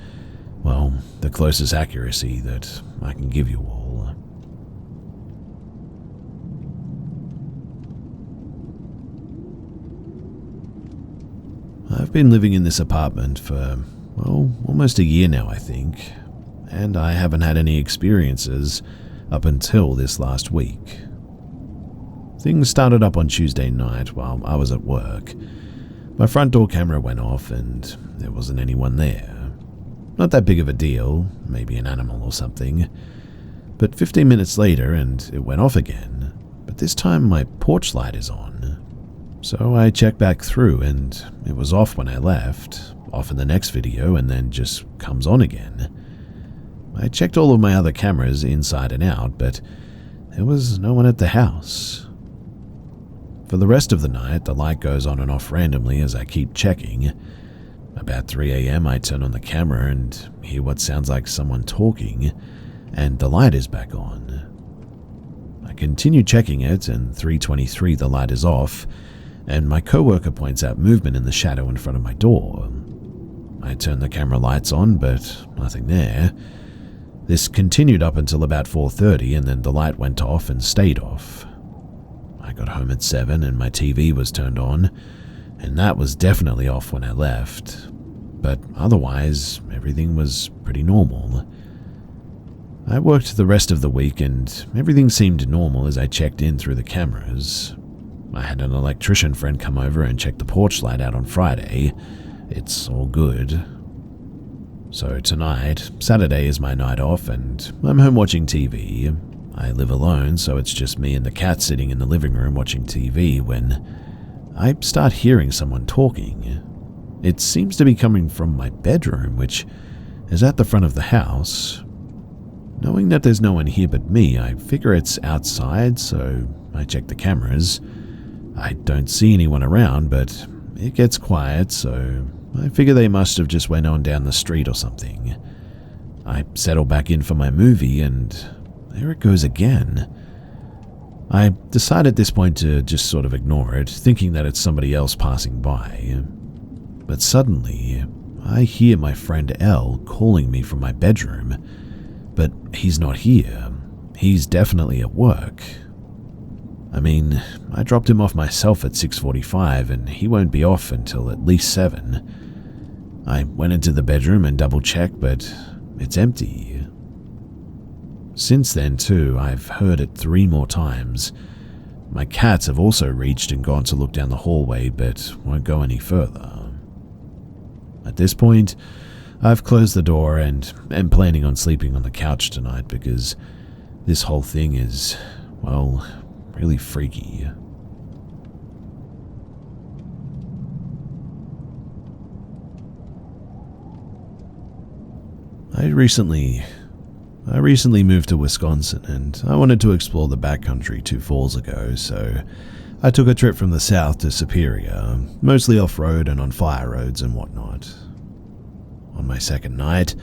well, the closest accuracy that I can give you all. I've been living in this apartment for, well, almost a year now, I think, and I haven't had any experiences up until this last week. Things started up on Tuesday night while I was at work. My front door camera went off and there wasn't anyone there. Not that big of a deal, maybe an animal or something. But 15 minutes later and it went off again, but this time my porch light is on. So I checked back through and it was off when I left, off in the next video, and then just comes on again. I checked all of my other cameras inside and out, but there was no one at the house. For the rest of the night, the light goes on and off randomly as I keep checking. About 3 a.m. I turn on the camera and hear what sounds like someone talking, and the light is back on. I continue checking it, and 3:23 the light is off, and my coworker points out movement in the shadow in front of my door. I turn the camera lights on, but nothing there. This continued up until about 4:30, and then the light went off and stayed off. I got home at 7 and my TV was turned on, and that was definitely off when I left. But otherwise, everything was pretty normal. I worked the rest of the week and everything seemed normal as I checked in through the cameras. I had an electrician friend come over and check the porch light out on Friday. It's all good. So tonight, Saturday is my night off and I'm home watching TV. I live alone, so it's just me and the cat sitting in the living room watching TV when I start hearing someone talking. It seems to be coming from my bedroom, which is at the front of the house. Knowing that there's no one here but me, I figure it's outside, so I check the cameras. I don't see anyone around, but it gets quiet, so I figure they must have just went on down the street or something. I settle back in for my movie, and there it goes again. I decide at this point to just sort of ignore it, thinking that it's somebody else passing by. But suddenly, I hear my friend L calling me from my bedroom, but he's not here. He's definitely at work. I mean, I dropped him off myself at 6:45 and he won't be off until at least 7. I went into the bedroom and double-checked, but it's empty. Since then, too, I've heard it 3 more times. My cats have also reached and gone to look down the hallway, but won't go any further. At this point, I've closed the door and am planning on sleeping on the couch tonight because this whole thing is, well, really freaky. I recently moved to Wisconsin and I wanted to explore the backcountry 2 falls ago, so I took a trip from the south to Superior, mostly off-road and on fire roads and whatnot. On my second night,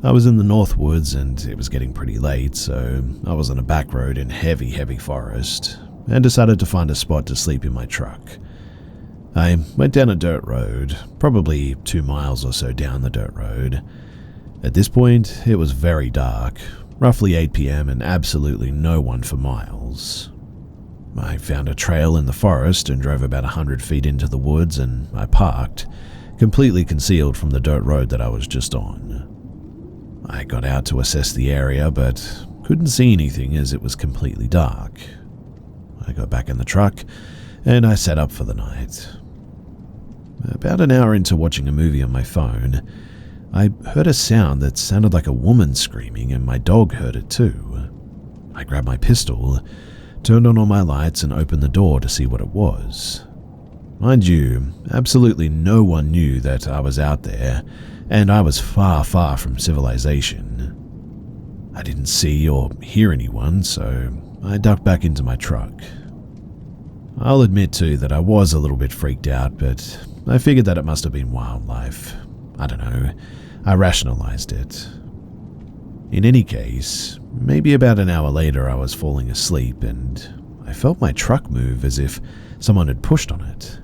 I was in the North Woods and it was getting pretty late, so I was on a back road in heavy forest and decided to find a spot to sleep in my truck. I went down a dirt road, probably 2 miles or so down the dirt road. At this point, it was very dark, roughly 8 p.m. and absolutely no one for miles. I found a trail in the forest and drove about 100 feet into the woods and I parked, completely concealed from the dirt road that I was just on. I got out to assess the area, but couldn't see anything as it was completely dark. I got back in the truck, and I set up for the night. About an hour into watching a movie on my phone, I heard a sound that sounded like a woman screaming, and my dog heard it too. I grabbed my pistol, turned on all my lights, and opened the door to see what it was. Mind you, absolutely no one knew that I was out there, and I was far from civilization. I didn't see or hear anyone, so I ducked back into my truck. I'll admit too that I was a little bit freaked out, but I figured that it must have been wildlife. I don't know, I rationalized it. In any case, maybe about an hour later I was falling asleep and I felt my truck move as if someone had pushed on it.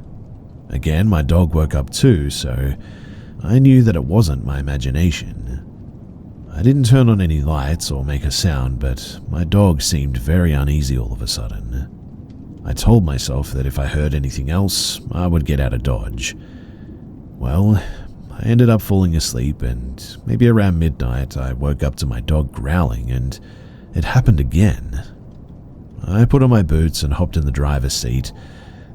Again, my dog woke up too, so I knew that it wasn't my imagination. I didn't turn on any lights or make a sound, but my dog seemed very uneasy all of a sudden. I told myself that if I heard anything else, I would get out of Dodge. Well, I ended up falling asleep, and maybe around midnight I woke up to my dog growling, and it happened again. I put on my boots and hopped in the driver's seat,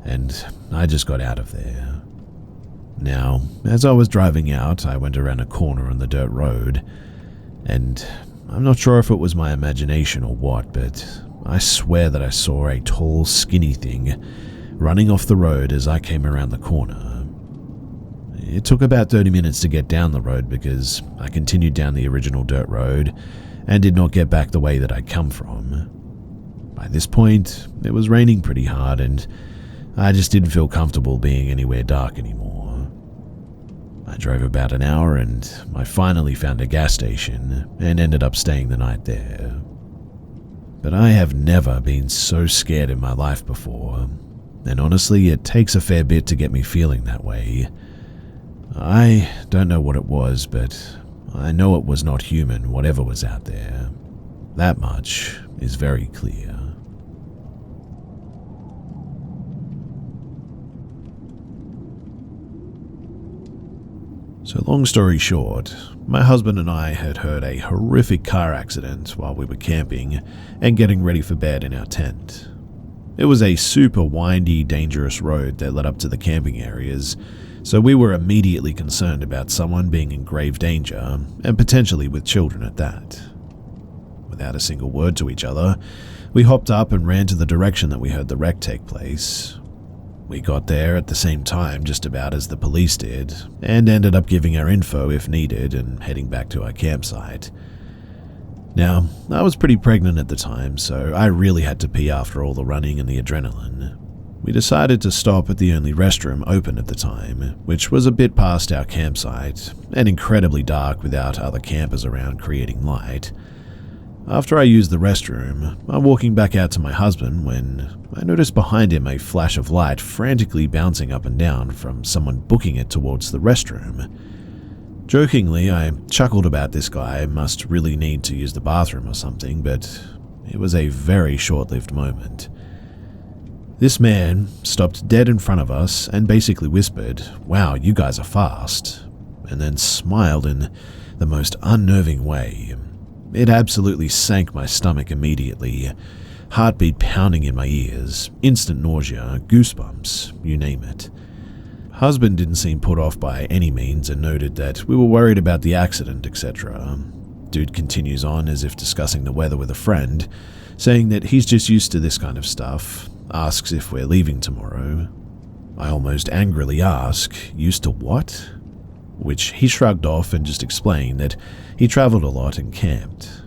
and I just got out of there. Now, as I was driving out, I went around a corner on the dirt road, and I'm not sure if it was my imagination or what, but I swear that I saw a tall, skinny thing running off the road as I came around the corner. It took about 30 minutes to get down the road because I continued down the original dirt road and did not get back the way that I'd come from. By this point, it was raining pretty hard and I just didn't feel comfortable being anywhere dark anymore. I drove about an hour and I finally found a gas station and ended up staying the night there. But I have never been so scared in my life before, and honestly, it takes a fair bit to get me feeling that way. I don't know what it was, but I know it was not human, whatever was out there. That much is very clear. So long story short, my husband and I had heard a horrific car accident while we were camping and getting ready for bed in our tent. It was a super windy, dangerous road that led up to the camping areas, so we were immediately concerned about someone being in grave danger, and potentially with children at that. Without a single word to each other, we hopped up and ran to the direction that we heard the wreck take place. We got there at the same time just about as the police did, and ended up giving our info if needed and heading back to our campsite. Now, I was pretty pregnant at the time, so I really had to pee after all the running and the adrenaline. We decided to stop at the only restroom open at the time, which was a bit past our campsite, and incredibly dark without other campers around creating light. After I used the restroom, I'm walking back out to my husband when I noticed behind him a flash of light frantically bouncing up and down from someone booking it towards the restroom. Jokingly, I chuckled about this guy must really need to use the bathroom or something, but it was a very short-lived moment. This man stopped dead in front of us and basically whispered, "Wow, you guys are fast," and then smiled in the most unnerving way. It absolutely sank my stomach immediately, heartbeat pounding in my ears, instant nausea, goosebumps, you name it. Husband didn't seem put off by any means and noted that we were worried about the accident, etc. Dude continues on as if discussing the weather with a friend, saying that he's just used to this kind of stuff, asks if we're leaving tomorrow. I almost angrily ask, used to what? Which he shrugged off and just explained that he traveled a lot and camped.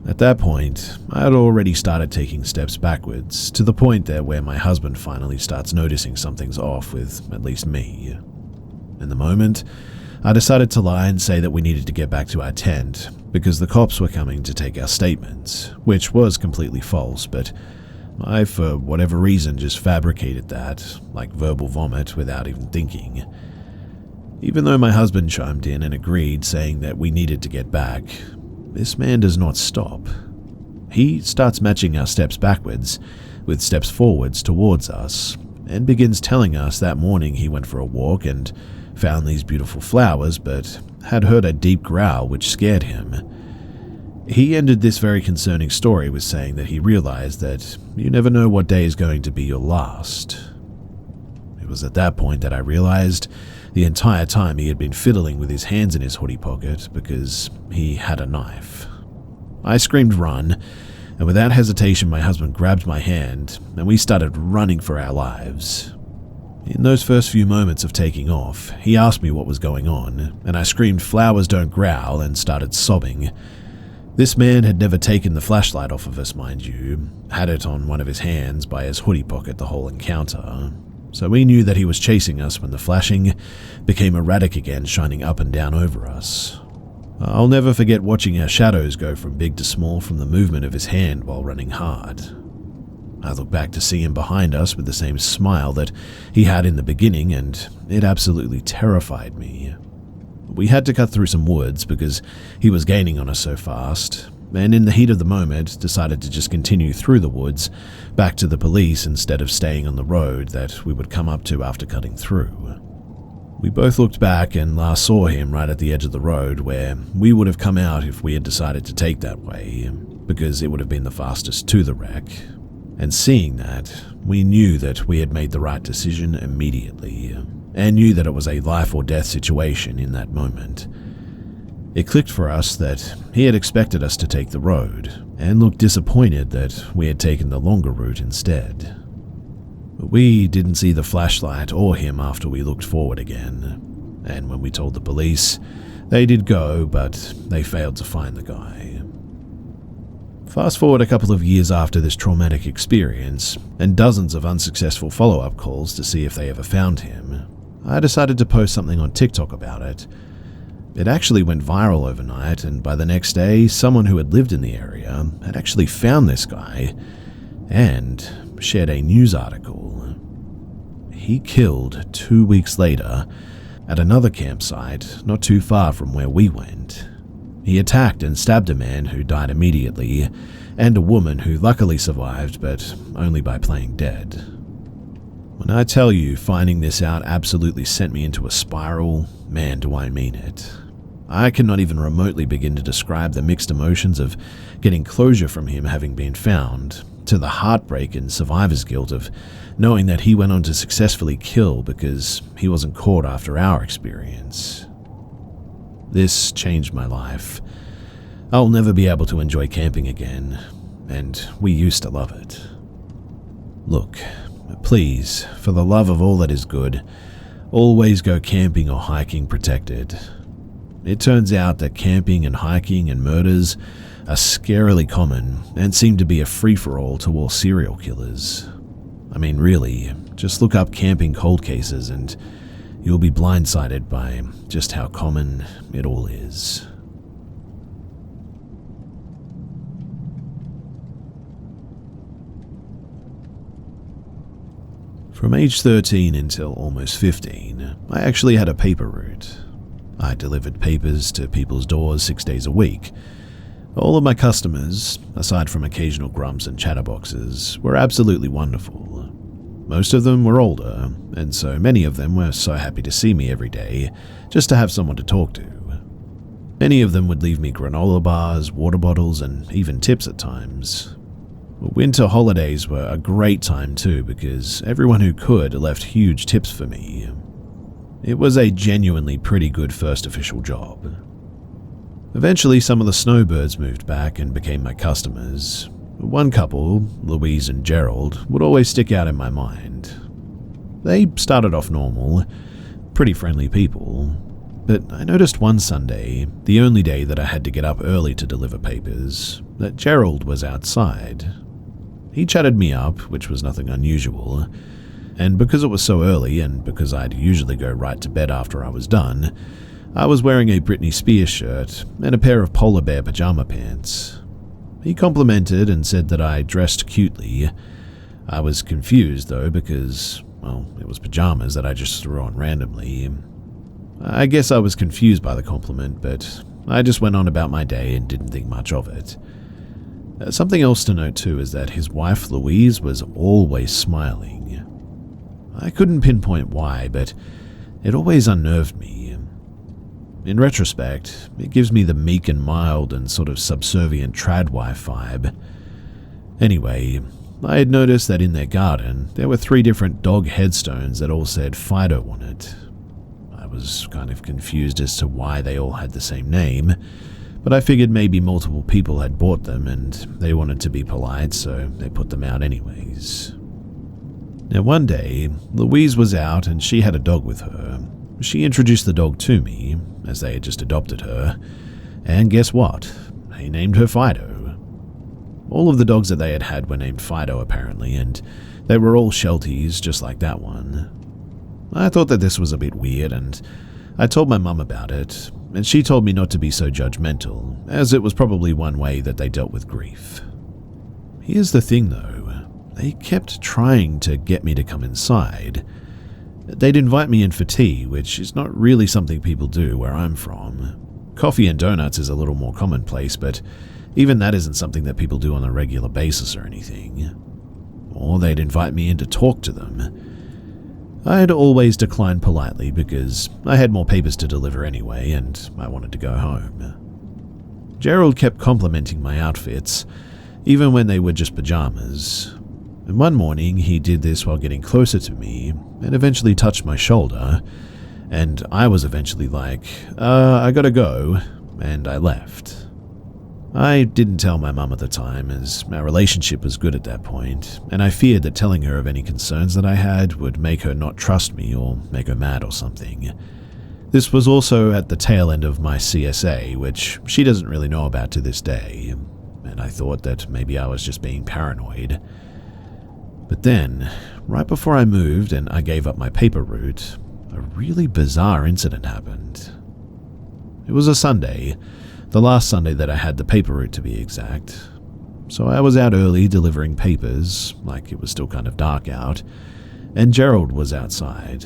At that point, I had already started taking steps backwards, to the point there where my husband finally starts noticing something's off with at least me. In the moment, I decided to lie and say that we needed to get back to our tent, because the cops were coming to take our statements, which was completely false, but I, for whatever reason, just fabricated that, like verbal vomit, without even thinking. Even though my husband chimed in and agreed, saying that we needed to get back, this man does not stop. He starts matching our steps backwards with steps forwards towards us, and begins telling us that morning he went for a walk and found these beautiful flowers, but had heard a deep growl which scared him. He ended this very concerning story with saying that he realized that you never know what day is going to be your last. It was at that point that I realized the entire time he had been fiddling with his hands in his hoodie pocket because he had a knife. I screamed run, and without hesitation my husband grabbed my hand and we started running for our lives. In those first few moments of taking off, he asked me what was going on, and I screamed "Flowers don't growl" and started sobbing. This man had never taken the flashlight off of us, mind you, had it on one of his hands by his hoodie pocket the whole encounter. So we knew that he was chasing us when the flashing became erratic again, shining up and down over us. I'll never forget watching our shadows go from big to small from the movement of his hand while running hard. I looked back to see him behind us with the same smile that he had in the beginning, and it absolutely terrified me. We had to cut through some woods because he was gaining on us so fast, and in the heat of the moment decided to just continue through the woods back to the police instead of staying on the road that we would come up to after cutting through. We both looked back and last saw him right at the edge of the road where we would have come out if we had decided to take that way, because it would have been the fastest to the wreck. And seeing that, we knew that we had made the right decision immediately, and knew that it was a life or death situation in that moment. It clicked for us that he had expected us to take the road, and looked disappointed that we had taken the longer route instead. But we didn't see the flashlight or him after we looked forward again, and when we told the police, they did go, but they failed to find the guy. Fast forward a couple of years after this traumatic experience, and dozens of unsuccessful follow-up calls to see if they ever found him, I decided to post something on TikTok about it. It actually went viral overnight, and by the next day, someone who had lived in the area had actually found this guy, and shared a news article. He killed 2 weeks later at another campsite not too far from where we went. He attacked and stabbed a man who died immediately, and a woman who luckily survived, but only by playing dead. When I tell you finding this out absolutely sent me into a spiral, man do I mean it. I cannot even remotely begin to describe the mixed emotions of getting closure from him having been found, to the heartbreak and survivor's guilt of knowing that he went on to successfully kill because he wasn't caught after our experience. This changed my life. I'll never be able to enjoy camping again, and we used to love it. Look, please, for the love of all that is good, always go camping or hiking protected. It turns out that camping and hiking and murders are scarily common and seem to be a free-for-all to all serial killers. I mean, really, just look up camping cold cases and you'll be blindsided by just how common it all is. From age 13 until almost 15, I actually had a paper route. I delivered papers to people's doors 6 days a week. All of my customers, aside from occasional grumps and chatterboxes, were absolutely wonderful. Most of them were older, and so many of them were so happy to see me every day, just to have someone to talk to. Many of them would leave me granola bars, water bottles, and even tips at times. Winter holidays were a great time too, because everyone who could left huge tips for me. It was a genuinely pretty good first official job. Eventually, some of the snowbirds moved back and became my customers. One couple, Louise and Gerald, would always stick out in my mind. They started off normal, pretty friendly people, but I noticed one Sunday, the only day that I had to get up early to deliver papers, that Gerald was outside. He chatted me up, which was nothing unusual, and because it was so early and because I'd usually go right to bed after I was done, I was wearing a Britney Spears shirt and a pair of polar bear pajama pants. He complimented and said that I dressed cutely. I was confused though because, well, it was pajamas that I just threw on randomly. I guess I was confused by the compliment, but I just went on about my day and didn't think much of it. Something else to note too is that his wife Louise was always smiling. I couldn't pinpoint why, but it always unnerved me. In retrospect, it gives me the meek and mild and sort of subservient tradwife vibe. Anyway, I had noticed that in their garden, there were 3 different dog headstones that all said Fido on it. I was kind of confused as to why they all had the same name, but I figured maybe multiple people had bought them and they wanted to be polite, so they put them out anyways. Now one day, Louise was out and she had a dog with her. She introduced the dog to me, as they had just adopted her, and guess what? They named her Fido. All of the dogs that they had had were named Fido apparently, and they were all Shelties just like that one. I thought that this was a bit weird, and I told my mum about it, and she told me not to be so judgmental, as it was probably one way that they dealt with grief. Here's the thing though, they kept trying to get me to come inside. They'd invite me in for tea, which is not really something people do where I'm from. Coffee and donuts is a little more commonplace, but even that isn't something that people do on a regular basis or anything. Or they'd invite me in to talk to them. I'd always decline politely because I had more papers to deliver anyway and I wanted to go home. Gerald kept complimenting my outfits, even when they were just pajamas. And one morning he did this while getting closer to me and eventually touched my shoulder, and I was eventually like, I gotta go, and I left. I didn't tell my mum at the time, as our relationship was good at that point, and I feared that telling her of any concerns that I had would make her not trust me or make her mad or something. This was also at the tail end of my CSA, which she doesn't really know about to this day, and I thought that maybe I was just being paranoid. But then, right before I moved and I gave up my paper route, a really bizarre incident happened. It was a Sunday, the last Sunday that I had the paper route to be exact. So I was out early delivering papers, like it was still kind of dark out, and Gerald was outside.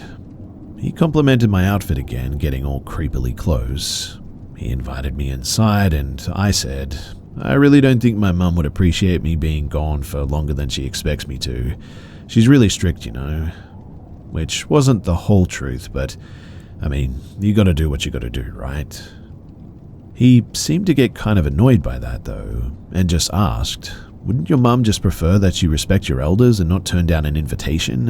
He complimented my outfit again, getting all creepily close. He invited me inside and I said, I really don't think my mum would appreciate me being gone for longer than she expects me to. She's really strict, you know. Which wasn't the whole truth, but, I mean, you gotta do what you gotta do, right? He seemed to get kind of annoyed by that, though, and just asked, wouldn't your mum just prefer that you respect your elders and not turn down an invitation?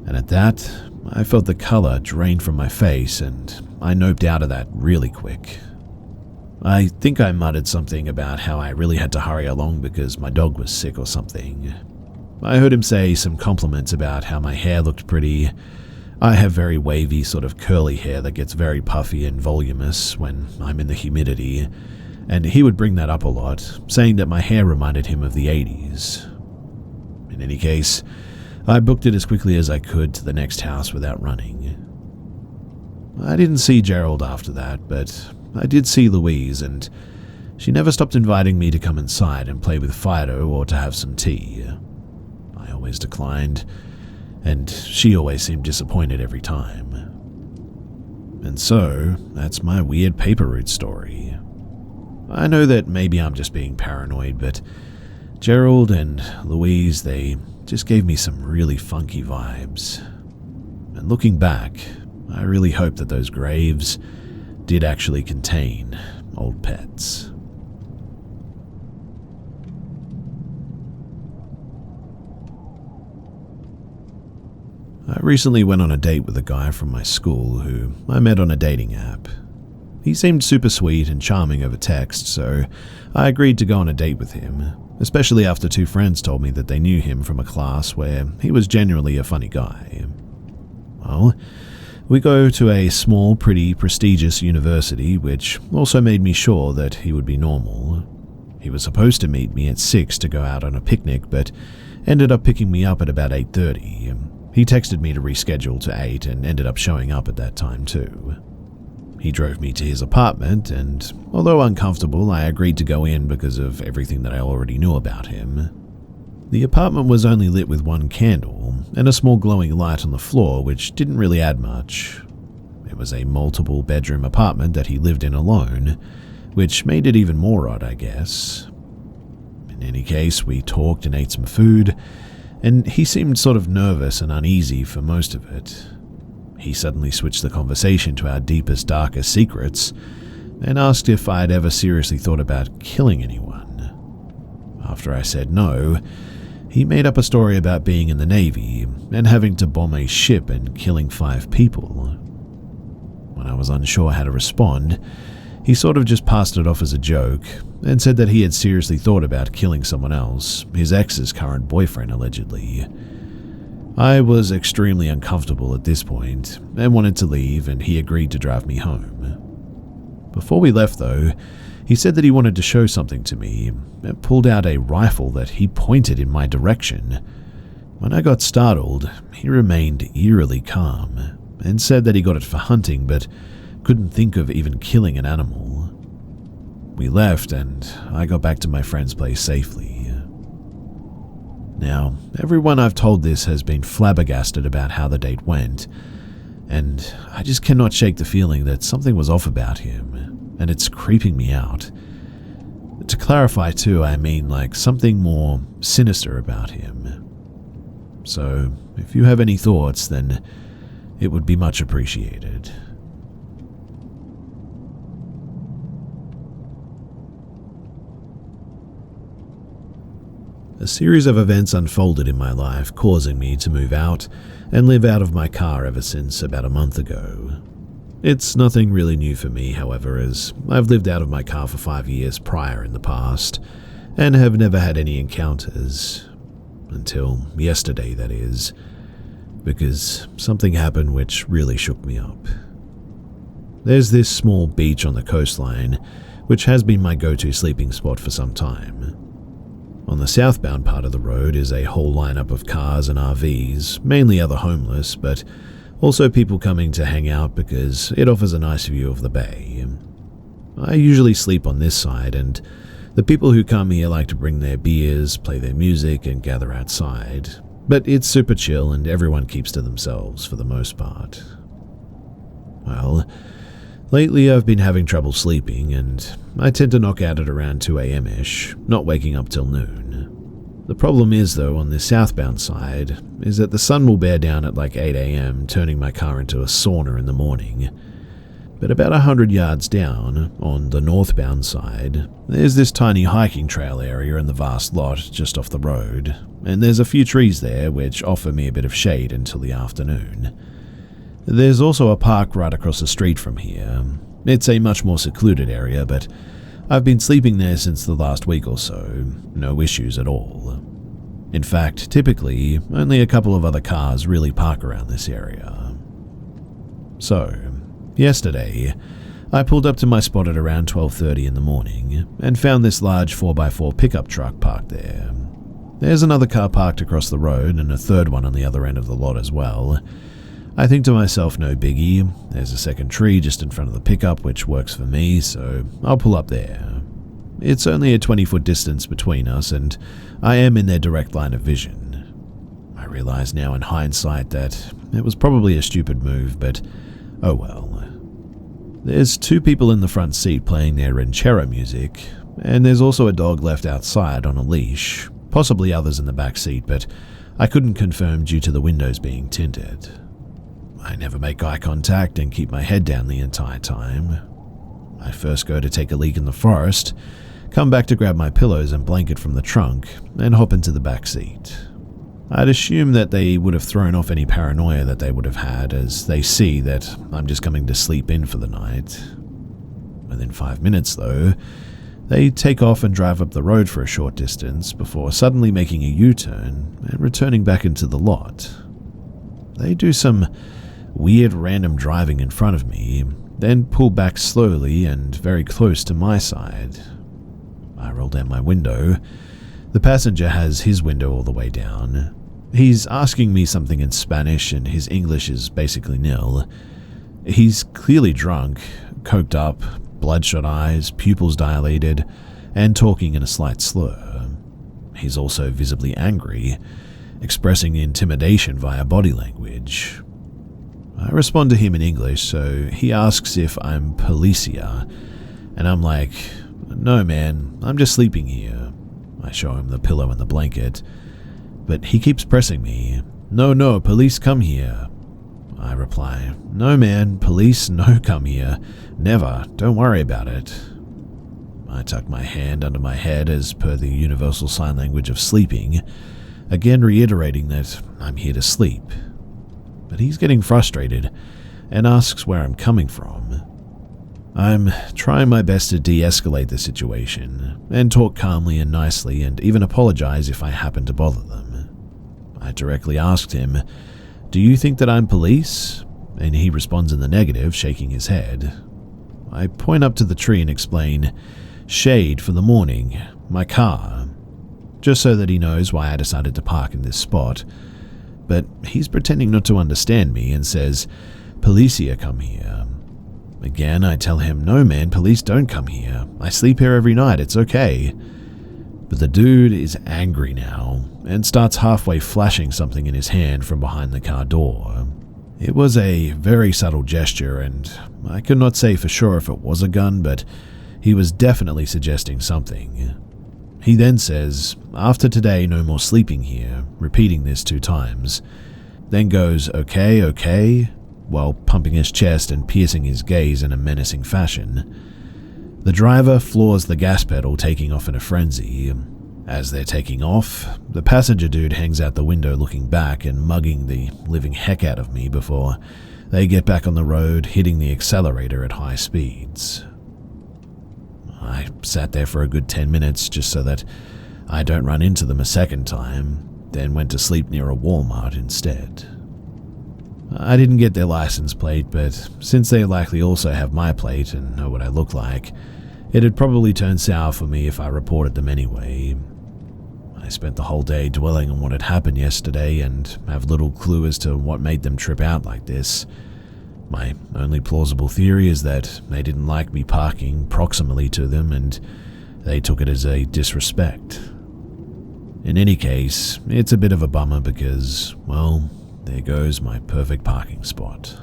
And at that, I felt the color drain from my face, and I noped out of that really quick. I think I muttered something about how I really had to hurry along because my dog was sick or something. I heard him say some compliments about how my hair looked pretty. I have very wavy, sort of curly hair that gets very puffy and voluminous when I'm in the humidity, and he would bring that up a lot, saying that my hair reminded him of the 80s. In any case, I booked it as quickly as I could to the next house without running. I didn't see Gerald after that, but I did see Louise, and she never stopped inviting me to come inside and play with Fido or to have some tea. I always declined, and she always seemed disappointed every time. And so, that's my weird paper route story. I know that maybe I'm just being paranoid, but Gerald and Louise, they just gave me some really funky vibes. And looking back, I really hope that those graves did actually contain old pets. I recently went on a date with a guy from my school who I met on a dating app. He seemed super sweet and charming over text, so I agreed to go on a date with him, especially after two friends told me that they knew him from a class where he was genuinely a funny guy. Well, we go to a small, pretty prestigious university, which also made me sure that he would be normal. He was supposed to meet me at 6 to go out on a picnic, but ended up picking me up at about 8:30. He texted me to reschedule to 8 and ended up showing up at that time too. He drove me to his apartment, and although uncomfortable, I agreed to go in because of everything that I already knew about him. The apartment was only lit with one candle and a small glowing light on the floor, which didn't really add much. It was a multiple bedroom apartment that he lived in alone, which made it even more odd, I guess. In any case, we talked and ate some food, and he seemed sort of nervous and uneasy for most of it. He suddenly switched the conversation to our deepest, darkest secrets and asked if I had ever seriously thought about killing anyone. After I said no, he made up a story about being in the Navy and having to bomb a ship and killing 5 people. When I was unsure how to respond, he sort of just passed it off as a joke and said that he had seriously thought about killing someone else, his ex's current boyfriend allegedly. I was extremely uncomfortable at this point and wanted to leave, and he agreed to drive me home. Before we left though, he said that he wanted to show something to me and pulled out a rifle that he pointed in my direction. When I got startled, he remained eerily calm and said that he got it for hunting, but couldn't think of even killing an animal. We left and I got back to my friend's place safely. Now, everyone I've told this has been flabbergasted about how the date went, and I just cannot shake the feeling that something was off about him, and it's creeping me out. To clarify too, I mean like something more sinister about him. So, if you have any thoughts, then it would be much appreciated. A series of events unfolded in my life, causing me to move out and live out of my car ever since about a month ago. It's nothing really new for me, however, as I've lived out of my car for 5 years prior in the past, and have never had any encounters. Until yesterday, that is, because something happened which really shook me up. There's this small beach on the coastline, which has been my go-to sleeping spot for some time. On the southbound part of the road is a whole lineup of cars and RVs, mainly other homeless, but also people coming to hang out because it offers a nice view of the bay. I usually sleep on this side, and the people who come here like to bring their beers, play their music, and gather outside. But it's super chill and everyone keeps to themselves for the most part. Well, lately I've been having trouble sleeping, and I tend to knock out at around 2 a.m.-ish, not waking up till noon. The problem is, though, on this southbound side, is that the sun will bear down at like 8 a.m., turning my car into a sauna in the morning. But about 100 yards down, on the northbound side, there's this tiny hiking trail area in the vast lot just off the road, and there's a few trees there which offer me a bit of shade until the afternoon. There's also a park right across the street from here. It's a much more secluded area, but I've been sleeping there since the last week or so, no issues at all. In fact, typically, only a couple of other cars really park around this area. So, yesterday, I pulled up to my spot at around 12:30 in the morning and found this large 4x4 pickup truck parked there. There's another car parked across the road and a third one on the other end of the lot as well. I think to myself, no biggie, there's a second tree just in front of the pickup which works for me, so I'll pull up there. It's only a 20-foot distance between us, and I am in their direct line of vision. I realize now in hindsight that it was probably a stupid move, but oh well. There's 2 people in the front seat playing their ranchero music, and there's also a dog left outside on a leash, possibly others in the back seat, but I couldn't confirm due to the windows being tinted. I never make eye contact and keep my head down the entire time. I first go to take a leak in the forest, come back to grab my pillows and blanket from the trunk, and hop into the back seat. I'd assume that they would have thrown off any paranoia that they would have had as they see that I'm just coming to sleep in for the night. Within 5 minutes, though, they take off and drive up the road for a short distance before suddenly making a U-turn and returning back into the lot. They do some weird random driving in front of me, then pull back slowly and very close to my side. I roll down my window. The passenger has his window all the way down. He's asking me something in Spanish and his English is basically nil. He's clearly drunk, coked up, bloodshot eyes, pupils dilated, and talking in a slight slur. He's also visibly angry, expressing intimidation via body language. I respond to him in English, so he asks if I'm Policia, and I'm like, no man, I'm just sleeping here. I show him the pillow and the blanket, but he keeps pressing me. No, police come here. I reply, no man, police no come here. Never, don't worry about it. I tuck my hand under my head as per the universal sign language of sleeping, again reiterating that I'm here to sleep. But he's getting frustrated and asks where I'm coming from. I'm trying my best to de-escalate the situation and talk calmly and nicely and even apologize if I happen to bother them. I directly asked him, do you think that I'm police? And he responds in the negative, shaking his head. I point up to the tree and explain, shade for the morning, my car, just so that he knows why I decided to park in this spot. But he's pretending not to understand me and says, Policia come here. Again, I tell him, "No man, police don't come here. I sleep here every night, it's okay." But the dude is angry now and starts halfway flashing something in his hand from behind the car door. It was a very subtle gesture, and I could not say for sure if it was a gun, but he was definitely suggesting something. He then says, "After today, no more sleeping here," repeating this 2 times. Then goes, "Okay, okay," while pumping his chest and piercing his gaze in a menacing fashion. The driver floors the gas pedal, taking off in a frenzy. As they're taking off, the passenger dude hangs out the window looking back and mugging the living heck out of me before they get back on the road, hitting the accelerator at high speeds. I sat there for a good 10 minutes just so that I don't run into them a second time, then went to sleep near a Walmart instead. I didn't get their license plate, but since they likely also have my plate and know what I look like, it'd probably turn sour for me if I reported them anyway. I spent the whole day dwelling on what had happened yesterday and have little clue as to what made them trip out like this. My only plausible theory is that they didn't like me parking proximally to them and they took it as a disrespect. In any case, it's a bit of a bummer because, well, there goes my perfect parking spot.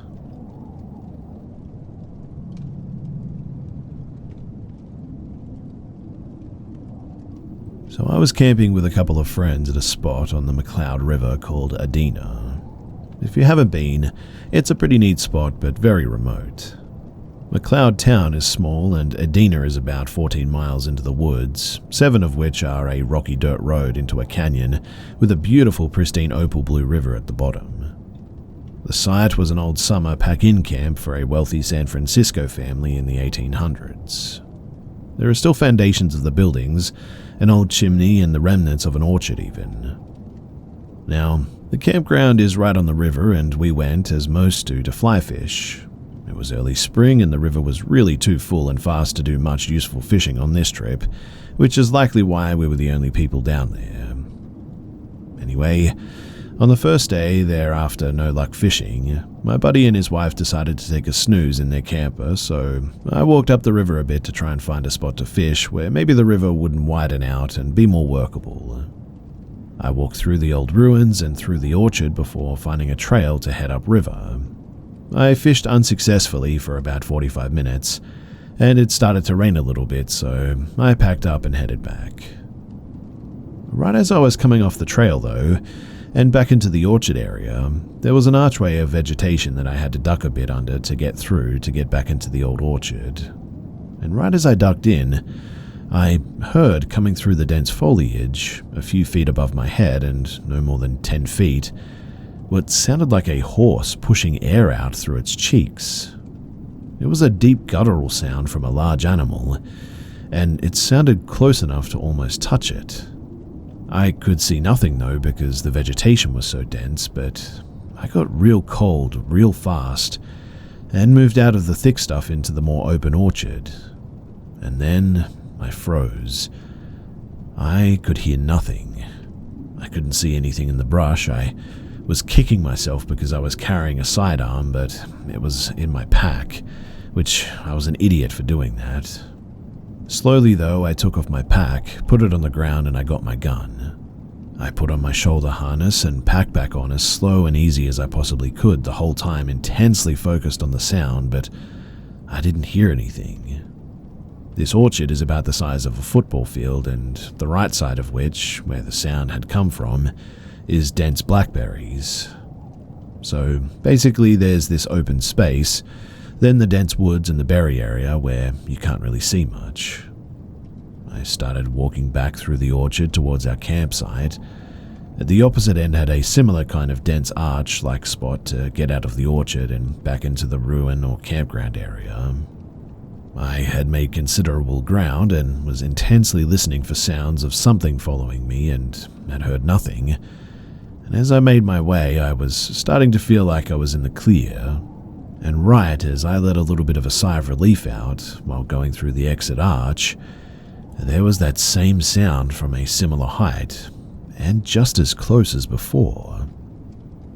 So I was camping with a couple of friends at a spot on the McLeod River called Adena. If you haven't been, it's a pretty neat spot but very remote. McLeod town is small and Adena is about 14 miles into the woods, 7 of which are a rocky dirt road into a canyon with a beautiful pristine opal blue river at the bottom. The site was an old summer pack-in camp for a wealthy San Francisco family in the 1800s. There are still foundations of the buildings, an old chimney and the remnants of an orchard even. Now, the campground is right on the river and we went, as most do, to fly fish. It was early spring and the river was really too full and fast to do much useful fishing on this trip, which is likely why we were the only people down there. Anyway, on the first day there after no luck fishing, my buddy and his wife decided to take a snooze in their camper, so I walked up the river a bit to try and find a spot to fish where maybe the river wouldn't widen out and be more workable. I walked through the old ruins and through the orchard before finding a trail to head upriver. I fished unsuccessfully for about 45 minutes, and it started to rain a little bit, so I packed up and headed back. Right as I was coming off the trail though, and back into the orchard area, there was an archway of vegetation that I had to duck a bit under to get through to get back into the old orchard. And right as I ducked in, I heard coming through the dense foliage, a few feet above my head and no more than 10 feet, what sounded like a horse pushing air out through its cheeks. It was a deep guttural sound from a large animal, and it sounded close enough to almost touch it. I could see nothing though because the vegetation was so dense, but I got real cold real fast and moved out of the thick stuff into the more open orchard. And then I froze. I could hear nothing. I couldn't see anything in the brush. I was kicking myself because I was carrying a sidearm, but it was in my pack, which I was an idiot for doing that. Slowly though, I took off my pack, put it on the ground, and I got my gun. I put on my shoulder harness and packed back on as slow and easy as I possibly could, the whole time intensely focused on the sound, but I didn't hear anything. This orchard is about the size of a football field, and the right side of which, where the sound had come from, is dense blackberries. So basically there's this open space, then the dense woods and the berry area where you can't really see much. I started walking back through the orchard towards our campsite. At the opposite end had a similar kind of dense arch-like spot to get out of the orchard and back into the ruin or campground area. I had made considerable ground and was intensely listening for sounds of something following me and had heard nothing. And as I made my way, I was starting to feel like I was in the clear. And right as I let a little bit of a sigh of relief out while going through the exit arch, there was that same sound from a similar height, and just as close as before.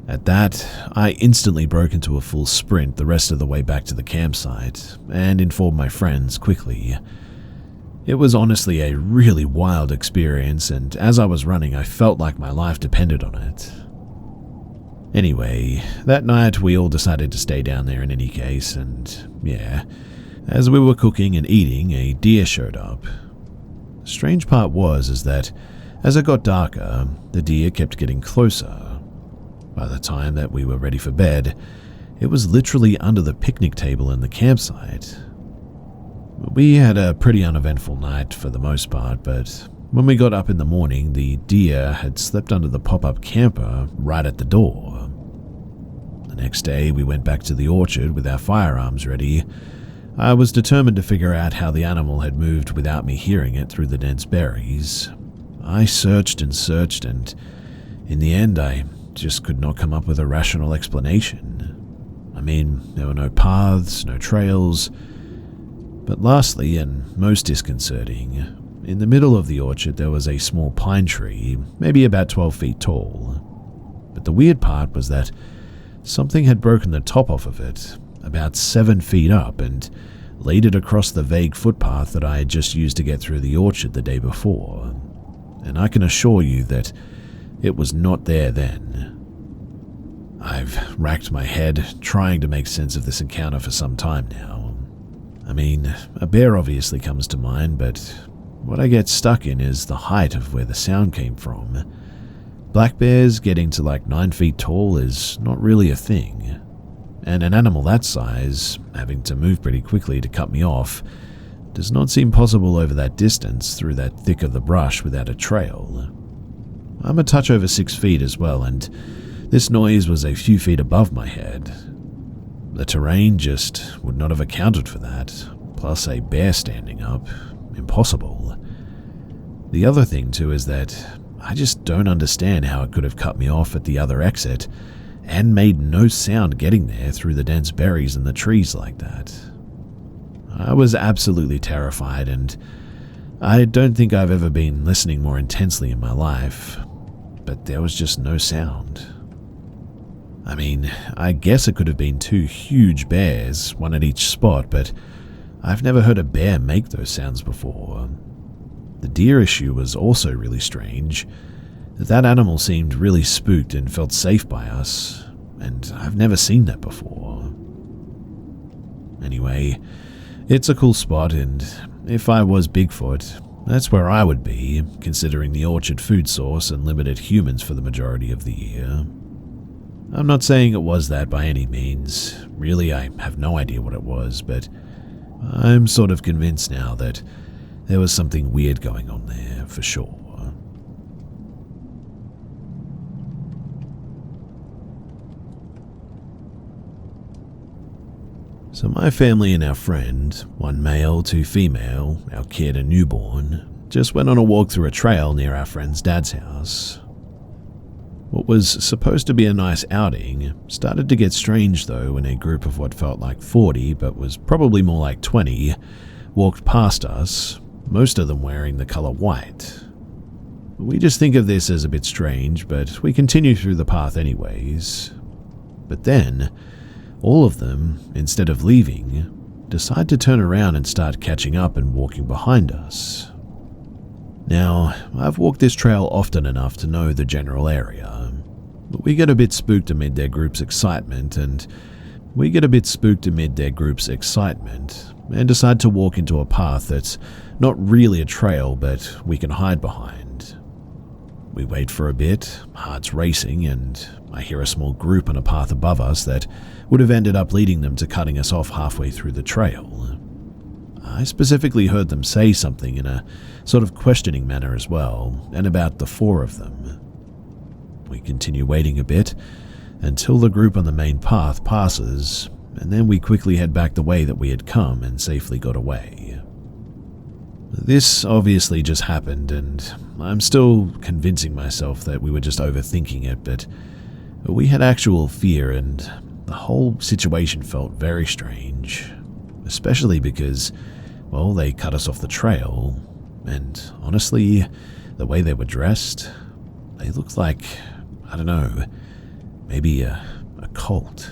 At that, I instantly broke into a full sprint the rest of the way back to the campsite and informed my friends quickly. It was honestly a really wild experience, and as I was running, I felt like my life depended on it. Anyway, that night we all decided to stay down there in any case, and yeah, as we were cooking and eating, a deer showed up. The strange part was that as it got darker, the deer kept getting closer. By the time that we were ready for bed, it was literally under the picnic table in the campsite. We had a pretty uneventful night for the most part, but when we got up in the morning, the deer had slept under the pop-up camper right at the door. The next day, we went back to the orchard with our firearms ready. I was determined to figure out how the animal had moved without me hearing it through the dense berries. I searched and searched, and in the end, I just could not come up with a rational explanation. I mean, there were no paths, no trails. But lastly, and most disconcerting, in the middle of the orchard there was a small pine tree, maybe about 12 feet tall. But the weird part was that something had broken the top off of it, about 7 feet up, and laid it across the vague footpath that I had just used to get through the orchard the day before. And I can assure you that it was not there then. I've racked my head trying to make sense of this encounter for some time now. I mean, a bear obviously comes to mind, but what I get stuck in is the height of where the sound came from. Black bears getting to like 9 feet tall is not really a thing, and an animal that size, having to move pretty quickly to cut me off, does not seem possible over that distance through that thick of the brush without a trail. I'm a touch over 6 feet as well, and this noise was a few feet above my head. The terrain just would not have accounted for that, plus a bear standing up. Impossible. The other thing too is that I just don't understand how it could have cut me off at the other exit and made no sound getting there through the dense berries and the trees like that. I was absolutely terrified, and I don't think I've ever been listening more intensely in my life, but there was just no sound. I mean, I guess it could have been 2 huge bears, one at each spot, but I've never heard a bear make those sounds before. The deer issue was also really strange. That animal seemed really spooked and felt safe by us, and I've never seen that before. Anyway, it's a cool spot, and if I was Bigfoot, that's where I would be, considering the orchard food source and limited humans for the majority of the year. I'm not saying it was that by any means. Really, I have no idea what it was, but I'm sort of convinced now that there was something weird going on there, for sure. So my family and our friend, 1 male, 2 female, our kid and newborn, just went on a walk through a trail near our friend's dad's house. What was supposed to be a nice outing started to get strange though when a group of what felt like 40 but was probably more like 20 walked past us, most of them wearing the color white. We just think of this as a bit strange, but we continue through the path anyways. But then, all of them, instead of leaving, decide to turn around and start catching up and walking behind us. Now, I've walked this trail often enough to know the general area, but we get a bit spooked amid their group's excitement, and decide to walk into a path that's not really a trail, but we can hide behind. We wait for a bit, hearts racing, and I hear a small group on a path above us that would have ended up leading them to cutting us off halfway through the trail. I specifically heard them say something in a sort of questioning manner as well, and about the 4 of them. We continue waiting a bit until the group on the main path passes, and then we quickly head back the way that we had come and safely got away. This obviously just happened, and I'm still convincing myself that we were just overthinking it, but we had actual fear, and the whole situation felt very strange, especially because, well, they cut us off the trail, and honestly, the way they were dressed, they looked like, I don't know, Maybe a cult.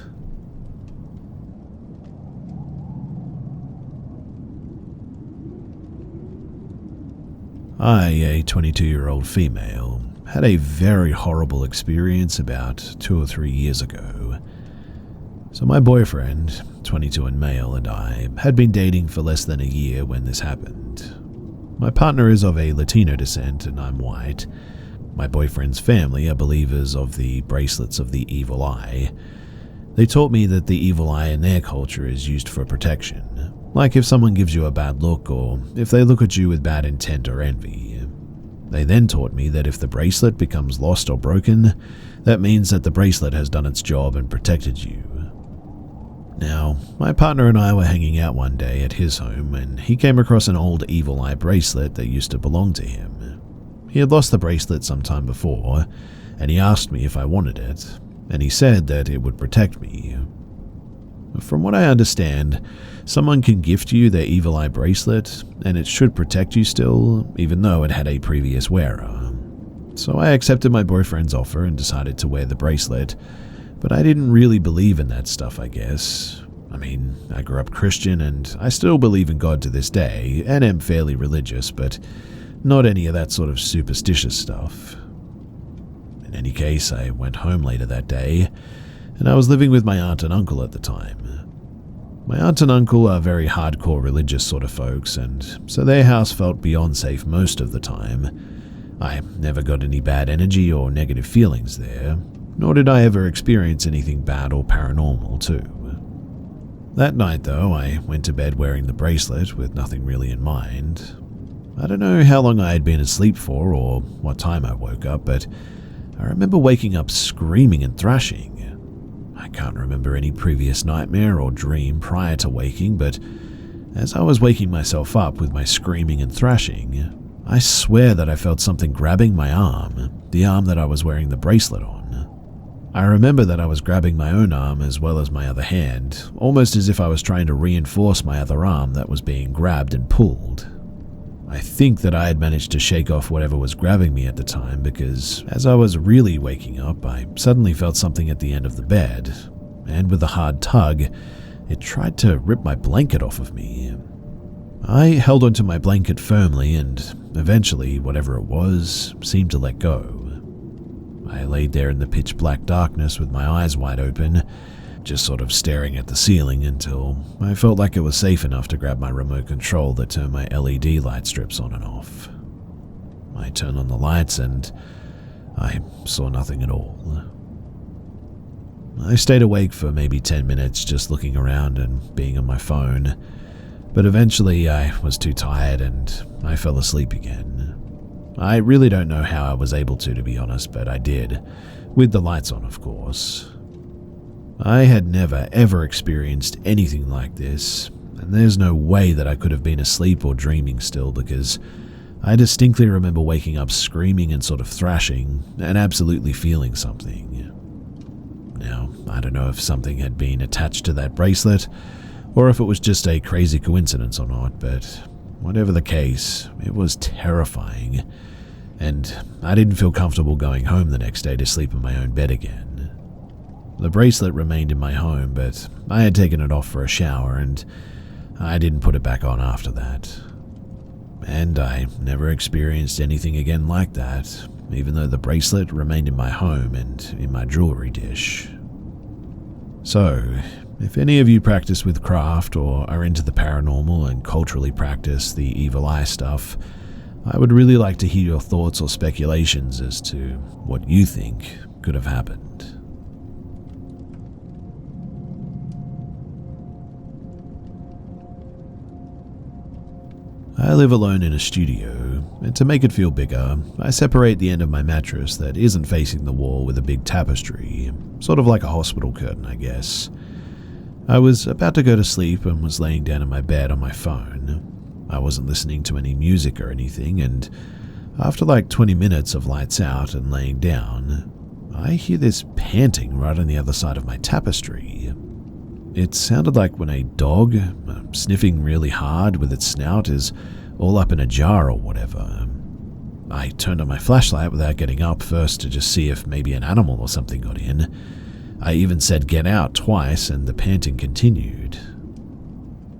I, a 22-year-old female, had a very horrible experience about 2 or 3 years ago. So my boyfriend, 22 and male, and I had been dating for less than a year when this happened. My partner is of a Latino descent and I'm white. My boyfriend's family are believers of the bracelets of the evil eye. They taught me that the evil eye in their culture is used for protection, like if someone gives you a bad look or if they look at you with bad intent or envy. They then taught me that if the bracelet becomes lost or broken, that means that the bracelet has done its job and protected you. Now, my partner and I were hanging out one day at his home and he came across an old evil eye bracelet that used to belong to him. He had lost the bracelet some time before, and he asked me if I wanted it, and he said that it would protect me. From what I understand, someone can gift you their evil eye bracelet, and it should protect you still, even though it had a previous wearer. So I accepted my boyfriend's offer and decided to wear the bracelet, but I didn't really believe in that stuff, I guess. I mean, I grew up Christian and I still believe in God to this day, and am fairly religious, but not any of that sort of superstitious stuff. In any case, I went home later that day, and I was living with my aunt and uncle at the time. My aunt and uncle are very hardcore religious sort of folks, and so their house felt beyond safe most of the time. I never got any bad energy or negative feelings there, nor did I ever experience anything bad or paranormal too. That night though, I went to bed wearing the bracelet with nothing really in mind. I don't know how long I had been asleep for or what time I woke up, but I remember waking up screaming and thrashing. I can't remember any previous nightmare or dream prior to waking, but as I was waking myself up with my screaming and thrashing, I swear that I felt something grabbing my arm, the arm that I was wearing the bracelet on. I remember that I was grabbing my own arm as well as my other hand, almost as if I was trying to reinforce my other arm that was being grabbed and pulled. I think that I had managed to shake off whatever was grabbing me at the time because as I was really waking up, I suddenly felt something at the end of the bed, and with a hard tug, it tried to rip my blanket off of me. I held onto my blanket firmly and eventually, whatever it was, seemed to let go. I laid there in the pitch black darkness with my eyes wide open, just sort of staring at the ceiling until I felt like it was safe enough to grab my remote control that turned my LED light strips on and off. I turned on the lights and I saw nothing at all. I stayed awake for maybe 10 minutes just looking around and being on my phone, but eventually I was too tired and I fell asleep again. I really don't know how I was able to be honest, but I did, with the lights on of course. I had never ever experienced anything like this, and there's no way that I could have been asleep or dreaming still because I distinctly remember waking up screaming and sort of thrashing and absolutely feeling something. Now, I don't know if something had been attached to that bracelet or if it was just a crazy coincidence or not, but whatever the case, it was terrifying, and I didn't feel comfortable going home the next day to sleep in my own bed again. The bracelet remained in my home, but I had taken it off for a shower and I didn't put it back on after that. And I never experienced anything again like that, even though the bracelet remained in my home and in my jewelry dish. So, if any of you practice witchcraft or are into the paranormal and culturally practice the evil eye stuff, I would really like to hear your thoughts or speculations as to what you think could have happened. I live alone in a studio, and to make it feel bigger, I separate the end of my mattress that isn't facing the wall with a big tapestry, sort of like a hospital curtain, I guess. I was about to go to sleep and was laying down in my bed on my phone. I wasn't listening to any music or anything, and after like 20 minutes of lights out and laying down, I hear this panting right on the other side of my tapestry. It sounded like when a dog, sniffing really hard with its snout, is all up in a jar or whatever. I turned on my flashlight without getting up first to just see if maybe an animal or something got in. I even said get out twice and the panting continued.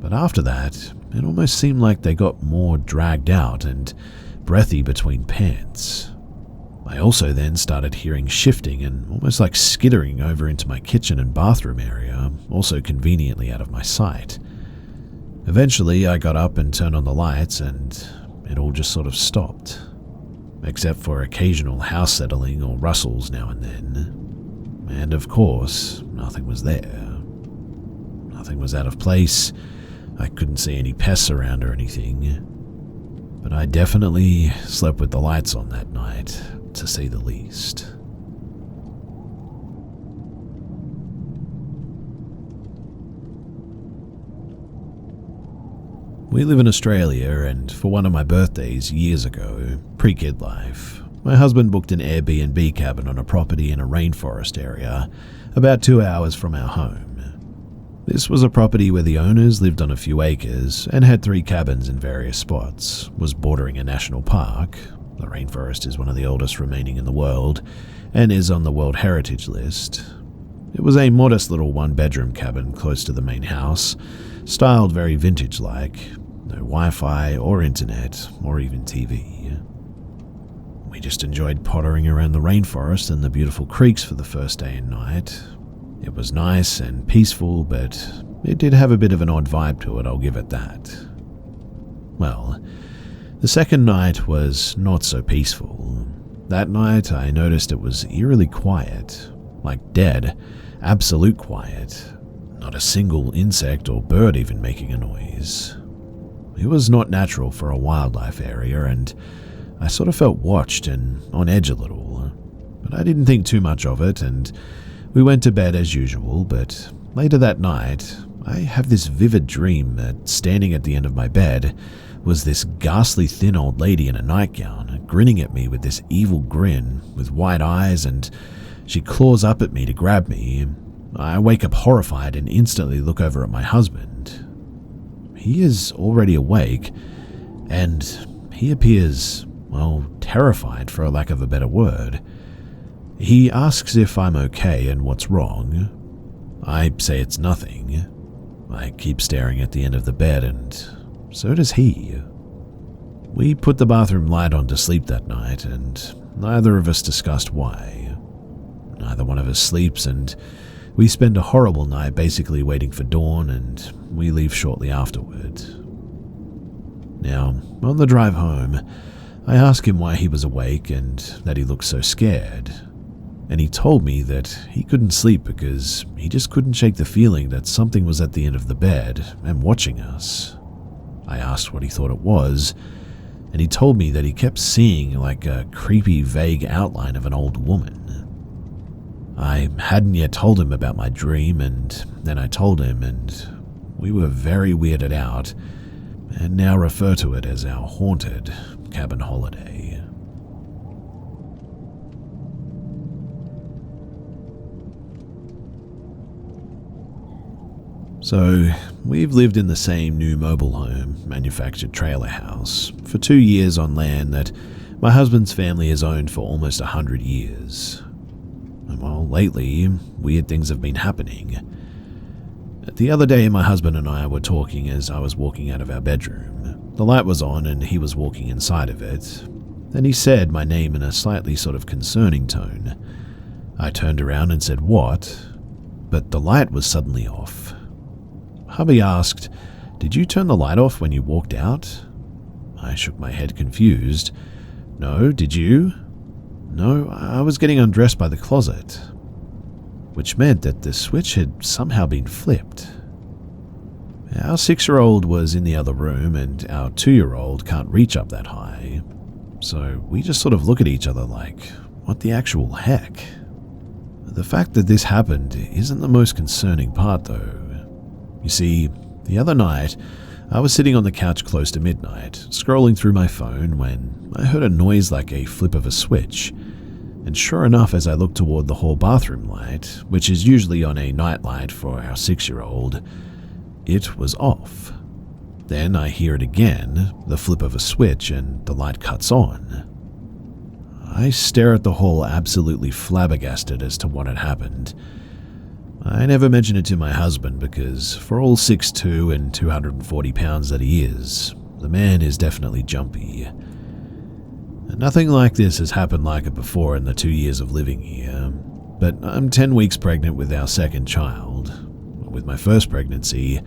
But after that, it almost seemed like they got more dragged out and breathy between pants. I also then started hearing shifting and almost like skittering over into my kitchen and bathroom area, also conveniently out of my sight. Eventually, I got up and turned on the lights and it all just sort of stopped, except for occasional house settling or rustles now and then. And of course, nothing was there. Nothing was out of place. I couldn't see any pests around or anything. But I definitely slept with the lights on that night, to say the least. We live in Australia, and for one of my birthdays years ago, pre-kid life, my husband booked an Airbnb cabin on a property in a rainforest area, about 2 hours from our home. This was a property where the owners lived on a few acres and had 3 cabins in various spots, was bordering a national park. The rainforest is one of the oldest remaining in the world, and is on the World Heritage List. It was a modest little 1-bedroom cabin close to the main house, styled very vintage-like, no Wi-Fi or internet or even TV. We just enjoyed pottering around the rainforest and the beautiful creeks for the first day and night. It was nice and peaceful, but it did have a bit of an odd vibe to it, I'll give it that. Well, the second night was not so peaceful. That night I noticed it was eerily quiet, like dead, absolute quiet. Not a single insect or bird even making a noise. It was not natural for a wildlife area, and I sort of felt watched and on edge a little. But I didn't think too much of it, and we went to bed as usual. But later that night, I have this vivid dream that standing at the end of my bed was this ghastly thin old lady in a nightgown, grinning at me with this evil grin with wide eyes, and she claws up at me to grab me. I wake up horrified and instantly look over at my husband. He is already awake, and he appears, well, terrified for a lack of a better word. He asks if I'm okay and what's wrong. I say it's nothing. I keep staring at the end of the bed, and so does he. We put the bathroom light on to sleep that night, and neither of us discussed why. Neither one of us sleeps, and we spend a horrible night basically waiting for dawn, and we leave shortly afterward. Now, on the drive home, I asked him why he was awake and that he looked so scared. And he told me that he couldn't sleep because he just couldn't shake the feeling that something was at the end of the bed and watching us. I asked what he thought it was, and he told me that he kept seeing like a creepy, vague outline of an old woman. I hadn't yet told him about my dream, and then I told him, and we were very weirded out, and now refer to it as our haunted cabin holiday. So, we've lived in the same new mobile home, manufactured trailer house, for 2 years on land that my husband's family has owned for almost 100 years. And well, lately, weird things have been happening. The other day, my husband and I were talking as I was walking out of our bedroom. The light was on and he was walking inside of it. Then he said my name in a slightly sort of concerning tone. I turned around and said, "What?" But the light was suddenly off. Hubby asked, "Did you turn the light off when you walked out?" I shook my head confused. "No, did you?" "No, I was getting undressed by the closet." Which meant that the switch had somehow been flipped. Our 6-year-old was in the other room, and our 2-year-old can't reach up that high. So we just sort of look at each other like, what the actual heck? The fact that this happened isn't the most concerning part though. You see, the other night, I was sitting on the couch close to midnight, scrolling through my phone when I heard a noise like a flip of a switch. And sure enough, as I looked toward the hall bathroom light, which is usually on a nightlight for our 6-year-old, it was off. Then I hear it again, the flip of a switch, and the light cuts on. I stare at the hall absolutely flabbergasted as to what had happened. I never mention it to my husband because, for all 6'2" and 240 pounds that he is, the man is definitely jumpy. Nothing like this has happened like it before in the 2 years of living here, but I'm 10 weeks pregnant with our second child. With my first pregnancy,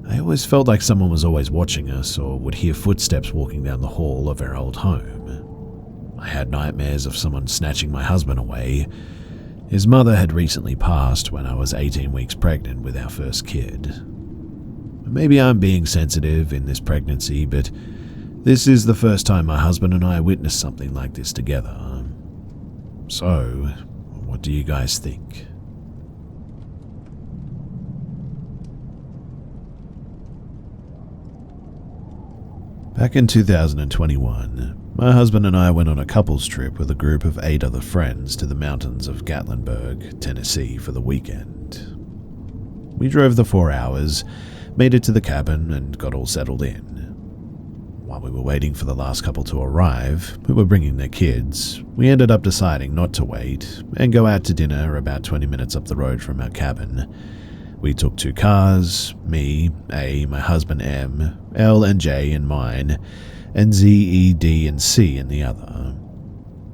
I always felt like someone was always watching us or would hear footsteps walking down the hall of our old home. I had nightmares of someone snatching my husband away. His mother had recently passed when I was 18 weeks pregnant with our first kid. Maybe I'm being sensitive in this pregnancy, but this is the first time my husband and I witnessed something like this together. So, what do you guys think? Back in 2021, my husband and I went on a couples trip with a group of 8 other friends to the mountains of Gatlinburg, Tennessee for the weekend. We drove the 4 hours, made it to the cabin, and got all settled in. While we were waiting for the last couple to arrive, who were bringing their kids, we ended up deciding not to wait and go out to dinner about 20 minutes up the road from our cabin. We took 2 cars, me, A, my husband M, L and J in mine, and Z, E, D, and C in the other.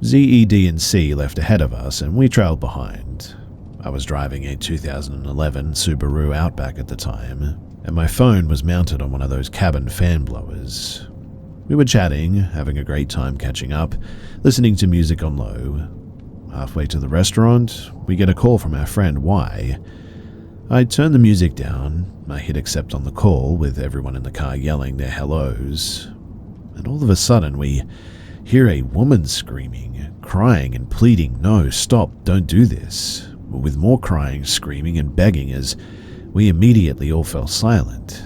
Z, E, D, and C left ahead of us and we trailed behind. I was driving a 2011 Subaru Outback at the time, and my phone was mounted on one of those cabin fan blowers. We were chatting, having a great time catching up, listening to music on low. Halfway to the restaurant, we get a call from our friend Y. I turned the music down, I hit accept on the call with everyone in the car yelling their hellos, and all of a sudden we hear a woman screaming, crying and pleading, "No, stop, don't do this," with more crying, screaming and begging as we immediately all fell silent.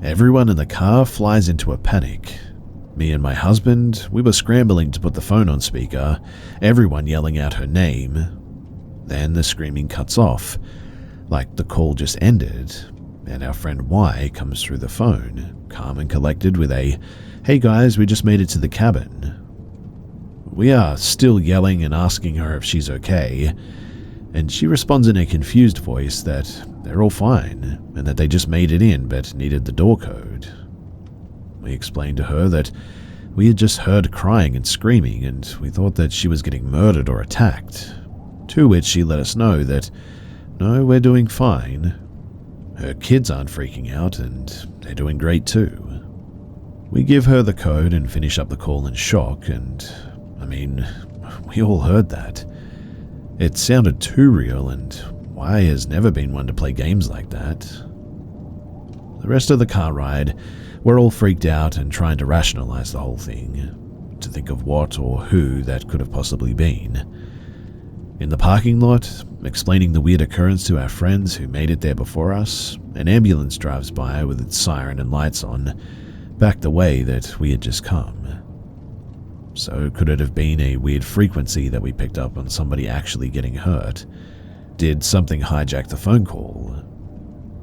Everyone in the car flies into a panic. Me and my husband, we were scrambling to put the phone on speaker, everyone yelling out her name. Then the screaming cuts off, like the call just ended, and our friend Y comes through the phone, calm and collected with a, "Hey guys, we just made it to the cabin." We are still yelling and asking her if she's okay, and she responds in a confused voice that they're all fine, and that they just made it in but needed the door code. We explained to her that we had just heard crying and screaming, and we thought that she was getting murdered or attacked, to which she let us know that, no, we're doing fine. Her kids aren't freaking out, and they're doing great too. We give her the code and finish up the call in shock, and, we all heard that. It sounded too real, and Y has never been one to play games like that. The rest of the car ride, we're all freaked out and trying to rationalize the whole thing, to think of what or who that could have possibly been. In the parking lot, explaining the weird occurrence to our friends who made it there before us, an ambulance drives by with its siren and lights on, back the way that we had just come. So could it have been a weird frequency that we picked up on somebody actually getting hurt? Did something hijack the phone call?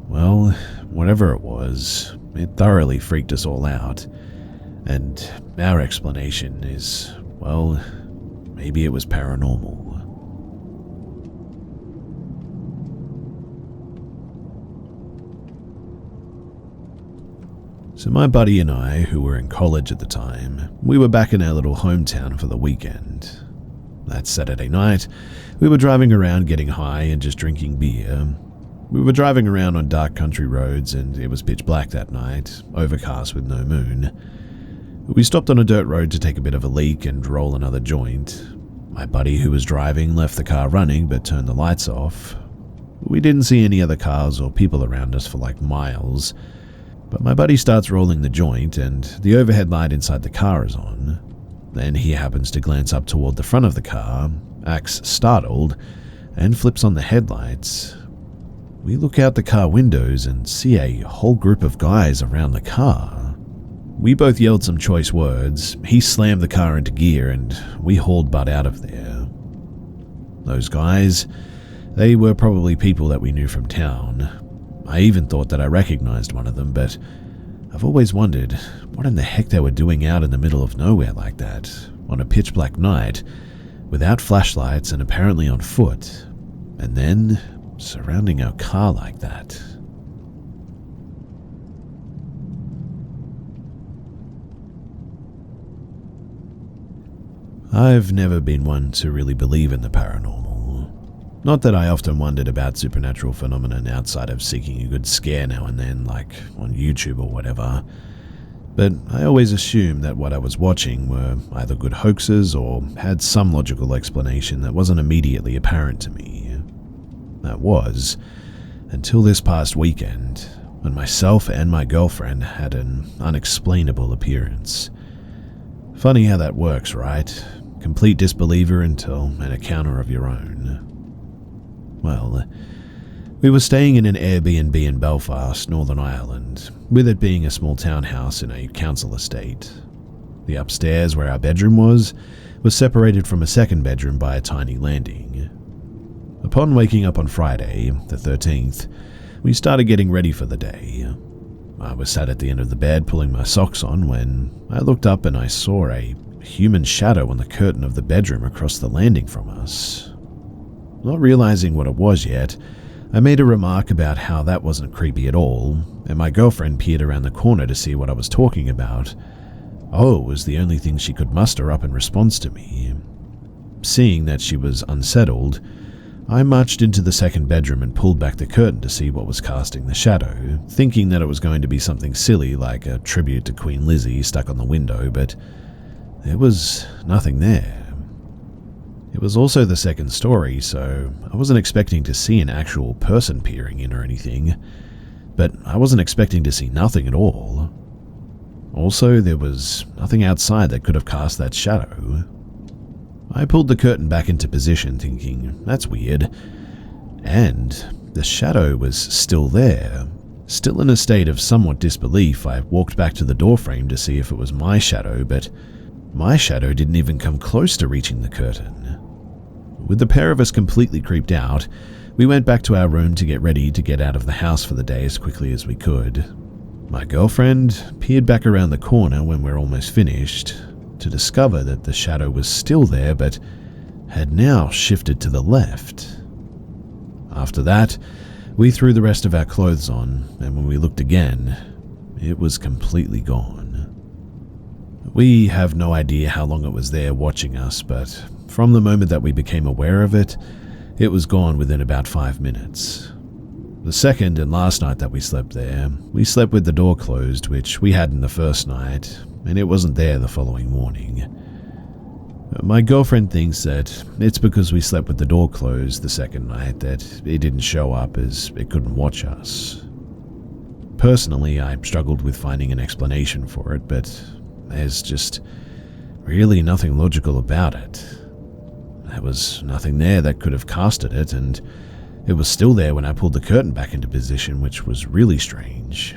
Well, whatever it was, it thoroughly freaked us all out, and our explanation is, well, maybe it was paranormal. So my buddy and I, who were in college at the time, we were back in our little hometown for the weekend. That Saturday night, we were driving around getting high and just drinking beer. We were driving around on dark country roads and it was pitch black that night, overcast with no moon. We stopped on a dirt road to take a bit of a leak and roll another joint. My buddy who was driving left the car running but turned the lights off. We didn't see any other cars or people around us for like miles. But my buddy starts rolling the joint and the overhead light inside the car is on. Then he happens to glance up toward the front of the car, acts startled, and flips on the headlights. We look out the car windows and see a whole group of guys around the car. We both yelled some choice words, he slammed the car into gear, and we hauled butt out of there. Those guys, they were probably people that we knew from town. I even thought that I recognized one of them, but I've always wondered what in the heck they were doing out in the middle of nowhere like that, on a pitch-black night, without flashlights and apparently on foot, and then surrounding our car like that. I've never been one to really believe in the paranormal. Not that I often wondered about supernatural phenomenon outside of seeking a good scare now and then, like on YouTube or whatever, but I always assumed that what I was watching were either good hoaxes or had some logical explanation that wasn't immediately apparent to me. That was, until this past weekend, when myself and my girlfriend had an unexplainable appearance. Funny how that works, right? Complete disbeliever until an encounter of your own. Well, we were staying in an Airbnb in Belfast, Northern Ireland, with it being a small townhouse in a council estate. The upstairs, where our bedroom was separated from a second bedroom by a tiny landing. Upon waking up on Friday, the 13th, we started getting ready for the day. I was sat at the end of the bed pulling my socks on when I looked up and I saw a human shadow on the curtain of the bedroom across the landing from us. Not realizing what it was yet, I made a remark about how that wasn't creepy at all, and my girlfriend peered around the corner to see what I was talking about. Oh, was the only thing she could muster up in response to me. Seeing that she was unsettled, I marched into the second bedroom and pulled back the curtain to see what was casting the shadow, thinking that it was going to be something silly like a tribute to Queen Lizzie stuck on the window, but there was nothing there. It was also the second story, so I wasn't expecting to see an actual person peering in or anything, but I wasn't expecting to see nothing at all. Also, there was nothing outside that could have cast that shadow. I pulled the curtain back into position, thinking, that's weird, and the shadow was still there. Still in a state of somewhat disbelief, I walked back to the doorframe to see if it was my shadow, but my shadow didn't even come close to reaching the curtain. With the pair of us completely creeped out, we went back to our room to get ready to get out of the house for the day as quickly as we could. My girlfriend peered back around the corner when we're almost finished to discover that the shadow was still there but had now shifted to the left. After that, we threw the rest of our clothes on, and when we looked again, it was completely gone. We have no idea how long it was there watching us, but from the moment that we became aware of it, it was gone within about 5 minutes. The second and last night that we slept there, we slept with the door closed, which we hadn't the first night, and it wasn't there the following morning. My girlfriend thinks that it's because we slept with the door closed the second night that it didn't show up as it couldn't watch us. Personally, I struggled with finding an explanation for it, but there's just really nothing logical about it. There was nothing there that could have casted it, and it was still there when I pulled the curtain back into position, which was really strange.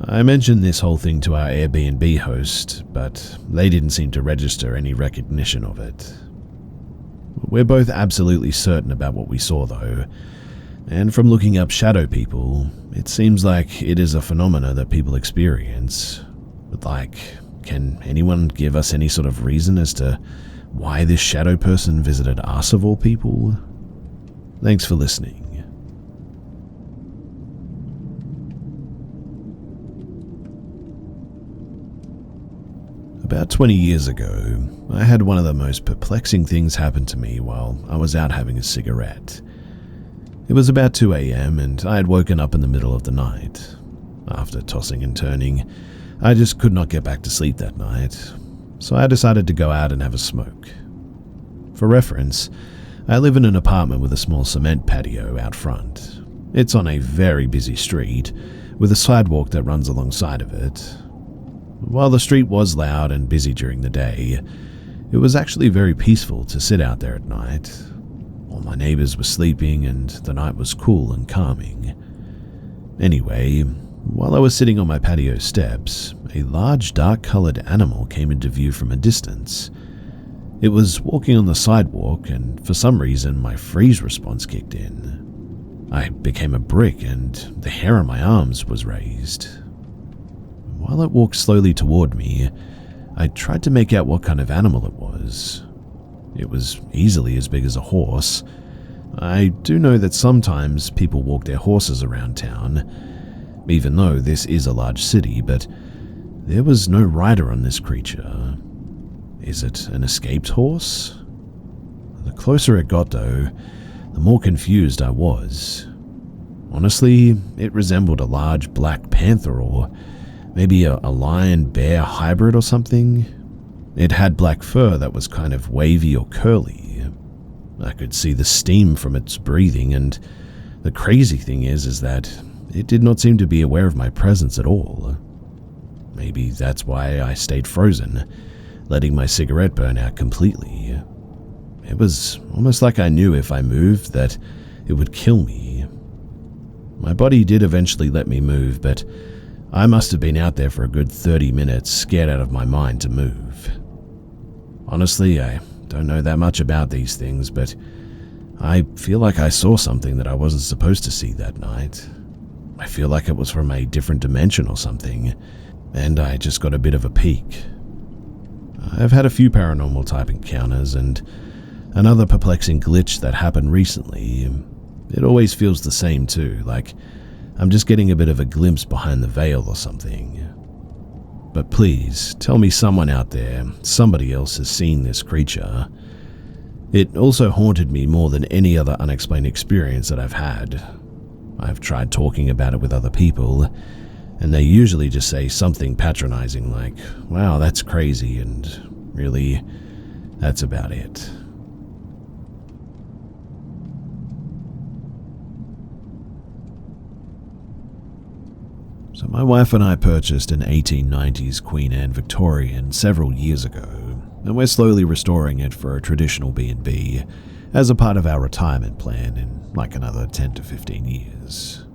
I mentioned this whole thing to our Airbnb host, but they didn't seem to register any recognition of it. We're both absolutely certain about what we saw though, and from looking up shadow people, it seems like it is a phenomena that people experience. But can anyone give us any sort of reason as to why this shadow person visited us of all people? Thanks for listening. About 20 years ago, I had one of the most perplexing things happen to me while I was out having a cigarette. It was about 2 a.m. and I had woken up in the middle of the night. After tossing and turning, I just could not get back to sleep that night, so I decided to go out and have a smoke. For reference, I live in an apartment with a small cement patio out front. It's on a very busy street, with a sidewalk that runs alongside of it. While the street was loud and busy during the day, it was actually very peaceful to sit out there at night. All my neighbors were sleeping and the night was cool and calming. Anyway, while I was sitting on my patio steps, a large dark-colored animal came into view from a distance. It was walking on the sidewalk, and for some reason my freeze response kicked in. I became a brick and the hair on my arms was raised. While it walked slowly toward me, I tried to make out what kind of animal it was. It was easily as big as a horse. I do know that sometimes people walk their horses around town, even though this is a large city, but there was no rider on this creature. Is it an escaped horse? The closer it got, though, the more confused I was. Honestly, it resembled a large black panther or maybe a lion-bear hybrid or something. It had black fur that was kind of wavy or curly. I could see the steam from its breathing, and the crazy thing is that it did not seem to be aware of my presence at all. Maybe that's why I stayed frozen, letting my cigarette burn out completely. It was almost like I knew if I moved that it would kill me. My body did eventually let me move, but I must have been out there for a good 30 minutes, scared out of my mind to move. Honestly, I don't know that much about these things, but I feel like I saw something that I wasn't supposed to see that night. I feel like it was from a different dimension or something, and I just got a bit of a peek. I've had a few paranormal type encounters, and another perplexing glitch that happened recently. It always feels the same too, like I'm just getting a bit of a glimpse behind the veil or something. But please, tell me someone out there, somebody else has seen this creature. It also haunted me more than any other unexplained experience that I've had. I've tried talking about it with other people, and they usually just say something patronizing like, wow, that's crazy, and really, that's about it. So my wife and I purchased an 1890s Queen Anne Victorian several years ago, and we're slowly restoring it for a traditional B&B as a part of our retirement plan in like another 10 to 15 years.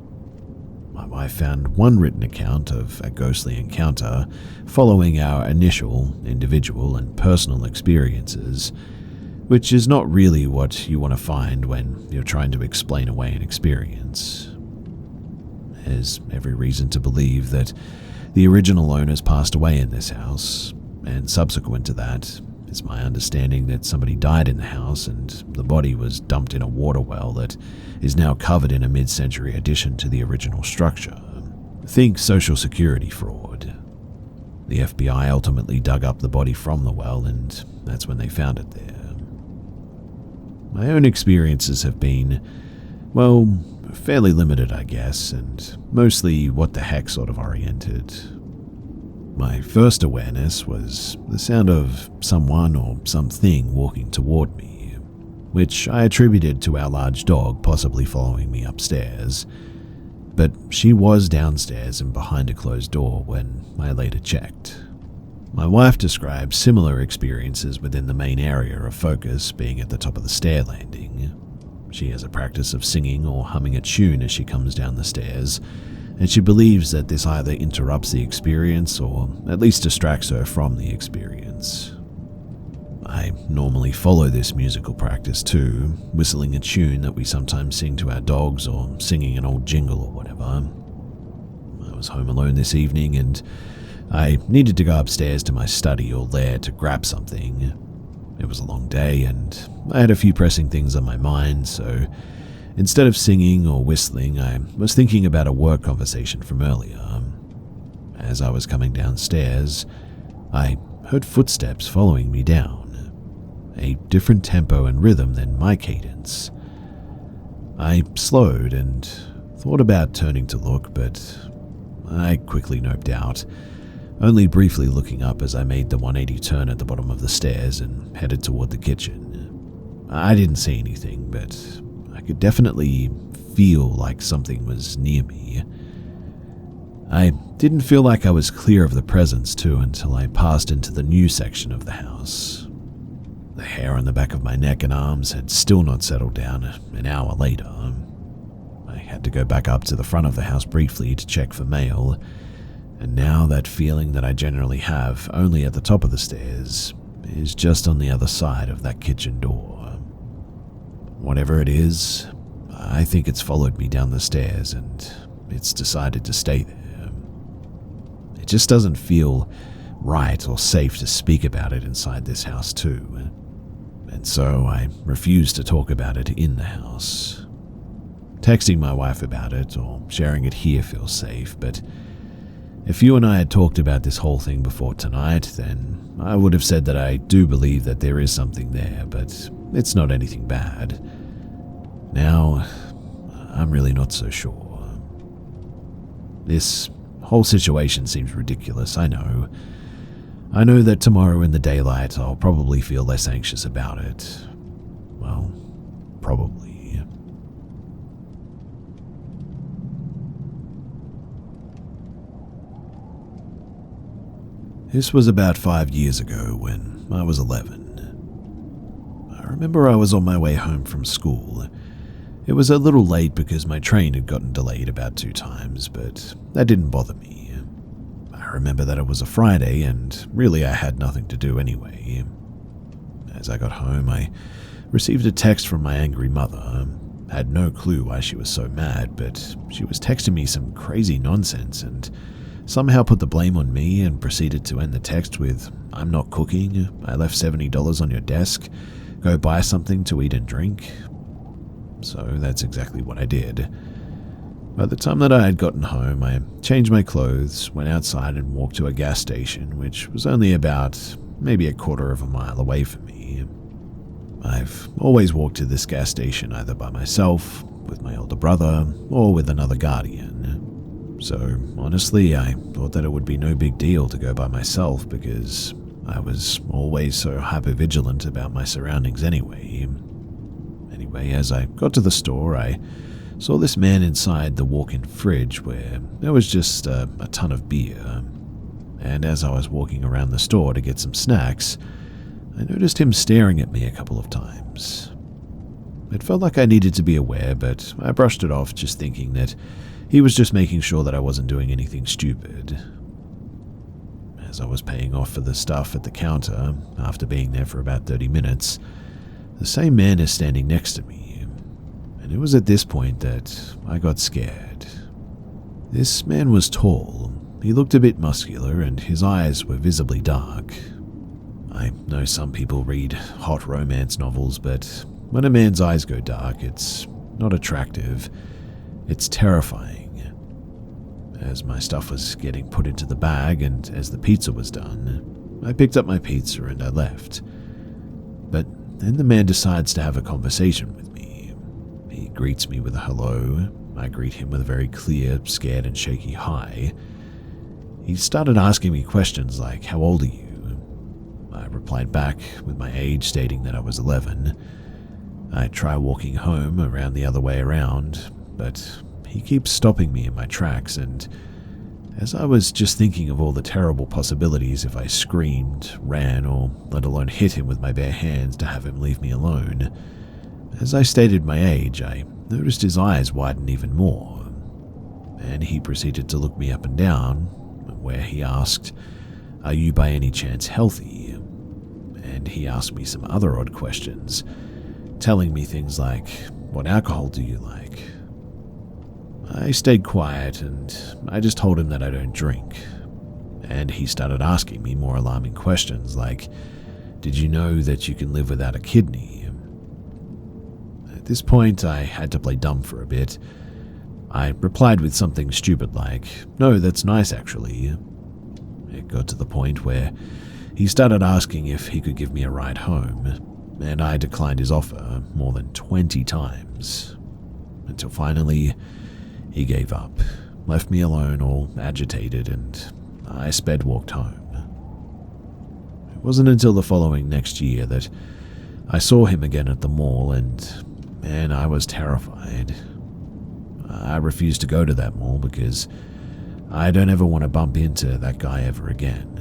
My wife found one written account of a ghostly encounter following our initial, individual and personal experiences, which is not really what you want to find when you're trying to explain away an experience. There's every reason to believe that the original owners passed away in this house, and subsequent to that, it's my understanding that somebody died in the house and the body was dumped in a water well that is now covered in a mid-century addition to the original structure. Think Social Security fraud. The FBI ultimately dug up the body from the well, and that's when they found it there. My own experiences have been, well, fairly limited, I guess, and mostly what the heck sort of oriented. My first awareness was the sound of someone or something walking toward me, which I attributed to our large dog possibly following me upstairs, but she was downstairs and behind a closed door when I later checked. My wife described similar experiences within the main area of focus being at the top of the stair landing. She has a practice of singing or humming a tune as she comes down the stairs, and she believes that this either interrupts the experience or at least distracts her from the experience. I normally follow this musical practice too, whistling a tune that we sometimes sing to our dogs or singing an old jingle or whatever. I was home alone this evening and I needed to go upstairs to my study or lair to grab something. It was a long day and I had a few pressing things on my mind, so instead of singing or whistling, I was thinking about a work conversation from earlier. As I was coming downstairs, I heard footsteps following me down, a different tempo and rhythm than my cadence. I slowed and thought about turning to look, but I quickly noped out, only briefly looking up as I made the 180 turn at the bottom of the stairs and headed toward the kitchen. I didn't see anything, but I could definitely feel like something was near me. I didn't feel like I was clear of the presence too until I passed into the new section of the house. The hair on the back of my neck and arms had still not settled down an hour later. I had to go back up to the front of the house briefly to check for mail, and now that feeling that I generally have only at the top of the stairs is just on the other side of that kitchen door. Whatever it is, I think it's followed me down the stairs and it's decided to stay there. It just doesn't feel right or safe to speak about it inside this house too. And so I refused to talk about it in the house. Texting my wife about it or sharing it here feels safe, but if you and I had talked about this whole thing before tonight, then I would have said that I do believe that there is something there, but it's not anything bad. Now, I'm really not so sure. This whole situation seems ridiculous, I know. I know that tomorrow in the daylight I'll probably feel less anxious about it. Well, probably. This was about 5 years ago when I was 11. I remember I was on my way home from school. It was a little late because my train had gotten delayed about 2 times, but that didn't bother me. I remember that it was a Friday and really I had nothing to do anyway. As I got home, I received a text from my angry mother. I had no clue why she was so mad, but she was texting me some crazy nonsense and somehow put the blame on me and proceeded to end the text with, "I'm not cooking, I left $70 on your desk, go buy something to eat and drink." So that's exactly what I did. By the time that I had gotten home, I changed my clothes, went outside and walked to a gas station, which was only about maybe a quarter of a mile away from me. I've always walked to this gas station either by myself, with my older brother, or with another guardian. So honestly, I thought that it would be no big deal to go by myself because I was always so hyper-vigilant about my surroundings anyway. Anyway, as I got to the store, I saw this man inside the walk-in fridge where there was just a ton of beer. And as I was walking around the store to get some snacks, I noticed him staring at me a couple of times. It felt like I needed to be aware, but I brushed it off, just thinking that he was just making sure that I wasn't doing anything stupid. As I was paying off for the stuff at the counter, after being there for about 30 minutes, the same man is standing next to me, and it was at this point that I got scared. This man was tall, he looked a bit muscular, and his eyes were visibly dark. I know some people read hot romance novels, but when a man's eyes go dark, it's not attractive. It's terrifying. As my stuff was getting put into the bag and as the pizza was done, I picked up my pizza and I left. But then the man decides to have a conversation with me. He greets me with a hello. I greet him with a very clear, scared and shaky hi. He started asking me questions like, "How old are you?" I replied back with my age, stating that I was 11. I try walking home around the other way around, but he keeps stopping me in my tracks, and as I was just thinking of all the terrible possibilities if I screamed, ran, or let alone hit him with my bare hands to have him leave me alone, as I stated my age, I noticed his eyes widen even more, and he proceeded to look me up and down, where he asked, "Are you by any chance healthy?" And he asked me some other odd questions, telling me things like, "What alcohol do you like?" I stayed quiet and I just told him that I don't drink. And he started asking me more alarming questions like, "Did you know that you can live without a kidney?" At this point, I had to play dumb for a bit. I replied with something stupid like, "No, that's nice actually." It got to the point where he started asking if he could give me a ride home, and I declined his offer more than 20 times. Until finally, he gave up, left me alone, all agitated, and I sped walked home. It wasn't until the following next year that I saw him again at the mall, and man, I was terrified. I refused to go to that mall because I don't ever want to bump into that guy ever again.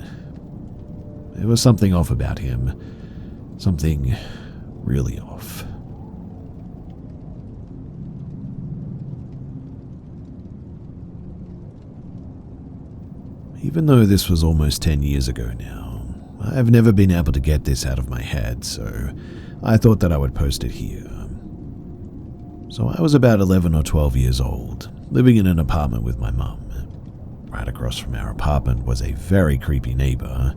There was something off about him, something really off. Even though this was almost 10 years ago now, I've never been able to get this out of my head, so I thought that I would post it here. So I was about 11 or 12 years old, living in an apartment with my mum. right across from our apartment was a very creepy neighbor.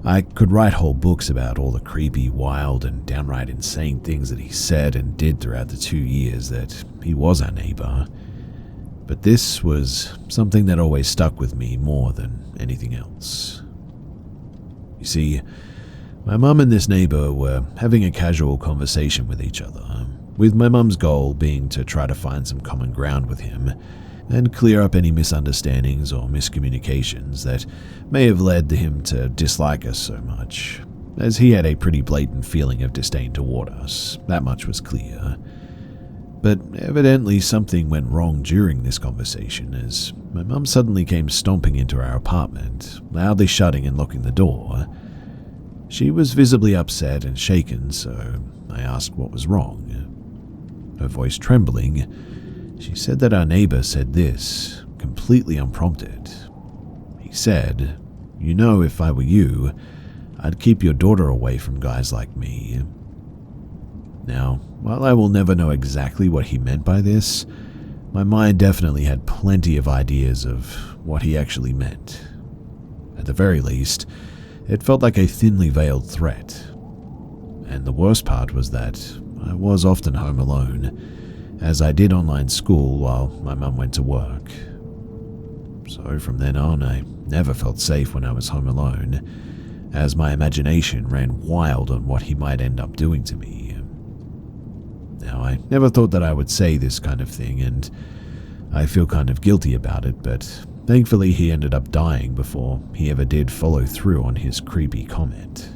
I could write whole books about all the creepy, wild, and downright insane things that he said and did throughout the 2 years that he was our neighbor. But this was something that always stuck with me more than anything else. You see, my mum and this neighbor were having a casual conversation with each other, with my mum's goal being to try to find some common ground with him and clear up any misunderstandings or miscommunications that may have led to him to dislike us so much, as he had a pretty blatant feeling of disdain toward us. That much was clear. But evidently something went wrong during this conversation, as my mum suddenly came stomping into our apartment, loudly shutting and locking the door. She was visibly upset and shaken, so I asked what was wrong. Her voice trembling, she said that our neighbor said this, completely unprompted. He said, "You know, if I were you, I'd keep your daughter away from guys like me." Now, while I will never know exactly what he meant by this, my mind definitely had plenty of ideas of what he actually meant. At the very least, it felt like a thinly veiled threat. And the worst part was that I was often home alone, as I did online school while my mum went to work. So from then on, I never felt safe when I was home alone, as my imagination ran wild on what he might end up doing to me. Now, I never thought that I would say this kind of thing, and I feel kind of guilty about it, but thankfully he ended up dying before he ever did follow through on his creepy comment.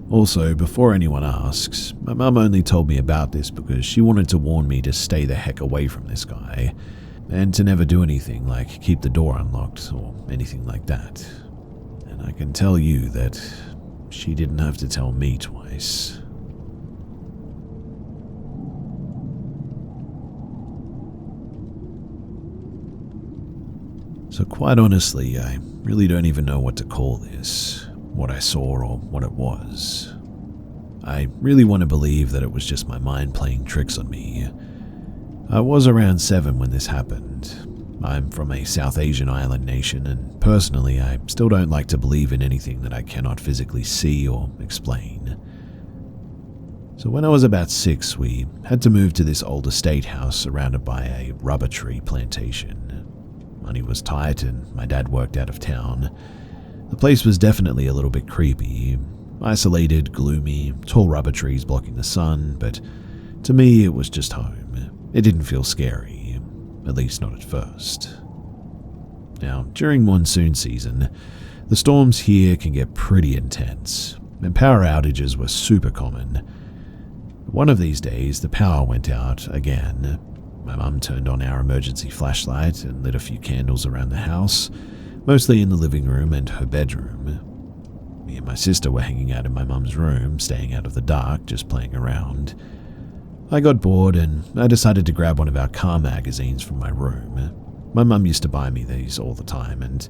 Also, before anyone asks, my mum only told me about this because she wanted to warn me to stay the heck away from this guy, and to never do anything like keep the door unlocked or anything like that. And I can tell you that she didn't have to tell me twice. So quite honestly, I really don't even know what to call this, what I saw or what it was. I really want to believe that it was just my mind playing tricks on me. I was around 7 when this happened. I'm from a South Asian island nation, and personally I still don't like to believe in anything that I cannot physically see or explain. So when I was about 6, we had to move to this old estate house surrounded by a rubber tree plantation. Money was tight and my dad worked out of town. The place was definitely a little bit creepy. Isolated, gloomy, tall rubber trees blocking the sun, but to me it was just home. It didn't feel scary, at least not at first. Now, during monsoon season, the storms here can get pretty intense, and power outages were super common. One of these days, the power went out again. My mum turned on our emergency flashlight and lit a few candles around the house, mostly in the living room and her bedroom. Me and my sister were hanging out in my mum's room, staying out of the dark, just playing around. I got bored and I decided to grab one of our car magazines from my room. My mum used to buy me these all the time, and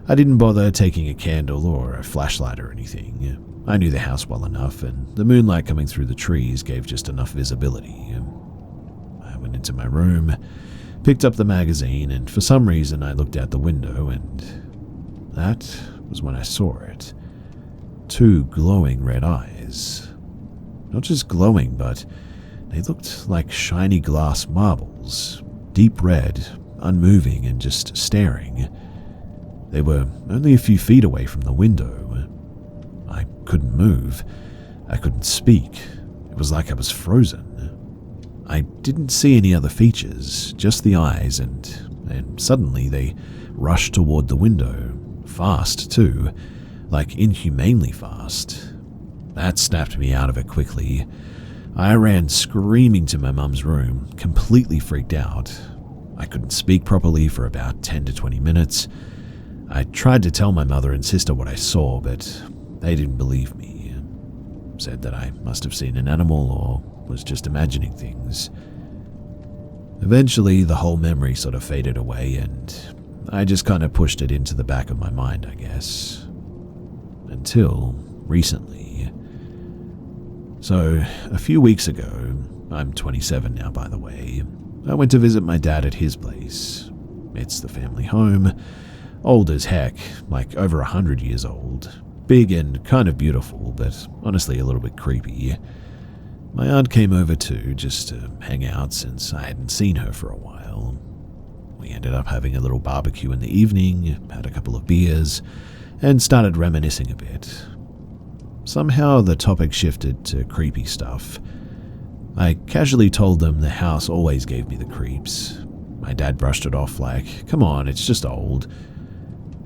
I didn't bother taking a candle or a flashlight or anything. I knew the house well enough, and the moonlight coming through the trees gave just enough visibility. I went into my room, picked up the magazine, and for some reason I looked out the window, and that was when I saw it. 2 glowing red eyes. Not just glowing, but they looked like shiny glass marbles, deep red, unmoving and just staring. They were only a few feet away from the window. I couldn't move. I couldn't speak. It was like I was frozen. I didn't see any other features, just the eyes, and suddenly they rushed toward the window, fast too, like inhumanely fast. That snapped me out of it quickly. I ran screaming to my mum's room, completely freaked out. I couldn't speak properly for about 10 to 20 minutes. I tried to tell my mother and sister what I saw, but they didn't believe me. Said that I must have seen an animal or was just imagining things. Eventually, the whole memory sort of faded away, and I just kind of pushed it into the back of my mind, I guess. Until recently. So, a few weeks ago, I'm 27 now, by the way, I went to visit my dad at his place. It's the family home, old as heck, like over 100 years old, big and kind of beautiful, but honestly a little bit creepy. My aunt came over too, just to hang out since I hadn't seen her for a while. We ended up having a little barbecue in the evening, had a couple of beers, and started reminiscing a bit. Somehow the topic shifted to creepy stuff. I casually told them the house always gave me the creeps. My dad brushed it off like, come on, it's just old.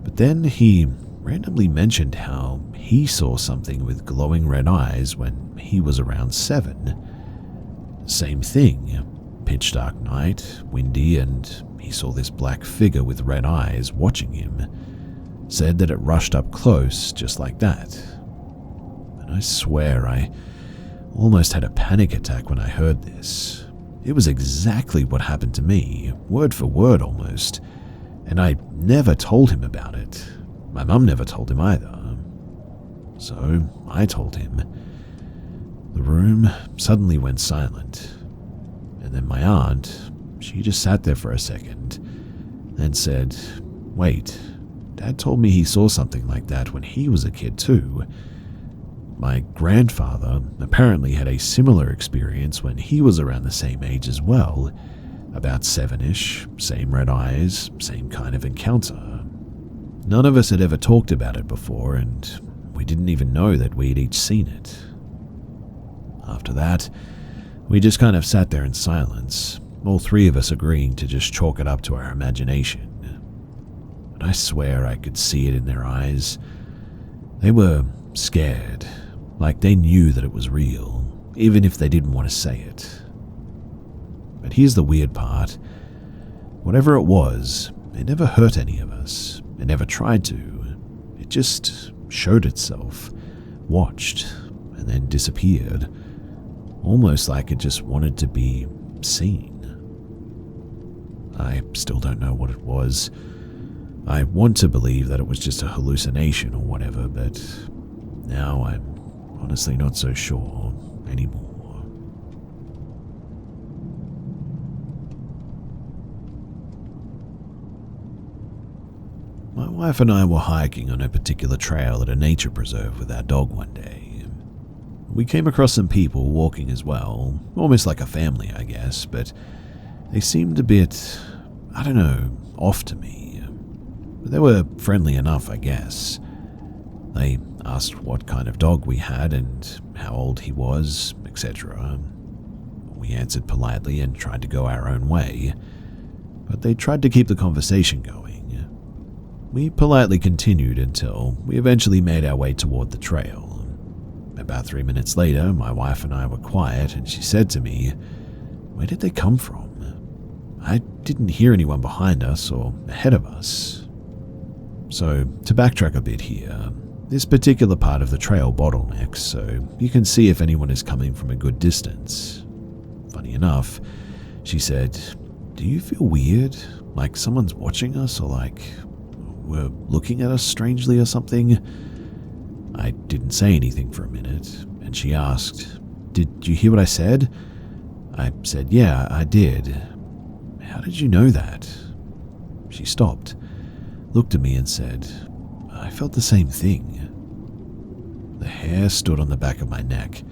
But then he randomly mentioned how he saw something with glowing red eyes when he was around 7. Same thing, pitch dark night, windy, and he saw this black figure with red eyes watching him. Said that it rushed up close just like that. And I swear I almost had a panic attack when I heard this. It was exactly what happened to me, word for word almost, and I never told him about it. My mum never told him either. So I told him. The room suddenly went silent, and then my aunt, she just sat there for a second and said, wait, Dad told me he saw something like that when he was a kid too. My grandfather apparently had a similar experience when he was around the same age as well, about 7-ish, same red eyes, same kind of encounter. None of us had ever talked about it before, and we didn't even know that we'd each seen it. After that, we just kind of sat there in silence, all three of us agreeing to just chalk it up to our imagination. But I swear I could see it in their eyes. They were scared, like they knew that it was real, even if they didn't want to say it. But here's the weird part. Whatever it was, it never hurt any of us. It never tried to. It just showed itself, watched, and then disappeared. Almost like it just wanted to be seen. I still don't know what it was. I want to believe that it was just a hallucination or whatever, but now I'm honestly not so sure anymore. My wife and I were hiking on a particular trail at a nature preserve with our dog one day. We came across some people walking as well, almost like a family, I guess, but they seemed a bit, I don't know, off to me. But they were friendly enough, I guess. They asked what kind of dog we had and how old he was, etc. We answered politely and tried to go our own way, but they tried to keep the conversation going. We politely continued until we eventually made our way toward the trail. About 3 minutes later, my wife and I were quiet, and she said to me, "Where did they come from? I didn't hear anyone behind us or ahead of us." So, to backtrack a bit here, this particular part of the trail bottlenecks, so you can see if anyone is coming from a good distance. Funny enough, she said, "Do you feel weird? Like someone's watching us, or like were looking at us strangely or something?" I didn't say anything for a minute, and she asked, "Did you hear what I said?" I said, "Yeah, I did." "How did you know that?" She stopped, looked at me and said, "I felt the same thing." The hair stood on the back of my neck.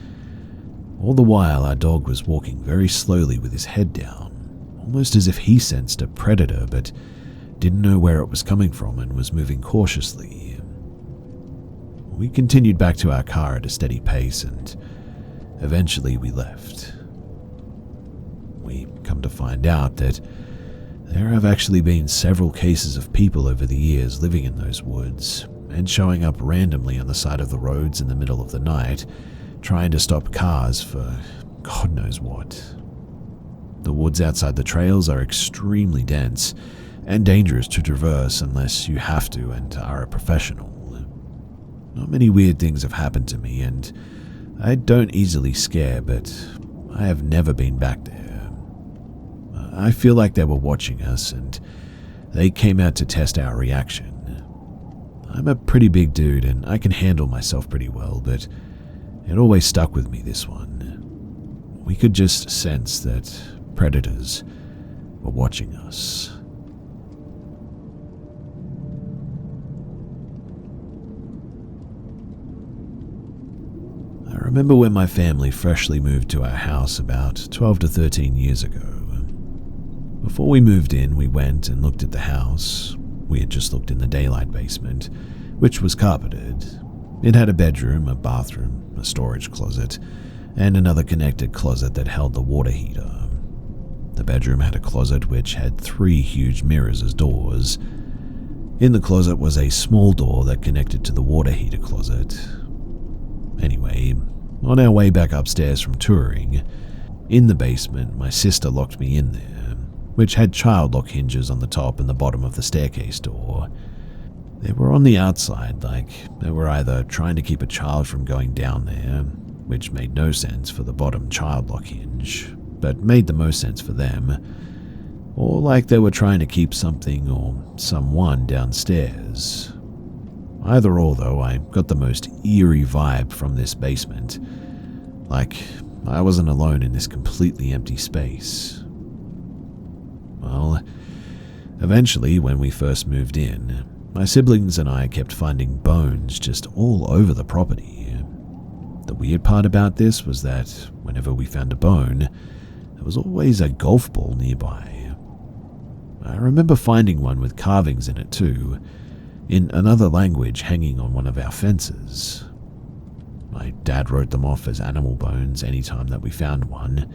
All the while, our dog was walking very slowly with his head down, almost as if he sensed a predator but didn't know where it was coming from and was moving cautiously. We continued back to our car at a steady pace, and eventually we left. We come to find out that there have actually been several cases of people over the years living in those woods and showing up randomly on the side of the roads in the middle of the night, trying to stop cars for God knows what. The woods outside the trails are extremely dense and dangerous to traverse unless you have to and are a professional. Not many weird things have happened to me, and I don't easily scare, but I have never been back there. I feel like they were watching us, and they came out to test our reaction. I'm a pretty big dude, and I can handle myself pretty well, but it always stuck with me, this one. We could just sense that predators were watching us. remember when my family freshly moved to our house about 12 to 13 years ago. Before we moved in, we went and looked at the house. We had just looked in the daylight basement, which was carpeted. It had a bedroom, a bathroom, a storage closet, and another connected closet that held the water heater. The bedroom had a closet which had 3 huge mirrors as doors. In the closet was a small door that connected to the water heater closet. Anyway, on our way back upstairs from touring, in the basement, my sister locked me in there, which had child lock hinges on the top and the bottom of the staircase door. They were on the outside, like they were either trying to keep a child from going down there, which made no sense for the bottom child lock hinge, but made the most sense for them, or like they were trying to keep something or someone downstairs. Either or, though, I got the most eerie vibe from this basement, like I wasn't alone in this completely empty space. Well, eventually, when we first moved in, my siblings and I kept finding bones just all over the property. The weird part about this was that whenever we found a bone, there was always a golf ball nearby. I remember finding one with carvings in it too, in another language hanging on one of our fences. My dad wrote them off as animal bones any time that we found one,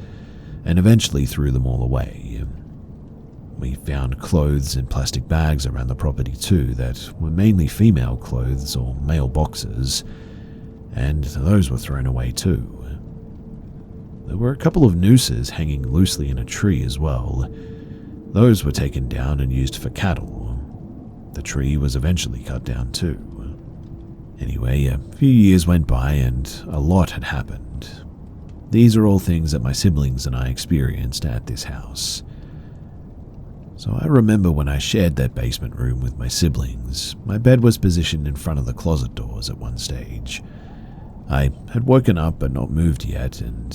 and eventually threw them all away. We found clothes in plastic bags around the property too that were mainly female clothes or male boxers, and those were thrown away too. There were a couple of nooses hanging loosely in a tree as well. Those were taken down and used for cattle. The tree was eventually cut down too. Anyway, a few years went by and a lot had happened. These are all things that my siblings and I experienced at this house. So I remember when I shared that basement room with my siblings, my bed was positioned in front of the closet doors at one stage. I had woken up but not moved yet, and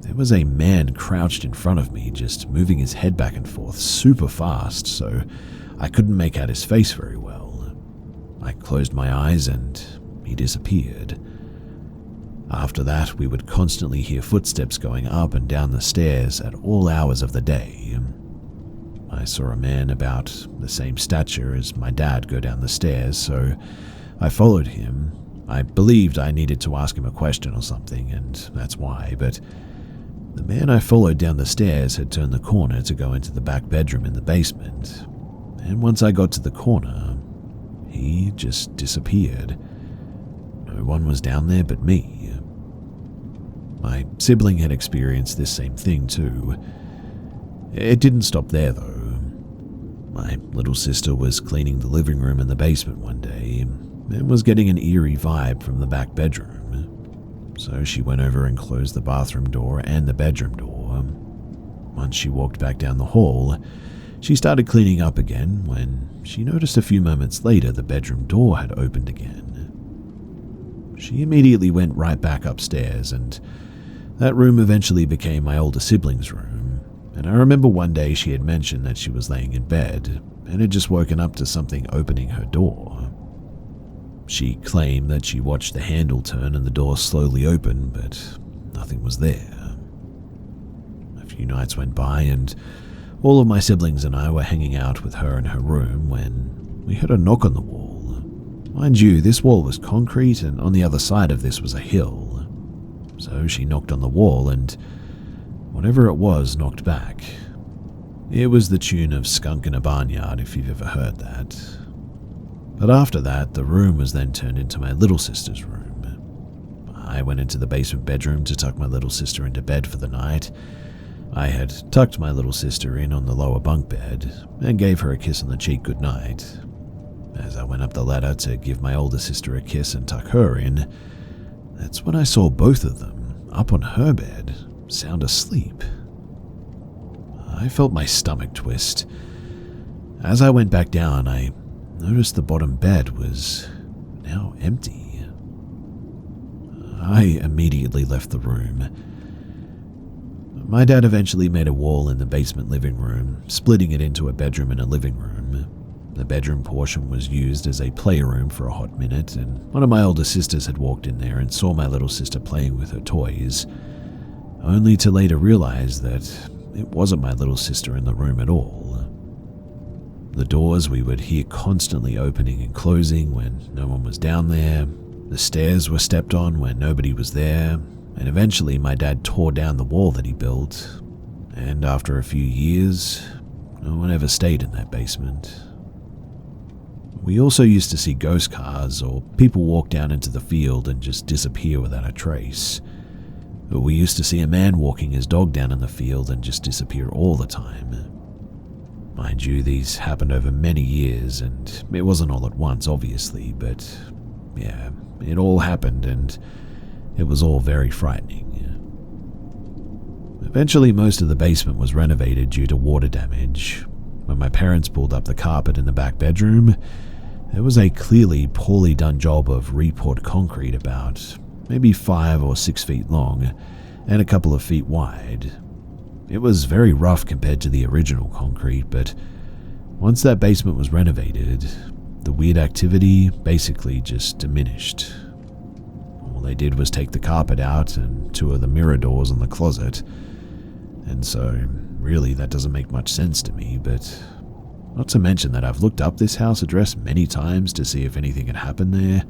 there was a man crouched in front of me, just moving his head back and forth super fast, so I couldn't make out his face very well. I closed my eyes and he disappeared. After that, we would constantly hear footsteps going up and down the stairs at all hours of the day. I saw a man about the same stature as my dad go down the stairs, so I followed him. I believed I needed to ask him a question or something, and that's why, but the man I followed down the stairs had turned the corner to go into the back bedroom in the basement, and once I got to the corner, he just disappeared. No one was down there but me. My sibling had experienced this same thing too. It didn't stop there though. My little sister was cleaning the living room in the basement one day and was getting an eerie vibe from the back bedroom. So she went over and closed the bathroom door and the bedroom door. Once she walked back down the hall, she started cleaning up again when she noticed a few moments later the bedroom door had opened again. She immediately went right back upstairs, and that room eventually became my older sibling's room. And I remember one day she had mentioned that she was laying in bed and had just woken up to something opening her door. She claimed that she watched the handle turn and the door slowly open, but nothing was there. A few nights went by and all of my siblings and I were hanging out with her in her room when we heard a knock on the wall. Mind you, this wall was concrete and on the other side of this was a hill. So she knocked on the wall and whatever it was knocked back. It was the tune of Skunk in a Barnyard, if you've ever heard that. But after that, the room was then turned into my little sister's room. I went into the basement bedroom to tuck my little sister into bed for the night. I had tucked my little sister in on the lower bunk bed and gave her a kiss on the cheek goodnight. As I went up the ladder to give my older sister a kiss and tuck her in, that's when I saw both of them up on her bed, sound asleep. I felt my stomach twist. As I went back down, I noticed the bottom bed was now empty. I immediately left the room. My dad eventually made a wall in the basement living room, splitting it into a bedroom and a living room. The bedroom portion was used as a playroom for a hot minute, and one of my older sisters had walked in there and saw my little sister playing with her toys, only to later realize that it wasn't my little sister in the room at all. The doors we would hear constantly opening and closing when no one was down there. The stairs were stepped on when nobody was there, and eventually my dad tore down the wall that he built, and after a few years, no one ever stayed in that basement. We also used to see ghost cars or people walk down into the field and just disappear without a trace. But we used to see a man walking his dog down in the field and just disappear all the time. Mind you, these happened over many years, and it wasn't all at once, obviously, but yeah, it all happened, and it was all very frightening. Eventually, most of the basement was renovated due to water damage. When my parents pulled up the carpet in the back bedroom, there was a clearly poorly done job of re-poured concrete about maybe 5 or 6 feet long and a couple of feet wide. It was very rough compared to the original concrete, but once that basement was renovated, the weird activity basically just diminished. All they did was take the carpet out and 2 of the mirror doors on the closet, and so really that doesn't make much sense to me, but not to mention that I've looked up this house address many times to see if anything had happened there,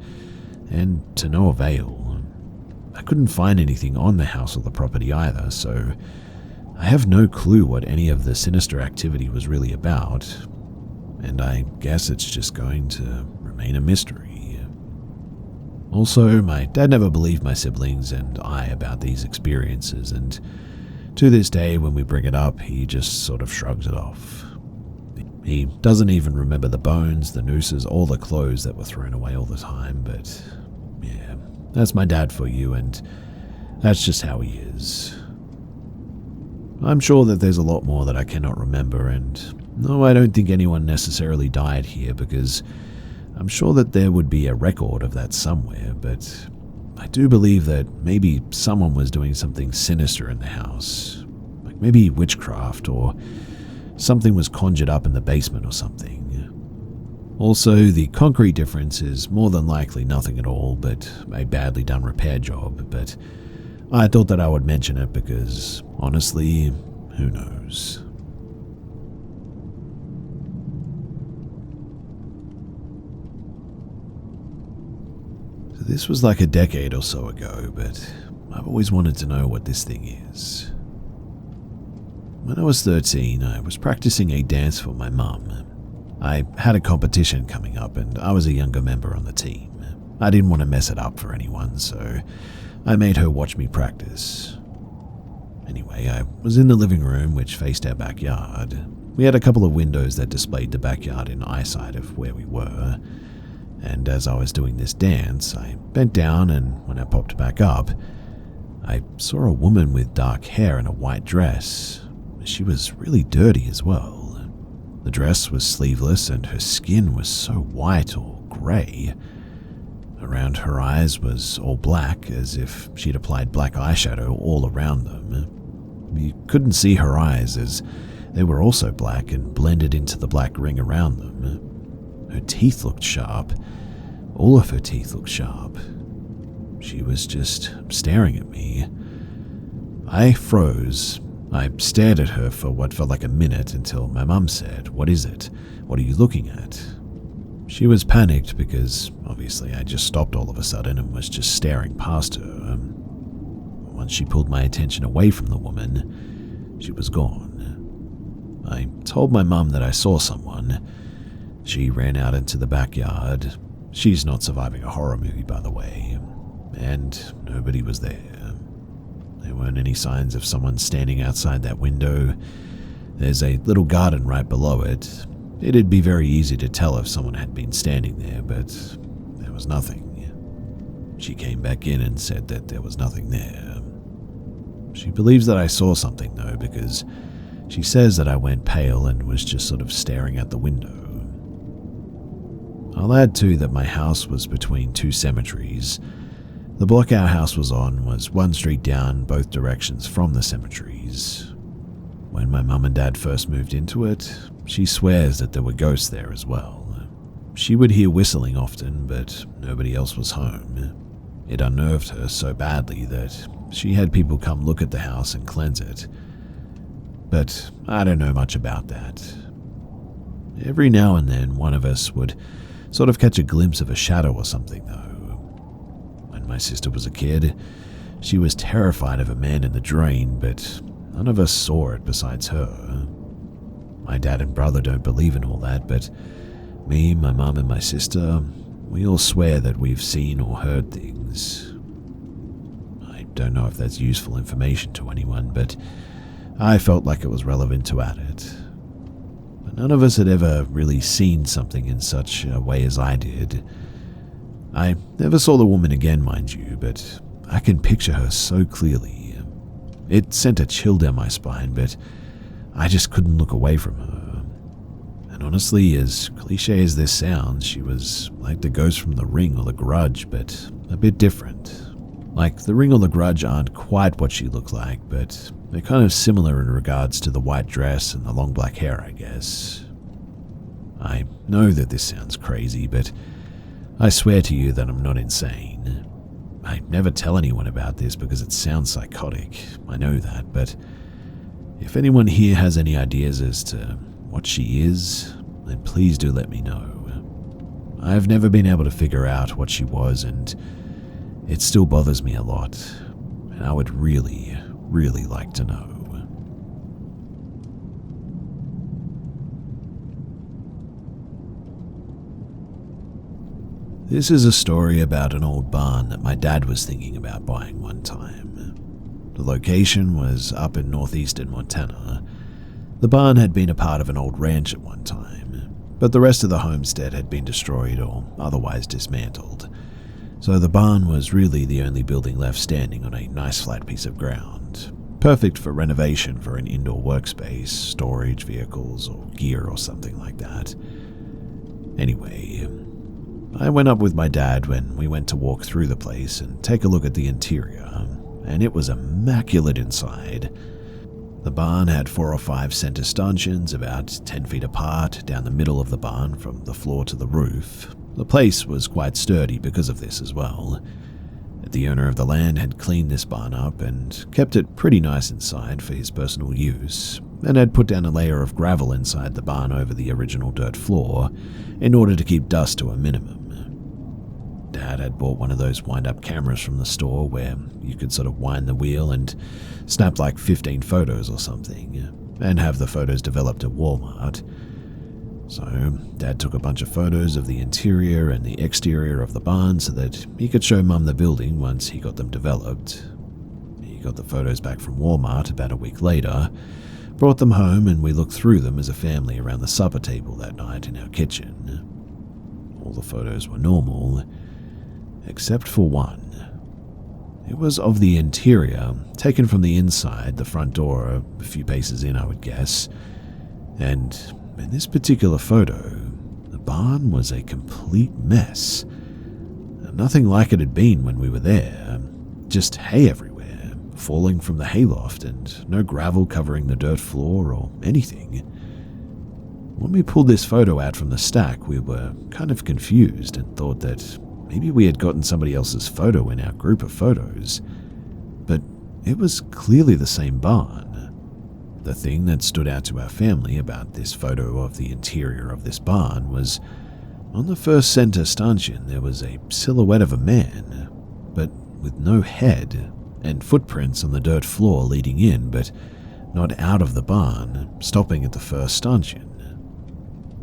and to no avail. I couldn't find anything on the house or the property either, so I have no clue what any of the sinister activity was really about, and I guess it's just going to remain a mystery. Also, my dad never believed my siblings and I about these experiences, and to this day when we bring it up, he just sort of shrugs it off. He doesn't even remember the bones, the nooses, or the clothes that were thrown away all the time, but yeah, that's my dad for you, and that's just how he is. I'm sure that there's a lot more that I cannot remember, and no, I don't think anyone necessarily died here, because I'm sure that there would be a record of that somewhere, but I do believe that maybe someone was doing something sinister in the house, like maybe witchcraft, or something was conjured up in the basement or something. Also, the concrete difference is more than likely nothing at all, but a badly done repair job, but I thought that I would mention it because, honestly, who knows? So this was like a decade or so ago, but I've always wanted to know what this thing is. When I was 13, I was practicing a dance for my mum. I had a competition coming up and I was a younger member on the team. I didn't want to mess it up for anyone, so I made her watch me practice. Anyway, I was in the living room, which faced our backyard. We had a couple of windows that displayed the backyard in eyesight of where we were, and as I was doing this dance, I bent down, and when I popped back up, I saw a woman with dark hair and a white dress. She was really dirty as well. The dress was sleeveless, and her skin was so white or grey. Around her eyes was all black, as if she'd applied black eyeshadow all around them. You couldn't see her eyes, as they were also black and blended into the black ring around them. Her teeth looked sharp. All of her teeth looked sharp. She was just staring at me. I froze. I stared at her for what felt like a minute until my mum said, "What is it? What are you looking at?" She was panicked because, obviously, I just stopped all of a sudden and was just staring past her. Once she pulled my attention away from the woman, she was gone. I told my mum that I saw someone. She ran out into the backyard. She's not surviving a horror movie, by the way. And nobody was there. There weren't any signs of someone standing outside that window. There's a little garden right below it. It'd be very easy to tell if someone had been standing there, but there was nothing. She came back in and said that there was nothing there. She believes that I saw something, though, because she says that I went pale and was just sort of staring at the window. I'll add, too, that my house was between 2 cemeteries. The block our house was on was 1 street down both directions from the cemeteries. When my mum and dad first moved into it, she swears that there were ghosts there as well. She would hear whistling often, but nobody else was home. It unnerved her so badly that she had people come look at the house and cleanse it. But I don't know much about that. Every now and then, one of us would sort of catch a glimpse of a shadow or something, though. When my sister was a kid, she was terrified of a man in the drain, but none of us saw it besides her. My dad and brother don't believe in all that, but me, my mum, and my sister, we all swear that we've seen or heard things. I don't know if that's useful information to anyone, but I felt like it was relevant to add it. But none of us had ever really seen something in such a way as I did. I never saw the woman again, mind you, but I can picture her so clearly. It sent a chill down my spine, but I just couldn't look away from her. And honestly, as cliche as this sounds, she was like the ghost from The Ring or The Grudge, but a bit different. Like, The Ring or The Grudge aren't quite what she looked like, but they're kind of similar in regards to the white dress and the long black hair, I guess. I know that this sounds crazy, but I swear to you that I'm not insane. I never tell anyone about this because it sounds psychotic, I know that, but if anyone here has any ideas as to what she is, then please do let me know. I've never been able to figure out what she was, and it still bothers me a lot, and I would really, really like to know. This is a story about an old barn that my dad was thinking about buying one time. The location was up in northeastern Montana. The barn had been a part of an old ranch at one time, but the rest of the homestead had been destroyed or otherwise dismantled. So the barn was really the only building left standing on a nice flat piece of ground, perfect for renovation for an indoor workspace, storage, vehicles, or gear or something like that. Anyway, I went up with my dad when we went to walk through the place and take a look at the interior, and it was immaculate inside. The barn had 4 or 5 center stanchions about 10 feet apart down the middle of the barn from the floor to the roof. The place was quite sturdy because of this as well. The owner of the land had cleaned this barn up and kept it pretty nice inside for his personal use, and had put down a layer of gravel inside the barn over the original dirt floor in order to keep dust to a minimum. Dad had bought one of those wind-up cameras from the store where you could sort of wind the wheel and snap like 15 photos or something, and have the photos developed at Walmart. So Dad took a bunch of photos of the interior and the exterior of the barn so that he could show Mum the building once he got them developed. He got the photos back from Walmart about a week later, brought them home, and we looked through them as a family around the supper table that night in our kitchen. All the photos were normal, except for one. It was of the interior, taken from the inside, the front door, a few paces in, I would guess. And in this particular photo, the barn was a complete mess. Nothing like it had been when we were there. Just hay everywhere, falling from the hayloft, and no gravel covering the dirt floor or anything. When we pulled this photo out from the stack, we were kind of confused and thought that maybe we had gotten somebody else's photo in our group of photos, but it was clearly the same barn. The thing that stood out to our family about this photo of the interior of this barn was on the first center stanchion there was a silhouette of a man, but with no head, and footprints on the dirt floor leading in, but not out of the barn, stopping at the first stanchion.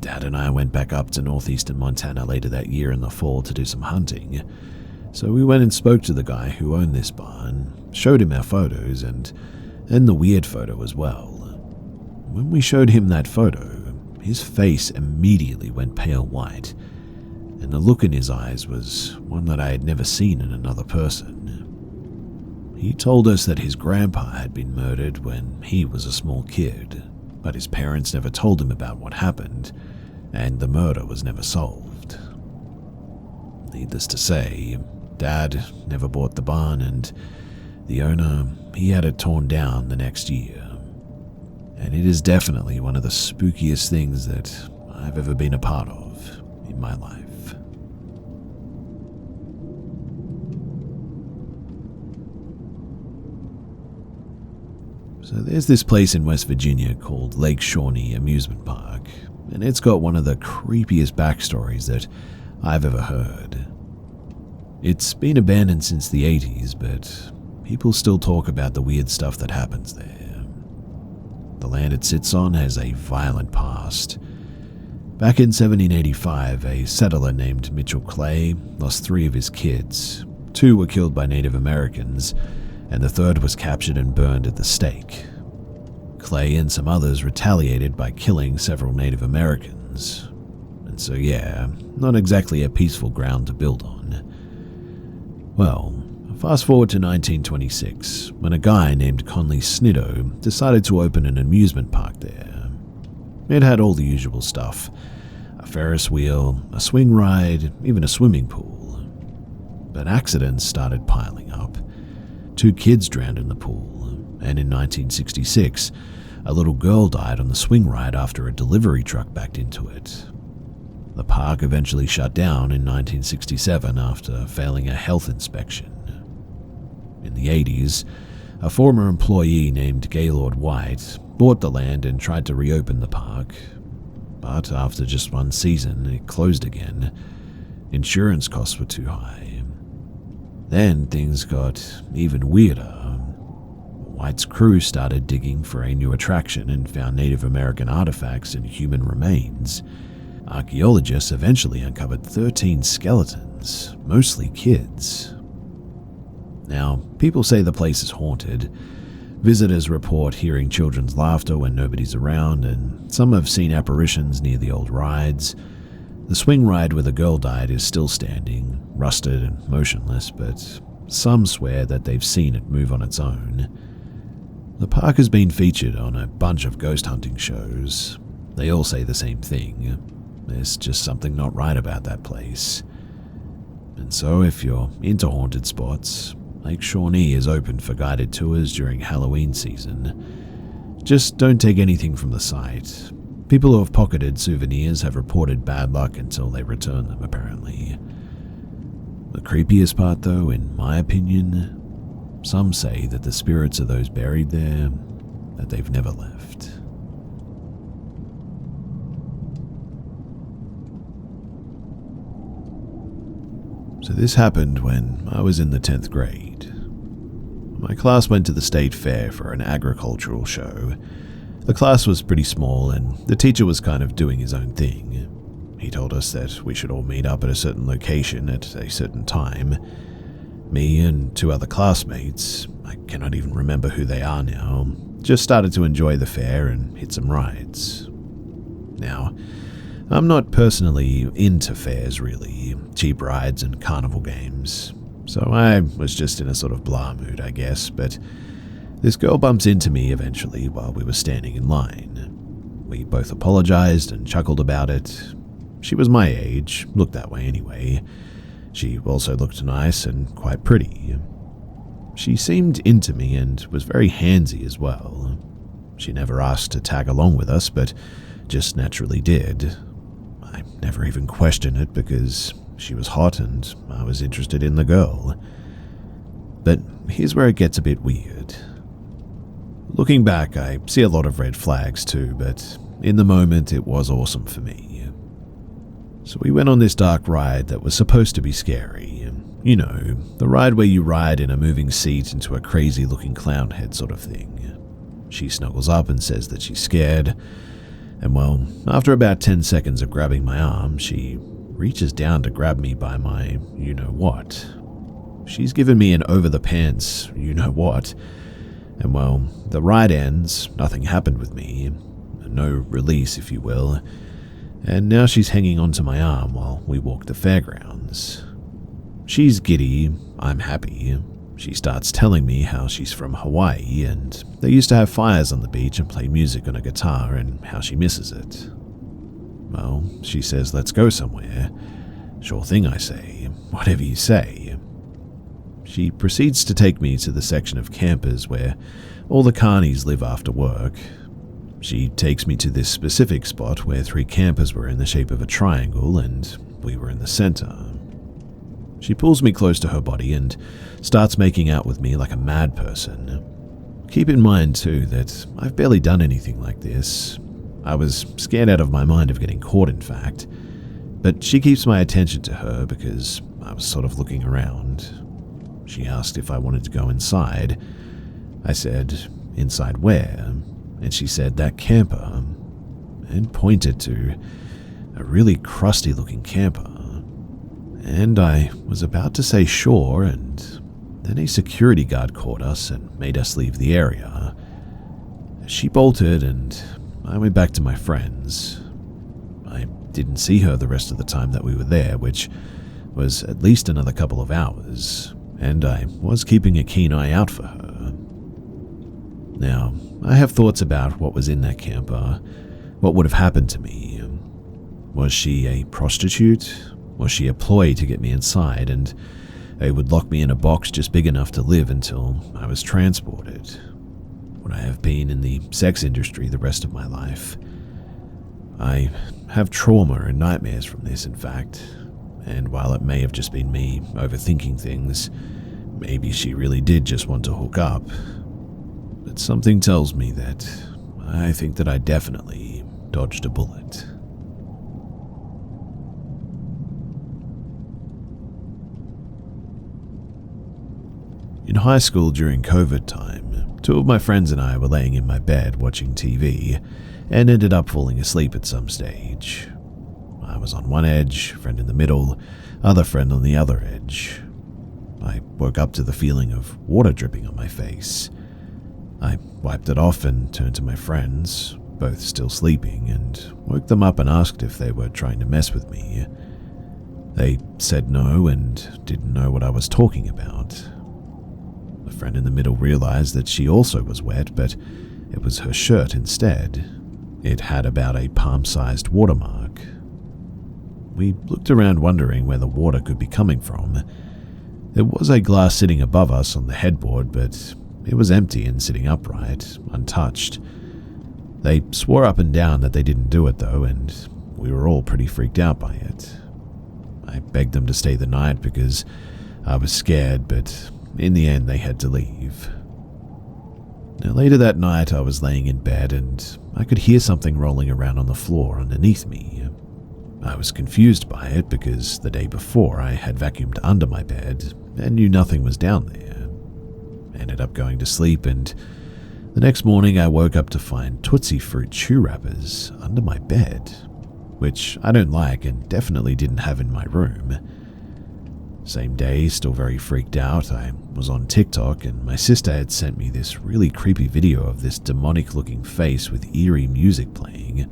Dad and I went back up to northeastern Montana later that year in the fall to do some hunting, so we went and spoke to the guy who owned this barn, showed him our photos, and the weird photo as well. When we showed him that photo, his face immediately went pale white, and the look in his eyes was one that I had never seen in another person. He told us that his grandpa had been murdered when he was a small kid, but his parents never told him about what happened, and the murder was never solved. Needless to say, Dad never bought the barn, and the owner, he had it torn down the next year. and it is definitely one of the spookiest things that I've ever been a part of in my life. So there's this place in West Virginia called Lake Shawnee Amusement Park, and it's got one of the creepiest backstories that I've ever heard. It's been abandoned since the 80s, but people still talk about the weird stuff that happens there. The land it sits on has a violent past. Back in 1785, a settler named Mitchell Clay lost 3 of his kids. 2 were killed by Native Americans, and the 3rd was captured and burned at the stake. Clay and some others retaliated by killing several Native Americans. And so yeah, not exactly a peaceful ground to build on. Well, fast forward to 1926, when a guy named Conley Snitto decided to open an amusement park there. It had all the usual stuff: a Ferris wheel, a swing ride, even a swimming pool. But accidents started piling up. 2 kids drowned in the pool, and in 1966, a little girl died on the swing ride after a delivery truck backed into it. The park eventually shut down in 1967 after failing a health inspection. In the 80s, a former employee named Gaylord White bought the land and tried to reopen the park, but after just 1 season, it closed again. Insurance costs were too high. Then things got even weirder. White's crew started digging for a new attraction and found Native American artifacts and human remains. Archaeologists eventually uncovered 13 skeletons, mostly kids. Now, people say the place is haunted. Visitors report hearing children's laughter when nobody's around, and some have seen apparitions near the old rides. The swing ride where the girl died is still standing, rusted and motionless, but some swear that they've seen it move on its own. The park has been featured on a bunch of ghost hunting shows. They all say the same thing. There's just something not right about that place. And so if you're into haunted spots, Lake Shawnee is open for guided tours during Halloween season. Just don't take anything from the site. People who have pocketed souvenirs have reported bad luck until they return them, apparently. The creepiest part, though, in my opinion, some say that the spirits of those buried there, that they've never left. So this happened when I was in the 10th grade. My class went to the state fair for an agricultural show. The class was pretty small, and the teacher was kind of doing his own thing. He told us that we should all meet up at a certain location at a certain time. Me and 2 other classmates, I cannot even remember who they are now, just started to enjoy the fair and hit some rides. Now, I'm not personally into fairs really, cheap rides and carnival games, so I was just in a sort of blah mood, I guess, but this girl bumps into me eventually while we were standing in line. We both apologized and chuckled about it. She was my age, looked that way anyway. She also looked nice and quite pretty. She seemed into me and was very handsy as well. She never asked to tag along with us, but just naturally did. I never even questioned it because she was hot and I was interested in the girl. But here's where it gets a bit weird. Looking back, I see a lot of red flags too, but in the moment it was awesome for me. So we went on this dark ride that was supposed to be scary. You know, the ride where you ride in a moving seat into a crazy-looking clown head sort of thing. She snuggles up and says that she's scared, and well, after about 10 seconds of grabbing my arm, she reaches down to grab me by my you-know-what. She's given me an over-the-pants you-know-what, and well, the ride ends, nothing happened with me, no release if you will, and now she's hanging onto my arm while we walk the fairgrounds. She's giddy, I'm happy. She starts telling me how she's from Hawaii and they used to have fires on the beach and play music on a guitar and how she misses it. Well, she says let's go somewhere. Sure thing, I say, whatever you say. She proceeds to take me to the section of campers where all the carnies live after work. She takes me to this specific spot where 3 campers were in the shape of a triangle and we were in the center. She pulls me close to her body and starts making out with me like a mad person. Keep in mind too that I've barely done anything like this. I was scared out of my mind of getting caught, in fact, but she keeps my attention to her because I was sort of looking around. She asked if I wanted to go inside. I said, inside where? And she said, that camper, and pointed to a really crusty looking camper. And I was about to say sure, and then a security guard caught us and made us leave the area. She bolted and I went back to my friends. I didn't see her the rest of the time that we were there, which was at least another couple of hours, and I was keeping a keen eye out for her. Now, I have thoughts about what was in that camper, what would have happened to me. Was she a prostitute? Was she a ploy to get me inside, and they would lock me in a box just big enough to live until I was transported? Would I have been in the sex industry the rest of my life? I have trauma and nightmares from this, in fact, and while it may have just been me overthinking things, maybe she really did just want to hook up. But something tells me that I think that I definitely dodged a bullet. In high school during COVID time, 2 of my friends and I were laying in my bed watching TV and ended up falling asleep at some stage. I was on one edge, friend in the middle, other friend on the other edge. I woke up to the feeling of water dripping on my face. I wiped it off and turned to my friends, both still sleeping, and woke them up and asked if they were trying to mess with me. They said no and didn't know what I was talking about. The friend in the middle realized that she also was wet, but it was her shirt instead. It had about a palm-sized watermark. We looked around wondering where the water could be coming from. There was a glass sitting above us on the headboard, but it was empty and sitting upright, untouched. They swore up and down that they didn't do it though, and we were all pretty freaked out by it. I begged them to stay the night because I was scared, but in the end they had to leave. Now, later that night I was laying in bed and I could hear something rolling around on the floor underneath me. I was confused by it because the day before I had vacuumed under my bed and knew nothing was down there. I ended up going to sleep, and the next morning I woke up to find Tootsie Fruit chew wrappers under my bed, which I don't like and definitely didn't have in my room. Same day, still very freaked out, I was on TikTok and my sister had sent me this really creepy video of this demonic-looking face with eerie music playing.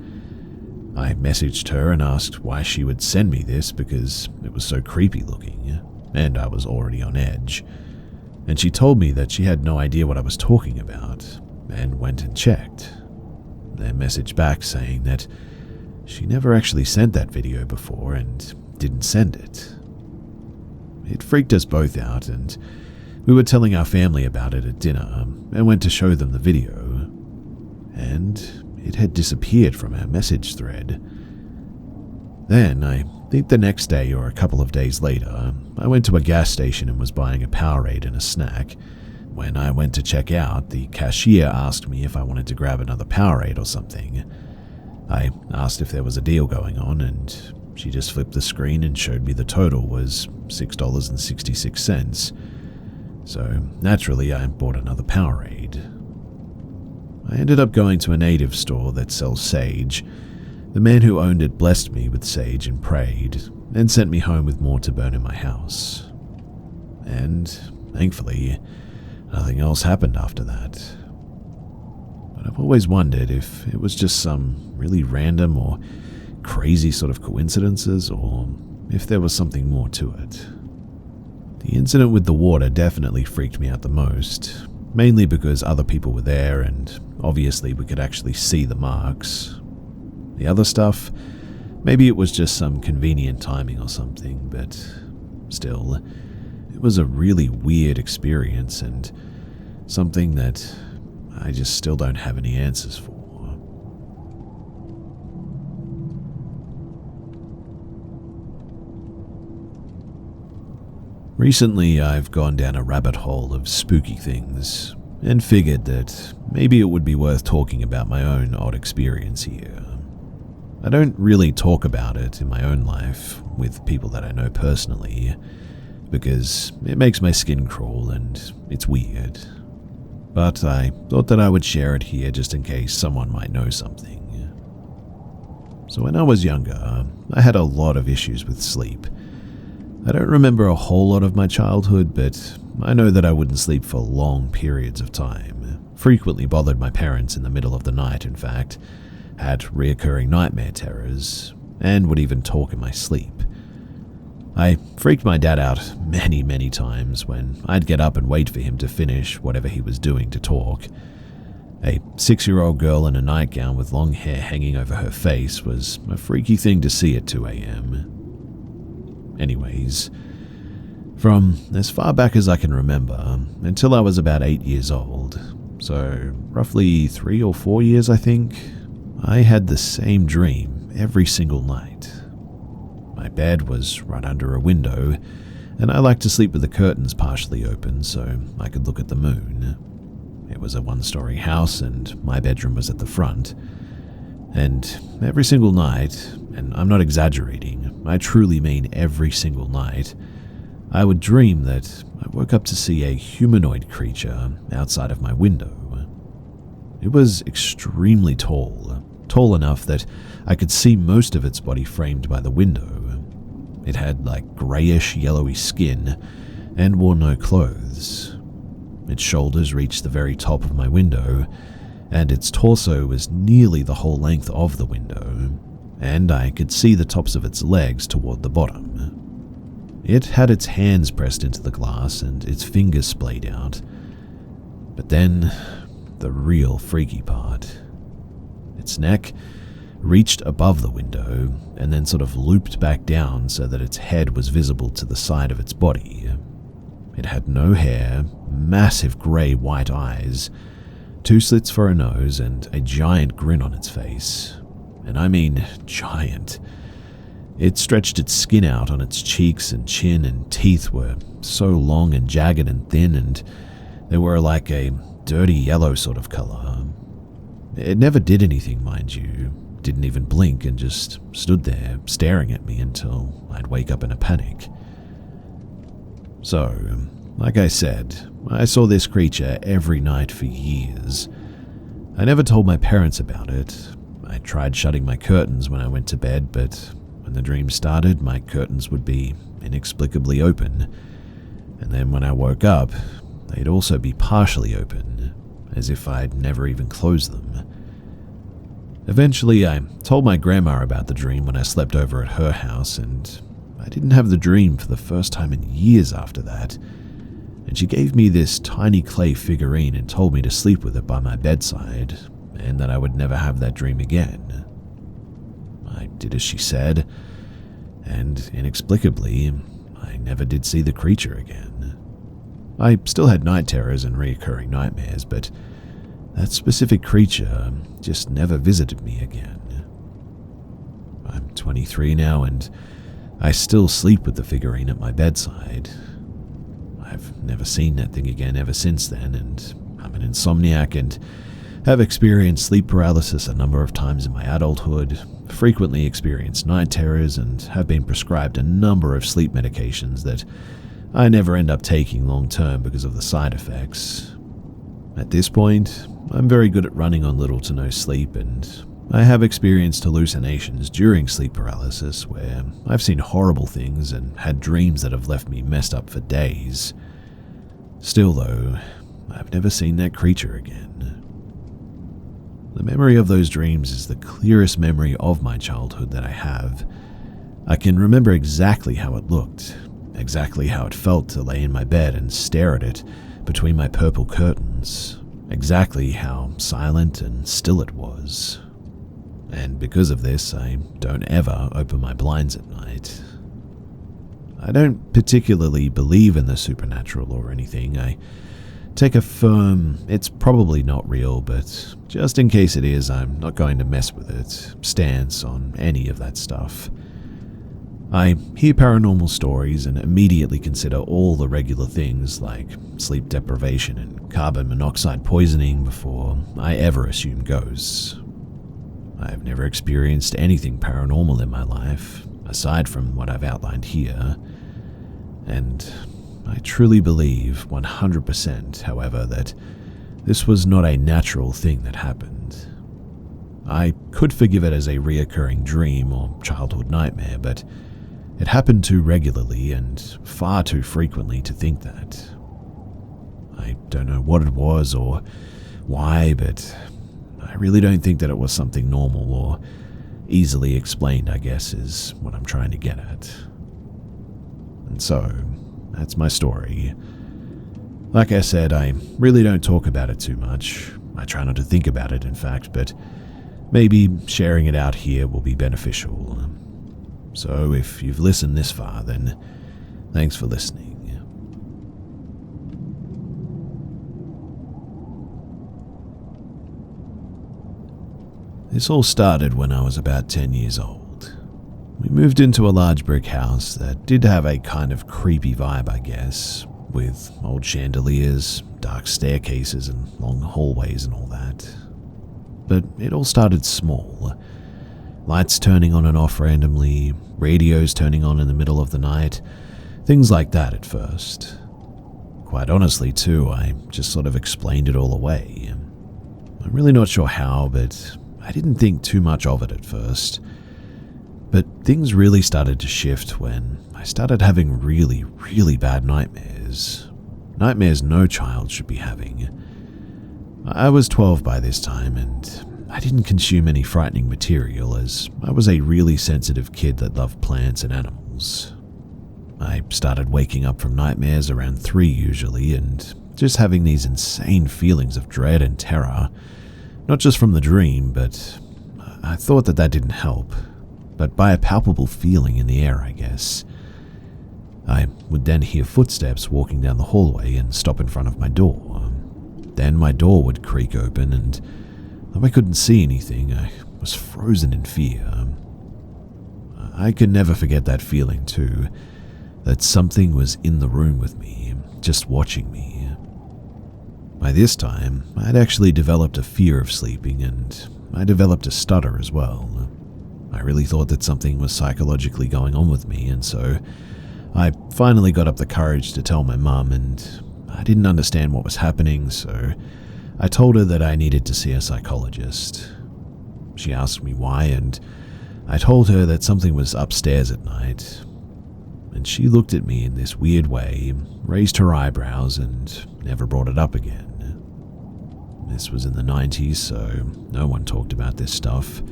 I messaged her and asked why she would send me this because it was so creepy looking, and I was already on edge. And she told me that she had no idea what I was talking about, and went and checked. Then messaged back saying that she never actually sent that video before and didn't send it. It freaked us both out, and we were telling our family about it at dinner and went to show them the video. And it had disappeared from our message thread. Then, I think the next day or a couple of days later, I went to a gas station and was buying a Powerade and a snack. When I went to check out, the cashier asked me if I wanted to grab another Powerade or something. I asked if there was a deal going on, and she just flipped the screen and showed me the total was $6.66. So naturally, I bought another Powerade. I ended up going to a native store that sells sage. The man who owned it blessed me with sage and prayed, and sent me home with more to burn in my house. And, thankfully, nothing else happened after that. But I've always wondered if it was just some really random or crazy sort of coincidences, or if there was something more to it. The incident with the water definitely freaked me out the most, mainly because other people were there and obviously we could actually see the marks. The other stuff, maybe it was just some convenient timing or something, but still, it was a really weird experience and something that I just still don't have any answers for. Recently, I've gone down a rabbit hole of spooky things and figured that maybe it would be worth talking about my own odd experience here. I don't really talk about it in my own life with people that I know personally because it makes my skin crawl and it's weird. But I thought that I would share it here just in case someone might know something. So when I was younger, I had a lot of issues with sleep. I don't remember a whole lot of my childhood, but I know that I wouldn't sleep for long periods of time. Frequently bothered my parents in the middle of the night, in fact, had reoccurring nightmare terrors, and would even talk in my sleep. I freaked my dad out many times when I'd get up and wait for him to finish whatever he was doing to talk. A 6-year-old girl in a nightgown with long hair hanging over her face was a freaky thing to see at 2 a.m. Anyways, from as far back as I can remember, until I was about 8 years old, so roughly 3 or 4 years I think, I had the same dream every single night. My bed was right under a window, and I liked to sleep with the curtains partially open so I could look at the moon. It was a 1-story house and my bedroom was at the front. And every single night, and I'm not exaggerating, I truly mean every single night, I would dream that I woke up to see a humanoid creature outside of my window. It was extremely tall enough that I could see most of its body framed by the window. It had like grayish, yellowy skin and wore no clothes. Its shoulders reached the very top of my window, and its torso was nearly the whole length of the window, and I could see the tops of its legs toward the bottom. It had its hands pressed into the glass and its fingers splayed out. But then, the real freaky part. Its neck reached above the window and then sort of looped back down so that its head was visible to the side of its body. It had no hair, massive grey-white eyes, 2 slits for a nose, and a giant grin on its face. And I mean giant. It stretched its skin out on its cheeks and chin, and teeth were so long and jagged and thin, and they were like a dirty yellow sort of colour. It never did anything, mind you. Didn't even blink and just stood there staring at me until I'd wake up in a panic. So, like I said, I saw this creature every night for years. I never told my parents about it. I tried shutting my curtains when I went to bed, but when the dream started, my curtains would be inexplicably open. And then when I woke up, they'd also be partially open, as if I'd never even closed them. Eventually, I told my grandma about the dream when I slept over at her house, and I didn't have the dream for the first time in years after that. And she gave me this tiny clay figurine and told me to sleep with it by my bedside, and that I would never have that dream again. I did as she said, and inexplicably, I never did see the creature again. I still had night terrors and recurring nightmares, but that specific creature just never visited me again. I'm 23 now, and I still sleep with the figurine at my bedside. I've never seen that thing again ever since then, and I'm an insomniac and have experienced sleep paralysis a number of times in my adulthood, frequently experienced night terrors, and have been prescribed a number of sleep medications that I never end up taking long term because of the side effects. At this point, I'm very good at running on little to no sleep, and I have experienced hallucinations during sleep paralysis where I've seen horrible things and had dreams that have left me messed up for days. Still though, I've never seen that creature again. The memory of those dreams is the clearest memory of my childhood that I have. I can remember exactly how it looked, exactly how it felt to lay in my bed and stare at it between my purple curtains, exactly how silent and still it was. And because of this, I don't ever open my blinds at night. I don't particularly believe in the supernatural or anything. I take a firm, it's probably not real, but just in case it is, I'm not going to mess with it, stance on any of that stuff. I hear paranormal stories and immediately consider all the regular things like sleep deprivation and carbon monoxide poisoning before I ever assume ghosts. I've never experienced anything paranormal in my life, aside from what I've outlined here, and I truly believe 100%, however, that this was not a natural thing that happened. I could forgive it as a reoccurring dream or childhood nightmare, but it happened too regularly and far too frequently to think that. I don't know what it was or why, but I really don't think that it was something normal or easily explained, I guess, is what I'm trying to get at. And so, that's my story. Like I said, I really don't talk about it too much. I try not to think about it, in fact, but maybe sharing it out here will be beneficial. So if you've listened this far, then thanks for listening. This all started when I was about 10 years old. We moved into a large brick house that did have a kind of creepy vibe, I guess, with old chandeliers, dark staircases, and long hallways and all that. But it all started small. Lights turning on and off randomly, radios turning on in the middle of the night, things like that at first. Quite honestly, too, I just sort of explained it all away. I'm really not sure how, but I didn't think too much of it at first. But things really started to shift when I started having really, really bad nightmares. Nightmares no child should be having. I was 12 by this time, and I didn't consume any frightening material as I was a really sensitive kid that loved plants and animals. I started waking up from nightmares around 3 usually, and just having these insane feelings of dread and terror, not just from the dream, but I thought that didn't help, but by a palpable feeling in the air, I guess. I would then hear footsteps walking down the hallway and stop in front of my door. Then my door would creak open, and though I couldn't see anything, I was frozen in fear. I could never forget that feeling too, that something was in the room with me, just watching me. By this time, I'd actually developed a fear of sleeping, and I developed a stutter as well. I really thought that something was psychologically going on with me, and so I finally got up the courage to tell my mum, and I didn't understand what was happening, so I told her that I needed to see a psychologist. She asked me why, and I told her that something was upstairs at night. And she looked at me in this weird way, raised her eyebrows, and never brought it up again. This was in the 90s, so no one talked about this stuff.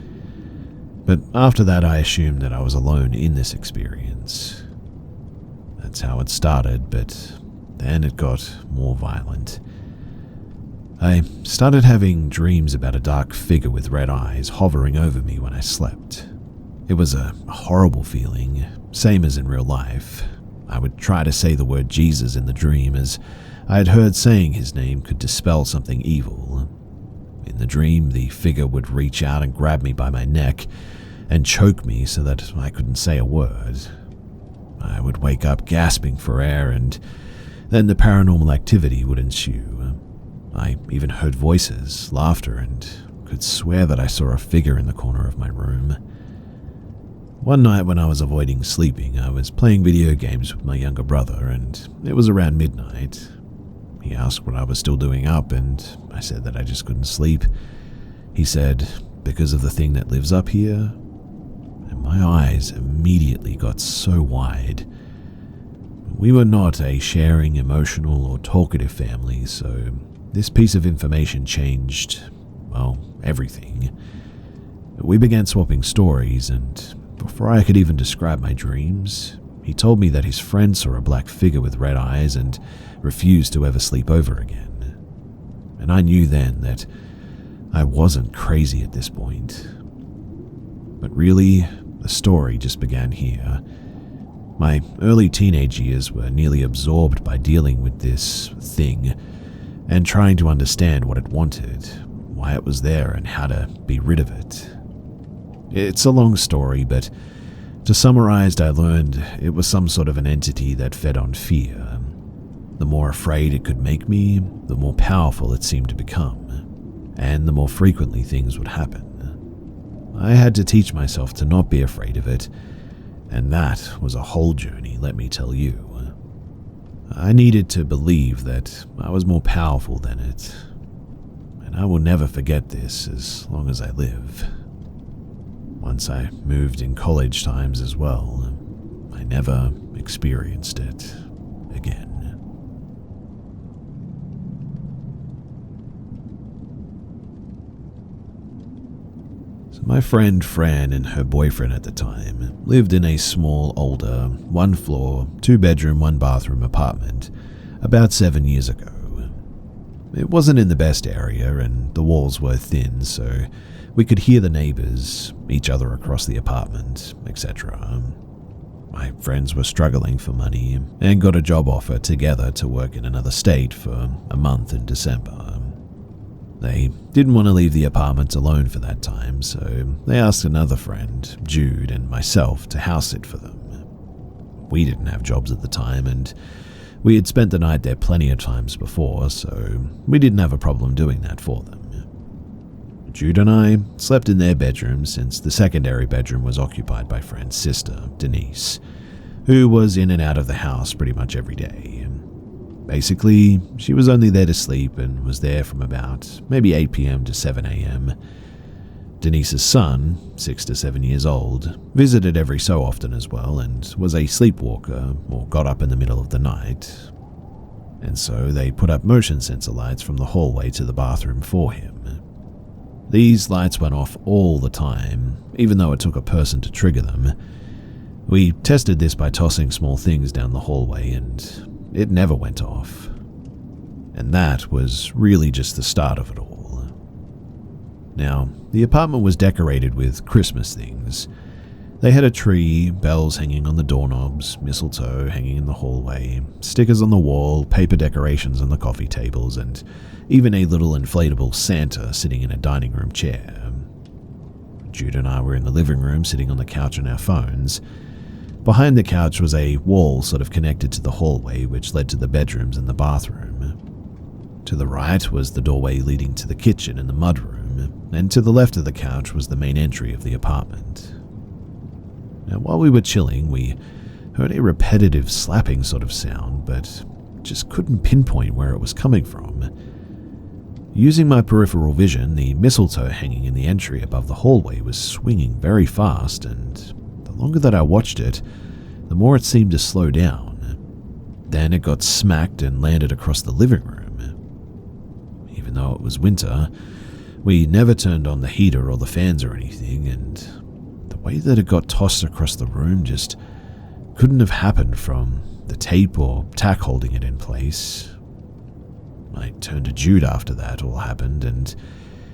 But after that, I assumed that I was alone in this experience. That's how it started, but then it got more violent. I started having dreams about a dark figure with red eyes hovering over me when I slept. It was a horrible feeling, same as in real life. I would try to say the word Jesus in the dream, as I had heard saying his name could dispel something evil. In the dream, the figure would reach out and grab me by my neck and choke me so that I couldn't say a word. I would wake up gasping for air, and then the paranormal activity would ensue. I even heard voices, laughter, and could swear that I saw a figure in the corner of my room. One night when I was avoiding sleeping, I was playing video games with my younger brother, and it was around midnight. He asked what I was still doing up, and I said that I just couldn't sleep. He said, "Because of the thing that lives up here?" And my eyes immediately got so wide. We were not a sharing, emotional, or talkative family, so this piece of information changed, well, everything. We began swapping stories, and before I could even describe my dreams, he told me that his friend saw a black figure with red eyes and refused to ever sleep over again. And I knew then that I wasn't crazy at this point. But really, the story just began here. My early teenage years were nearly absorbed by dealing with this thing and trying to understand what it wanted, why it was there, and how to be rid of it. It's a long story, but To summarize, I learned it was some sort of an entity that fed on fear. The more afraid it could make me, the more powerful it seemed to become, and the more frequently things would happen. I had to teach myself to not be afraid of it, and that was a whole journey, let me tell you. I needed to believe that I was more powerful than it, and I will never forget this as long as I live. Once I moved in college times as well, I never experienced it again. So my friend Fran and her boyfriend at the time lived in a small, older, 1-floor, 2-bedroom, 1-bathroom apartment about 7 years ago. It wasn't in the best area and the walls were thin, so we could hear the neighbors, each other across the apartment, etc. My friends were struggling for money and got a job offer together to work in another state for a month in December. They didn't want to leave the apartment alone for that time, so they asked another friend, Jude, and myself to house sit for them. We didn't have jobs at the time, and we had spent the night there plenty of times before, so we didn't have a problem doing that for them. Jude and I slept in their bedroom since the secondary bedroom was occupied by Fran's sister, Denise, who was in and out of the house pretty much every day. Basically, she was only there to sleep and was there from about maybe 8 p.m. to 7 a.m. Denise's son, 6 to 7 years old, visited every so often as well and was a sleepwalker or got up in the middle of the night. And so they put up motion sensor lights from the hallway to the bathroom for him. These lights went off all the time, even though it took a person to trigger them. We tested this by tossing small things down the hallway and it never went off. And that was really just the start of it all. Now, the apartment was decorated with Christmas things. They had a tree, bells hanging on the doorknobs, mistletoe hanging in the hallway, stickers on the wall, paper decorations on the coffee tables, and even a little inflatable Santa sitting in a dining room chair. Jude and I were in the living room sitting on the couch on our phones. Behind the couch was a wall sort of connected to the hallway which led to the bedrooms and the bathroom. To the right was the doorway leading to the kitchen and the mudroom, and to the left of the couch was the main entry of the apartment. Now, while we were chilling, we heard a repetitive slapping sort of sound, but just couldn't pinpoint where it was coming from. Using my peripheral vision, the mistletoe hanging in the entry above the hallway was swinging very fast, and the longer that I watched it, the more it seemed to slow down. Then it got smacked and landed across the living room. Even though it was winter, we never turned on the heater or the fans or anything, and the way that it got tossed across the room just couldn't have happened from the tape or tack holding it in place. I turned to Jude after that all happened, and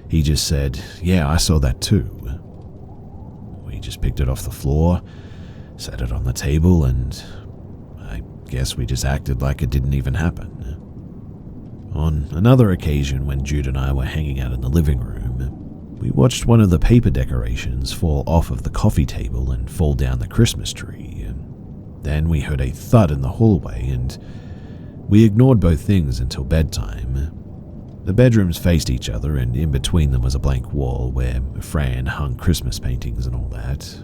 he just said, "Yeah, I saw that too." We just picked it off the floor, set it on the table, and I guess we just acted like it didn't even happen. On another occasion, when Jude and I were hanging out in the living room, we watched one of the paper decorations fall off of the coffee table and fall down the Christmas tree. Then we heard a thud in the hallway, and we ignored both things until bedtime. The bedrooms faced each other, and in between them was a blank wall where Fran hung Christmas paintings and all that.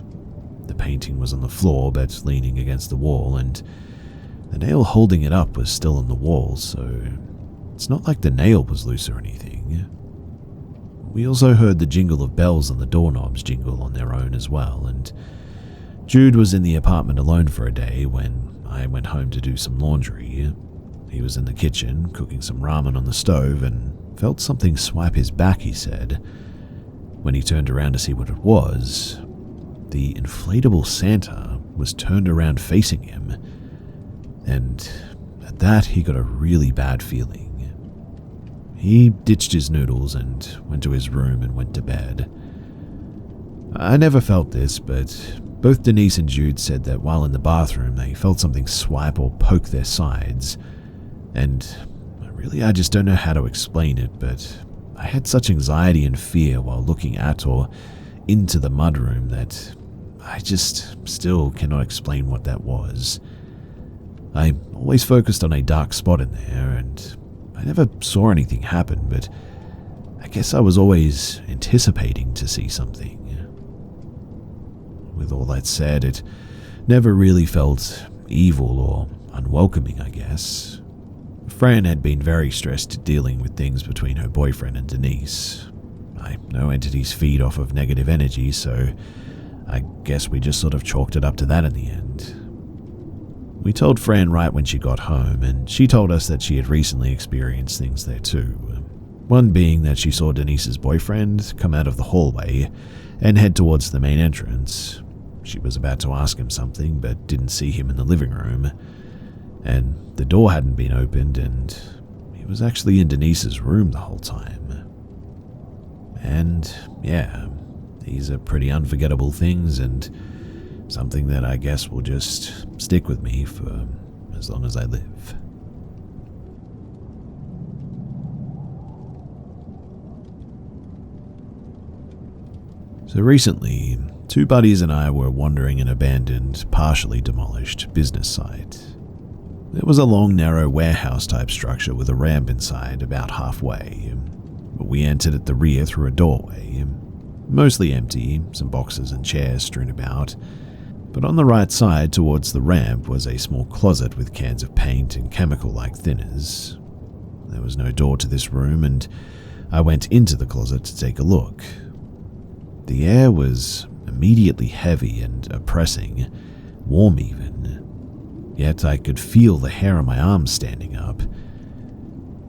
The painting was on the floor but leaning against the wall, and the nail holding it up was still on the wall, so it's not like the nail was loose or anything. We also heard the jingle of bells on the doorknobs jingle on their own as well, and Jude was in the apartment alone for a day when I went home to do some laundry. He was in the kitchen, cooking some ramen on the stove, and felt something swipe his back, he said. When he turned around to see what it was, the inflatable Santa was turned around facing him, and at that he got a really bad feeling. He ditched his noodles and went to his room and went to bed. I never felt this, but both Denise and Jude said that while in the bathroom they felt something swipe or poke their sides. And really, I just don't know how to explain it, but I had such anxiety and fear while looking at or into the mudroom that I just still cannot explain what that was. I always focused on a dark spot in there, and I never saw anything happen, but I guess I was always anticipating to see something. With all that said, it never really felt evil or unwelcoming, I guess. Fran had been very stressed dealing with things between her boyfriend and Denise. I know entities feed off of negative energy, so I guess we just sort of chalked it up to that in the end. We told Fran right when she got home, and she told us that she had recently experienced things there too. One being that she saw Denise's boyfriend come out of the hallway and head towards the main entrance. She was about to ask him something, but didn't see him in the living room. And the door hadn't been opened, and he was actually in Denise's room the whole time. And yeah, these are pretty unforgettable things, and something that I guess will just stick with me for as long as I live. So recently, two buddies and I were wandering an abandoned, partially demolished business site. There was a long, narrow warehouse-type structure with a ramp inside about halfway, but we entered at the rear through a doorway, mostly empty, some boxes and chairs strewn about. But on the right side towards the ramp was a small closet with cans of paint and chemical-like thinners. There was no door to this room, and I went into the closet to take a look. The air was immediately heavy and oppressing, warm even, yet I could feel the hair on my arms standing up.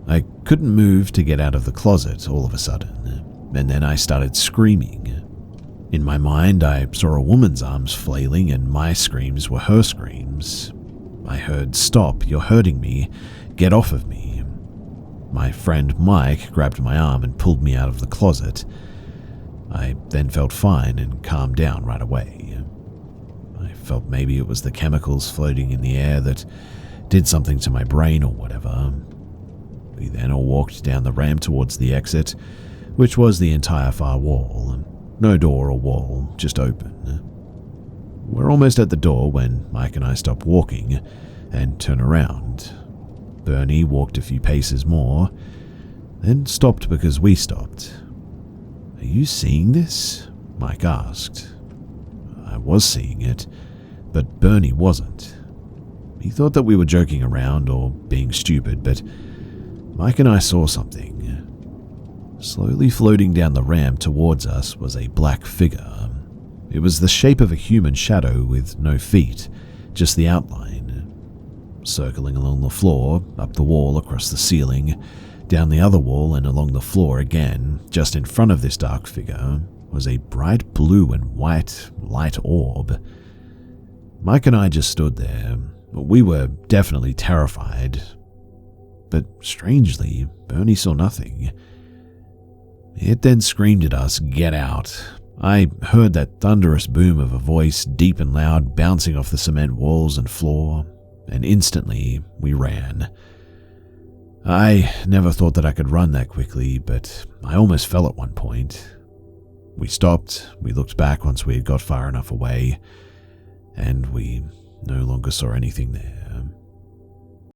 I couldn't move to get out of the closet all of a sudden, and then I started screaming. In my mind, I saw a woman's arms flailing, and my screams were her screams. I heard, "Stop, you're hurting me, get off of me." My friend Mike grabbed my arm and pulled me out of the closet. I then felt fine and calmed down right away. I felt maybe it was the chemicals floating in the air that did something to my brain or whatever. We then all walked down the ramp towards the exit, which was the entire far wall. No door or wall, just open. We're almost at the door when Mike and I stop walking and turn around. Bernie walked a few paces more, then stopped because we stopped. "Are you seeing this?" Mike asked. I was seeing it, but Bernie wasn't. He thought that we were joking around or being stupid, but Mike and I saw something. Slowly floating down the ramp towards us was a black figure. It was the shape of a human shadow with no feet, just the outline. Circling along the floor, up the wall, across the ceiling, down the other wall and along the floor again, just in front of this dark figure, was a bright blue and white light orb. Mike and I just stood there. We were definitely terrified. But strangely, Bernie saw nothing. It then screamed at us, "Get out." I heard that thunderous boom of a voice, deep and loud, bouncing off the cement walls and floor, and instantly we ran. I never thought that I could run that quickly, but I almost fell at one point. We stopped, we looked back once we had got far enough away, and we no longer saw anything there.